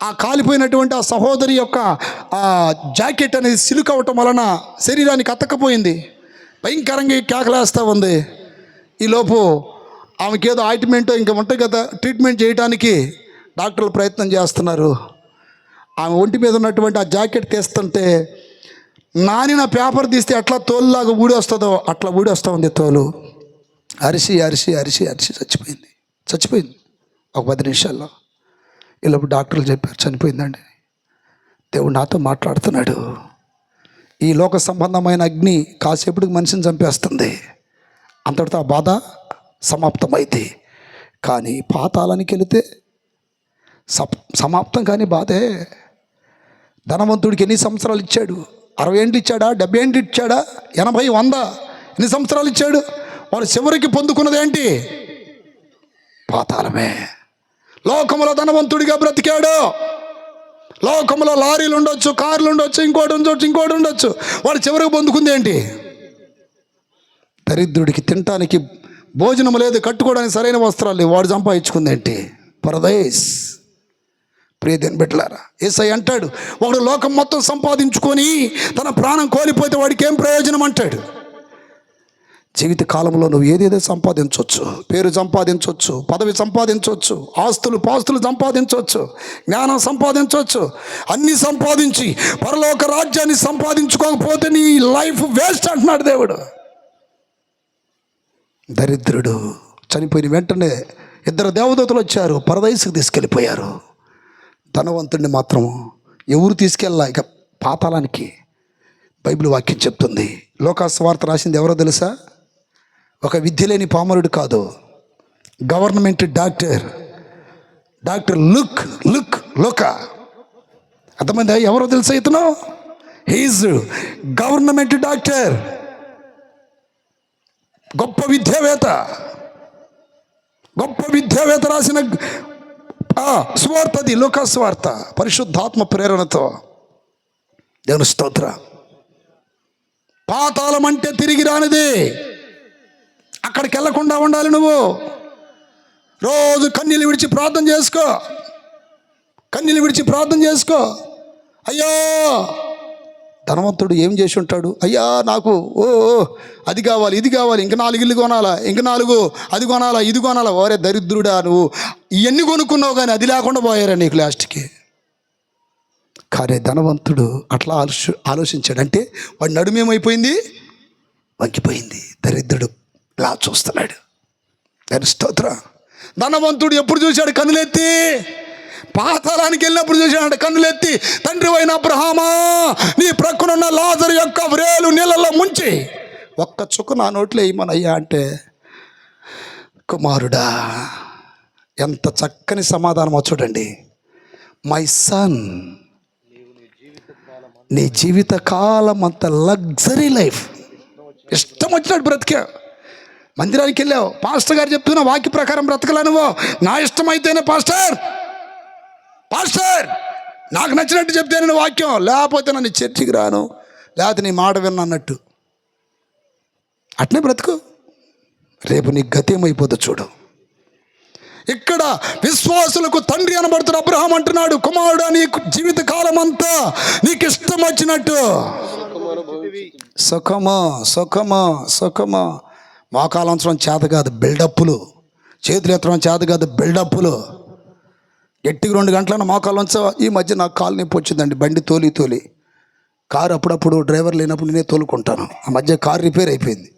ఆ కాలిపోయినటువంటి ఆ సహోదరి యొక్క జాకెట్ అనేది సిలుక్ అవ్వటం వలన శరీరానికి అతక్కపోయింది. భయంకరంగా కేకలేస్తూ ఉంది. ఈలోపు ఆమెకి ఏదో ఆయింట్మెంట్ ఇంకా ఉంటాయి కదా, ట్రీట్మెంట్ చేయడానికి డాక్టర్లు ప్రయత్నం చేస్తున్నారు. ఆమె ఒంటి మీద ఉన్నటువంటి ఆ జాకెట్ తీస్తుంటే నానిన పేపర్ తీస్తే ఎట్లా తోలులాగా ఊడి వస్తుందో అట్లా ఊడి వస్తూ ఉంది తోలు. అరిసి అరిసి అరిసి అరిసి చచ్చిపోయింది ఒక 10 నిమిషాల్లో. ఈలోపు డాక్టర్లు చెప్పారు చనిపోయిందండి. దేవుడు నాతో మాట్లాడుతున్నాడు, ఈ లోక సంబంధమైన అగ్ని కాసేపటికి మనిషిని చంపేస్తుంది, అంతటితో ఆ బాధ సమాప్తమైంది. కానీ పాతాళానికి వెళితే సమాప్తం కానీ బాధే. ధనవంతుడికి ఎన్ని సంవత్సరాలు ఇచ్చాడు? 60 ఏండ్లు ఇచ్చాడా? 70 ఏండ్లు ఇచ్చాడా? 80, 100 ఎన్ని సంవత్సరాలు ఇచ్చాడు? వాడు చివరికి పొందుకున్నది ఏంటి? పాతాళమే. లోకములో ధనవంతుడిగా బ్రతికాడు. లోకములో లారీలు ఉండొచ్చు, కార్లు ఉండొచ్చు, ఇంకోటి ఉండొచ్చు. వాడు చివరికి పొందుకుంది ఏంటి? దరిద్రుడికి తినటానికి భోజనం లేదు, కట్టుకోవడానికి సరైన వస్త్రాలు లేవు, వాడు సంపాదించుకుంది ఏంటి? పరదేశ్. ప్రియదేని బిడ్డలారా, యేసయ్య అంటాడు, ఒకడు లోకం మొత్తం సంపాదించుకొని తన ప్రాణం కోల్పోతే వాడికి ఏం ప్రయోజనం అంటాడు. జీవిత కాలంలో నువ్వు ఏదేదో సంపాదించవచ్చు, పేరు సంపాదించవచ్చు, పదవి సంపాదించవచ్చు, పాస్తులు సంపాదించవచ్చు, జ్ఞానం సంపాదించవచ్చు. అన్నీ సంపాదించి పరలోక రాజ్యాన్ని సంపాదించుకోకపోతే నీ లైఫ్ వేస్ట్ అంటున్నాడు దేవుడు. దరిద్రుడు చనిపోయిన వెంటనే 2 దేవదూతలు వచ్చారు, పరదైసుకు తీసుకెళ్ళిపోయారు. ధనవంతుడిని మాత్రం ఎవరు తీసుకెళ్ళా, ఇక పాతాళానికి. బైబిల్ వాక్యం చెప్తుంది. లోకాసువార్త రాసింది ఎవరో తెలుసా? ఒక విద్య లేని పామరుడు కాదు, గవర్నమెంట్ డాక్టర్ లుక్. అర్థమైందా? ఎవరో తెలుసా ఇతను? హీజ్ గవర్నమెంట్ డాక్టర్, గొప్ప విద్యావేత్త రాసిన స్వార్థ. అది లోకాస్వార్త, పరిశుద్ధాత్మ ప్రేరణతో. దేవుని స్తోత్ర. పాతాళం అంటే తిరిగి రానిది. అక్కడికి వెళ్ళకుండా ఉండాలి. నువ్వు రోజు కన్నీళ్ళు విడిచి ప్రార్థన చేసుకో. అయ్యో, ధనవంతుడు ఏం చేసి ఉంటాడు? అయ్యా నాకు అది కావాలి, ఇది కావాలి, ఇంకా 4 ఇల్లు కొనాలా, ఇంకా 4 అది కొనాలా, ఇది కొనాలా. ఓరే దరిద్రుడా, నువ్వు ఇవన్నీ కొనుక్కున్నావు కానీ అది లేకుండా పోయారా నీకు లాస్ట్కి. కానీ ధనవంతుడు అట్లా ఆలోచించాడు. అంటే వాడి నడుమేమైపోయింది? వంగిపోయింది. దరిద్రుడు ఇలా చూస్తున్నాడు. దాని స్తోత్రం. ధనవంతుడు ఎప్పుడు చూశాడు? కనులెత్తి పాతాళానికి వెళ్ళినప్పుడు చూశాడు, కన్నులెత్తి తండ్రి అయిన అబ్రహామా, నీ ప్రక్కనున్న లాజరు యొక్క వ్రేలు నీళ్ళలో ముంచి ఒక్క చుక్క నా నోట్లో వేయమనయ్యా అంటే, కుమారుడా, ఎంత చక్కని సమాధానమో చూడండి. మై సన్, నీ జీవిత కాలం అంత లగ్జరీ లైఫ్, ఇష్టం వచ్చినట్టు బ్రతికా. మందిరానికి వెళ్ళావు, పాస్టర్ గారు చెప్తున్నా వాక్య ప్రకారం బ్రతకలా నువ్వు. నా ఇష్టం అయితేనే పాస్టర్ నాకు నచ్చినట్టు చెప్తేనే నువ్వు వాక్యం, లేకపోతే నన్ను చర్చికి రాను, లేకపోతే నీ మాట విన్నా అన్నట్టు అట్నే బ్రతుకు. రేపు నీ గతి ఏమైపోద్దో చూడు. ఇక్కడ విశ్వాసులకు తండ్రి అనబడుతున్న అబ్రహాం అంటున్నాడు, కుమారుడా, నీ జీవిత కాలం అంతా నీకు ఇష్టం వచ్చినట్టు సుఖమా. మోకాలు ఉంచడం చేత కాదు, బిల్డప్పులు. చేతులు ఎత్తడం చేత కాదు, బిల్డప్పులు. గట్టిగా 2 గంటలను మోకాలు ఉంచా. ఈ మధ్య నాకు కాలు నొప్పి వచ్చిందండి, బండి తోలి కారు అప్పుడప్పుడు డ్రైవర్ లేనప్పుడు నేనే తోలుకుంటాను. ఆ మధ్య కారు రిపేర్ అయిపోయింది.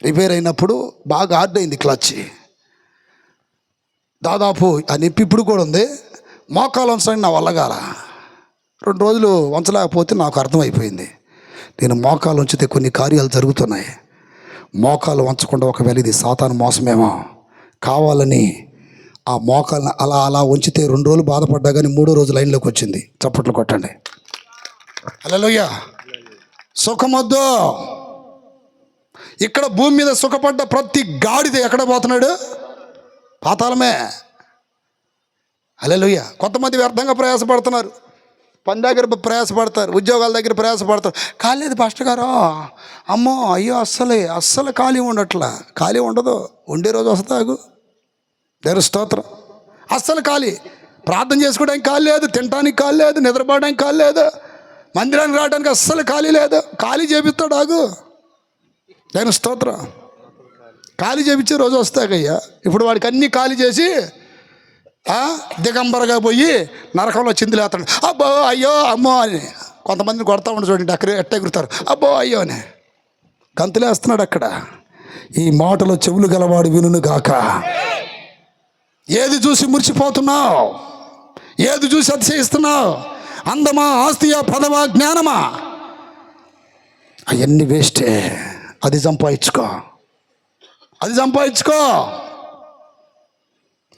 రిపేర్ అయినప్పుడు బాగా హార్డ్ అయింది క్లచ్. దాదాపు ఆ నొప్పి ఇప్పుడు కూడా ఉంది. మోకాలు ఉంచడానికి నా వల్ల కాల. 2 రోజులు వంచలేకపోతే నాకు అర్థమైపోయింది, నేను మోకాలు ఉంచితే కొన్ని కార్యాలు జరుగుతున్నాయి. మోకాలు వంచకుండా ఒకవేళ ఇది సాతాను మోసమేమో, కావాలని ఆ మోకాలను అలా ఉంచితే 2 రోజులు బాధపడ్డా కానీ 3వ రోజు లైన్లోకి వచ్చింది. చప్పట్లు కొట్టండి. హల్లెలూయా. సుఖమొద్దు. ఇక్కడ భూమి మీద సుఖపడ్డ ప్రతి గాడిద ఎక్కడ పోతున్నాడు? పాతాళమే. హల్లెలూయా. కొంతమంది వ్యర్థంగా ప్రయాసపడుతున్నారు, పని దగ్గర ప్రయాసపడతారు, ఉద్యోగాల దగ్గర ప్రయాసపడతారు. కాలేదు పాస్టర్ గారు, అమ్మో అయ్యో అస్సలు ఖాళీ ఉండట్లా. ఖాళీ ఉండదు, ఉండే రోజు వస్తాగు. దేవుని స్తోత్రం. అస్సలు ఖాళీ, ప్రార్థన చేసుకోవడానికి ఖాళీ లేదు, తినడానికి ఖాళీ లేదు, నిద్రపోవడానికి ఖాళీ లేదు, మందిరానికి రావడానికి అస్సలు ఖాళీ లేదు. ఖాళీ చేపిస్తాడు ఆగు. దేవుని స్తోత్రం. ఖాళీ చేపించే రోజు వస్తాగయ్యా. ఇప్పుడు వాడికి అన్నీ ఖాళీ చేసి దిగంబరగా పోయి నరకంలో చిందులేస్తాడు. అబ్బో అయ్యో అమ్మో అని కొంతమందిని కొడతా ఉండి చూడండి, అక్కడ ఎగురుతారు, అబ్బో అయ్యో అని గంతులేస్తున్నాడు అక్కడ. ఈ మాటలో చెవులు గలవాడు వినును గాక. ఏది చూసి మురిసిపోతున్నావు? ఏది చూసి అతిశయిస్తున్నావు? అందమా, ఆస్తియా, పదమా, జ్ఞానమా? అవన్నీ వేస్టే. అది సంపాదించుకో.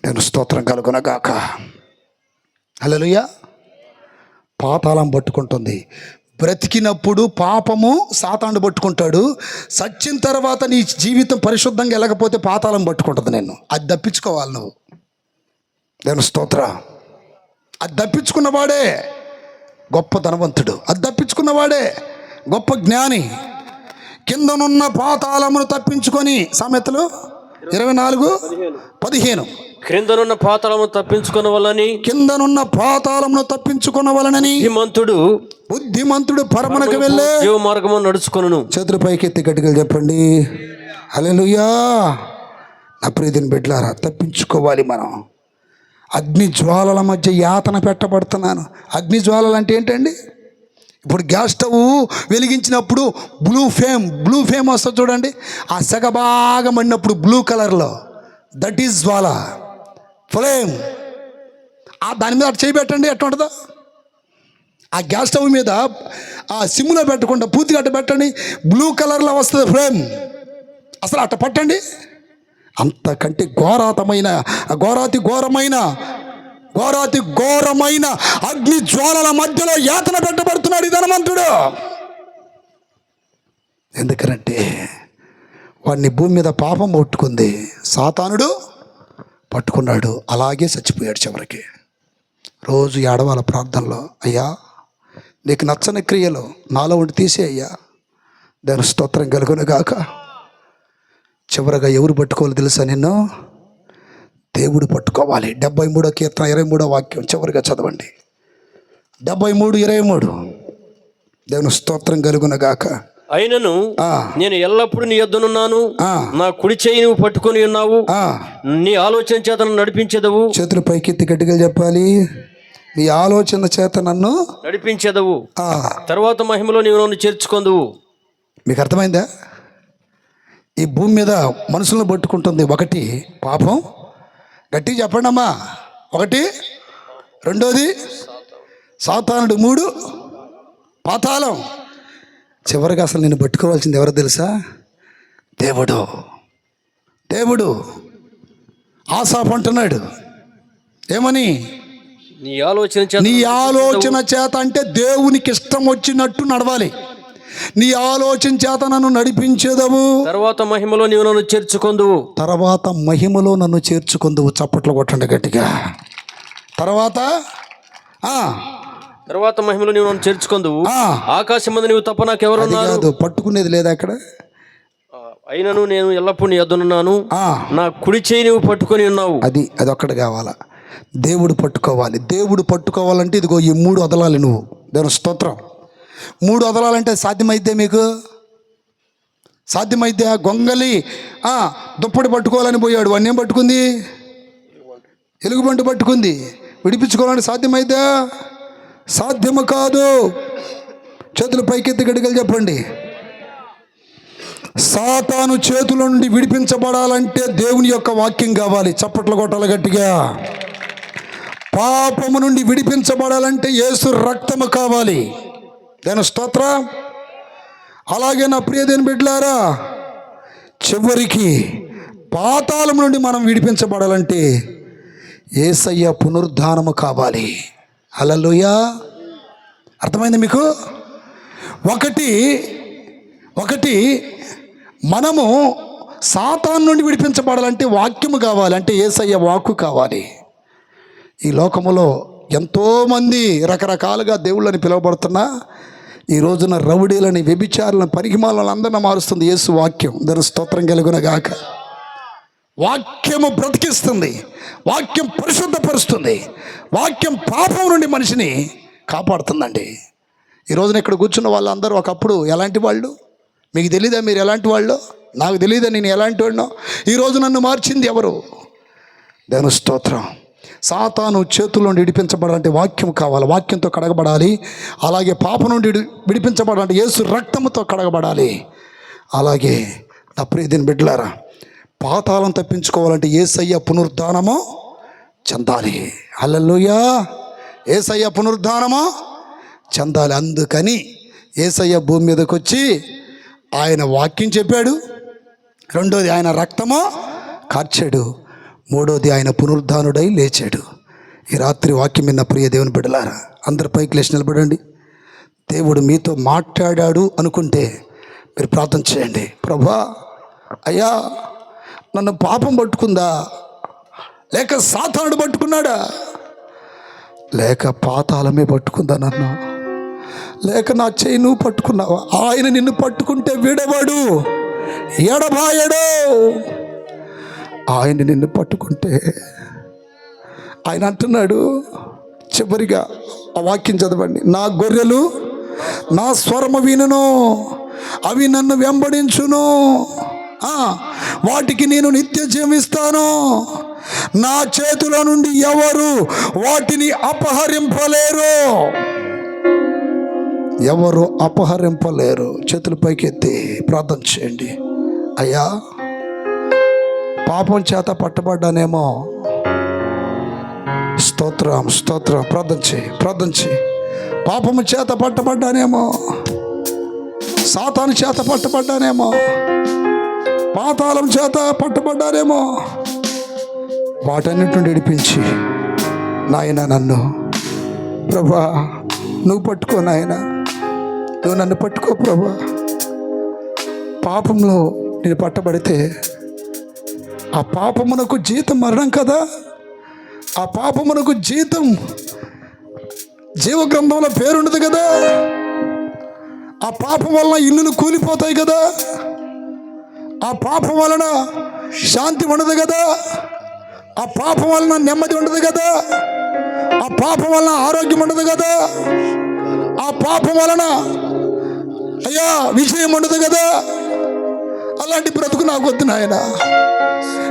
నేను స్తోత్రం కలుగునగాక. హల్లెలూయా. పాతాళం పట్టుకుంటుంది. బ్రతికినప్పుడు పాపము సాతాను పట్టుకుంటాడు. సచ్చిన తర్వాత నీ జీవితం పరిశుద్ధంగా వెళ్ళకపోతే పాతాళం పట్టుకుంటుంది నేను. అది తప్పించుకోవాలి నువ్వు. నేను స్తోత్రం. అది తప్పించుకున్నవాడే గొప్ప ధనవంతుడు, అది తప్పించుకున్నవాడే గొప్ప జ్ఞాని. కిందనున్న పాతాళమును తప్పించుకొని, సామెతలు 24:15. క్రిందనున్న పాతాళమును తప్పించుకున్న వలనని బుద్ధిమంతుడు పరమునకు వెళ్ళే జీవ మార్గము నడుచుకొనును. చేతుల పైకెత్తి గట్టిగా చెప్పండి హల్లెలూయా. నా ప్రియమైన బిడ్డలారా, తప్పించుకోవాలి మనం. అగ్ని జ్వాలల మధ్య యాతన పెట్టబడుతున్నాను. అగ్ని జ్వాలలు అంటే ఏంటండి? ఇప్పుడు గ్యాస్ స్టవ్ వెలిగించినప్పుడు బ్లూ ఫేమ్ వస్తుంది చూడండి. ఆ సెగ బాగా మండినప్పుడు బ్లూ కలర్లో, దట్ ఈజ్ జ్వాల, ఫ్లేమ్. దాని మీద అటు చేయబెట్టండి, ఎట్లా ఉంటుందో. ఆ గ్యాస్ స్టవ్ మీద ఆ సిమ్లో పెట్టకుండా పూర్తిగా అట్ట పెట్టండి, బ్లూ కలర్లో వస్తుంది ఫ్లేమ్. అసలు అట్ట పట్టండి. అంతకంటే ఘోరాతి ఘోరమైన అగ్ని జ్వాలల మధ్యలో యాతన పెట్టబడుతున్నాడు ఈ ధనవంతుడు. ఎందుకంటే వాడిని భూమి మీద పాపం పట్టుకుంది, సాతానుడు పట్టుకున్నాడు. అలాగే చచ్చిపోయాడు చివరికి. రోజు ఏడవాల ప్రార్థనలో, అయ్యా నీకు నచ్చని క్రియలు నాలో ఉండి తీసే అయ్యా. దాని స్తోత్రం కలుగును గాక. చివరగా ఎవరు పట్టుకోవాలి తెలుసా నిన్ను? దేవుడు పట్టుకోవాలి. 73వ కీర్తన 23వ వాక్యం చివరిగా చదవండి. 73:23. దేవుని స్తోత్రం కలుగును గాక. అయినను నేను ఎల్లప్పుడూ నీ యొద్దనున్నాను, నా కుడి చేయి నువ్వు పట్టుకొని ఉన్నావు, నీ ఆలోచన చేత నన్ను నడిపించెదవు. చేతులు పైకెత్తి గట్టిగా చెప్పాలి. నీ ఆలోచన చేత నన్ను నడిపించెదవు, తర్వాత మహిమలో నీవు నన్ను చేర్చుకొందువు. మీకు అర్థమైందా? ఈ భూమి మీద మనుషులను పట్టుకుంటుంది. 1 పాపం, గట్టిగా చెప్పండి అమ్మా. 1 రెండోది సాతానుడు, 3 పాతాళం. చివరికి అసలు నేను పట్టుకోవాల్సింది ఎవరో తెలుసా? దేవుడు. దేవుడు ఆసాపు అంటున్నాడు ఏమని? నీ ఆలోచన నీ ఆలోచన చేత అంటే దేవునికి ఇష్టం వచ్చినట్టు నడవాలి. నీ ఆలోచన చేత నన్ను నడిపించేదవు, తర్వాత మహిమలో నీవు నన్ను చేర్చుకొందువు. తర్వాత మహిమలో నన్ను చేర్చుకొందువు. చప్పట్లు కొట్టండి గట్టిగా. తర్వాత మహిమలో నీవు నన్ను చేర్చుకొందువు. ఆకాశం మందు నీవు తప్ప నాకు ఎవరున్నారు? పట్టుకునేది లేదా అక్కడ? అయినను నేను ఎల్లప్పుడూ నీ యొద్దనున్నాను, నా కుడి చేయి నువ్వు పట్టుకొని ఉన్నావు. అది ఒక్కటి కావాలా? దేవుడు పట్టుకోవాలి. దేవుడు పట్టుకోవాలంటే ఇదిగో ఈ 3 వదలాలి నువ్వు. దేవుని స్తోత్రం. 3 వదలాలంటే సాధ్యమైతే మీకు? సాధ్యమైతే గొంగలి దుప్పటి పట్టుకోవాలని పోయాడు, వాడిని ఏం పట్టుకుంది? ఎలుగుబంటి పట్టుకుంది. విడిపించుకోవాలని సాధ్యమైతే? సాధ్యము కాదు. చేతులు పైకెత్తి గడిగలు చెప్పండి. సాతాను చేతుల నుండి విడిపించబడాలంటే దేవుని యొక్క వాక్యం కావాలి. చప్పట్లు కొట్టాలి గట్టిగా. పాపము నుండి విడిపించబడాలంటే యేసు రక్తము కావాలి. దాని స్తోత్రం. అలాగే నా ప్రియ దేవుని బిడ్డలారా, చివరికి పాతాళం నుండి మనం విడిపించబడాలంటే యేసయ్య పునరుద్ధానము కావాలి. హల్లెలూయా. అర్థమైంది మీకు? ఒకటి మనము సాతాను నుండి విడిపించబడాలంటే వాక్యము కావాలి, అంటే యేసయ్య వాక్కు కావాలి. ఈ లోకములో ఎంతోమంది రకరకాలుగా దేవుళ్ళని పిలువబడుతున్నా ఈ రోజున రౌడీలని, వ్యభిచారులను, పరిగిమాలను అందరిని మారుస్తుంది యేసు వాక్యం. దాని స్తోత్రం కలుగునగాక. వాక్యము బ్రతికిస్తుంది, వాక్యం పరిశుద్ధపరుస్తుంది, వాక్యం పాపం నుండి మనిషిని కాపాడుతుందండి. ఈ రోజున ఇక్కడ కూర్చున్న వాళ్ళందరూ ఒకప్పుడు ఎలాంటి వాళ్ళు? మీకు తెలీదా మీరు ఎలాంటి వాళ్ళు? నాకు తెలీదా నేను ఎలాంటి వాడినో? ఈరోజు నన్ను మార్చింది ఎవరు? దేవుని స్తోత్రం. సాతాను చేతుల్లో నుండి విడిపించబడాలంటే వాక్యం కావాలి, వాక్యంతో కడగబడాలి. అలాగే పాపం నుండి విడిపించబడాలంటే యేసు రక్తముతో కడగబడాలి. అలాగే నా ప్రియ దేవుని బిడ్డలారా, పాతాళం తప్పించుకోవాలంటే యేసయ్య పునరుద్ధానము చెందాలి. హల్లెలూయా. యేసయ్య పునరుద్ధానము చెందాలి. అందుకని యేసయ్య భూమి మీదకి వచ్చి ఆయన వాక్యం చెప్పాడు, రెండోది ఆయన రక్తము కార్చాడు, మూడోది ఆయన పునరుద్ధానుడై లేచాడు. ఈ రాత్రి వాక్యం మీద ప్రియ దేవుని బిడ్డలారా, అందరి పైకి లేచి నిలబడండి. దేవుడు మీతో మాట్లాడాడు అనుకుంటే మీరు ప్రార్థన చేయండి. ప్రభా, అయ్యా నన్ను పాపం పట్టుకుందా, లేక సాతానుడు పట్టుకున్నాడా, లేక పాతాళమే పట్టుకుందా నన్ను, లేక నా చేయి నువ్వు పట్టుకున్నావా? ఆయన నిన్ను పట్టుకుంటే విడవాడు, ఎడబాయడు. ఆయన నిన్ను పట్టుకుంటే ఆయన అంటున్నాడు చివరిగా, ఆ వాక్యం చదవండి. నా గొర్రెలు నా స్వరము వినును, అవి నన్ను వెంబడించును, వాటికి నేను నిత్య జీవిస్తాను, నా చేతుల నుండి ఎవరు వాటిని అపహరింపలేరు. ఎవరు అపహరింపలేరు. చేతుల పైకెత్తి ప్రార్థన చేయండి. అయ్యా, పాపం చేత పట్టబడ్డానేమో. స్తోత్రం, స్తోత్రం. ప్రార్థన చేయి. పాపము చేత పట్టబడ్డానేమో, సాతాను చేత పట్టబడ్డానేమో, పాతాళం చేత పట్టబడ్డానేమో. వాటన్నిటి నుండి విడిపించి నాయన నన్ను, ప్రభా నువ్వు పట్టుకో నాయన, నువ్వు నన్ను పట్టుకో ప్రభా. పాపంలో నేను పట్టబడితే ఆ పాపమునకు జీతం మరణం కదా. ఆ పాపమునకు జీతం జీవగ్రంథంలో పేరుండదు కదా. ఆ పాపం వలన ఇల్లులు కూలిపోతాయి కదా. ఆ పాపం వలన శాంతి ఉండదు కదా. ఆ పాపం వలన నెమ్మది ఉండదు కదా. ఆ పాపం వలన ఆరోగ్యం ఉండదు కదా. ఆ పాపం వలన అయ్యా విజయం ఉండదు కదా. అలాంటి బ్రతుకు నాకు వద్దు నాయన.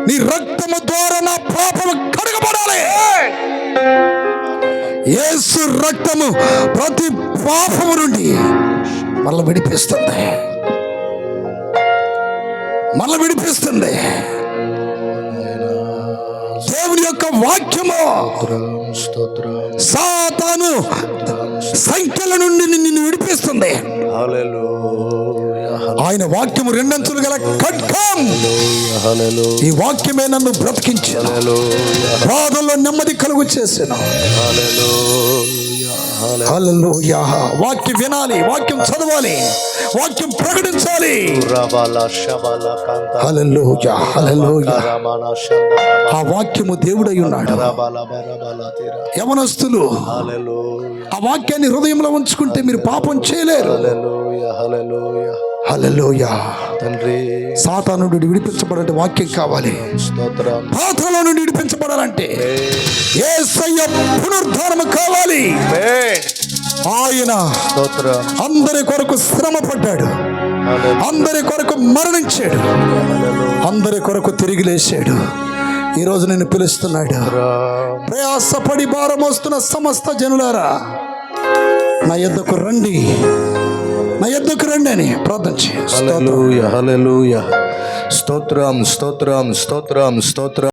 నీ రక్తము ద్వారా నా పాపము కడగబడాలి. యేసు రక్తము ప్రతి పాపము నుండి మళ్ళీ విడిపిస్తుంది. దేవుని యొక్క వాక్యము స్తోత్రం సాతాను సంఖ్యల నుండి నిన్ను విడిపిస్తుంది. ఆయన వాక్యము రెండంచులు గల ఖడ్గం. ఈ వాక్యమే నన్ను బ్రతికించాను, బాధల్లో నెమ్మది కలుగు చేసాను. హల్లెలూయా. వాక్యం వినాలి, వాక్యం చదవాలి, వాక్యం ప్రకటించాలి. హల్లెలూయా, హల్లెలూయా. ఆ వాక్యము దేవుడై ఉన్నాడు. యవనస్తులు ఆ వాక్యాన్ని హృదయంలో ఉంచుకుంటే మీరు పాపం చేయలేరు. హల్లెలూయా. తండ్రి సాతాను నుండి విడిపించబడాలంటే వాక్యం కావాలి. పాతాళం నుండి విడిపించబడాలంటే యేసయ్య పునరుద్ధానము కావాలి. ఆయన అందరి కొరకు శ్రమ పడ్డాడు, అందరి కొరకు మరణించాడు, అందరి కొరకు తిరిగి లేచాడు. ఈరోజు నేను పిలుస్తున్నాడు, ప్రయాసపడి భారం మోస్తున్న సమస్త జనులారా నా యొద్దకు రండి, నా యొద్దకు రండి అని ప్రార్థన చేయండి. హల్లెలూయా, హల్లెలూయా. స్తోత్రం స్తోత్రం స్తోత్రం స్తోత్రం.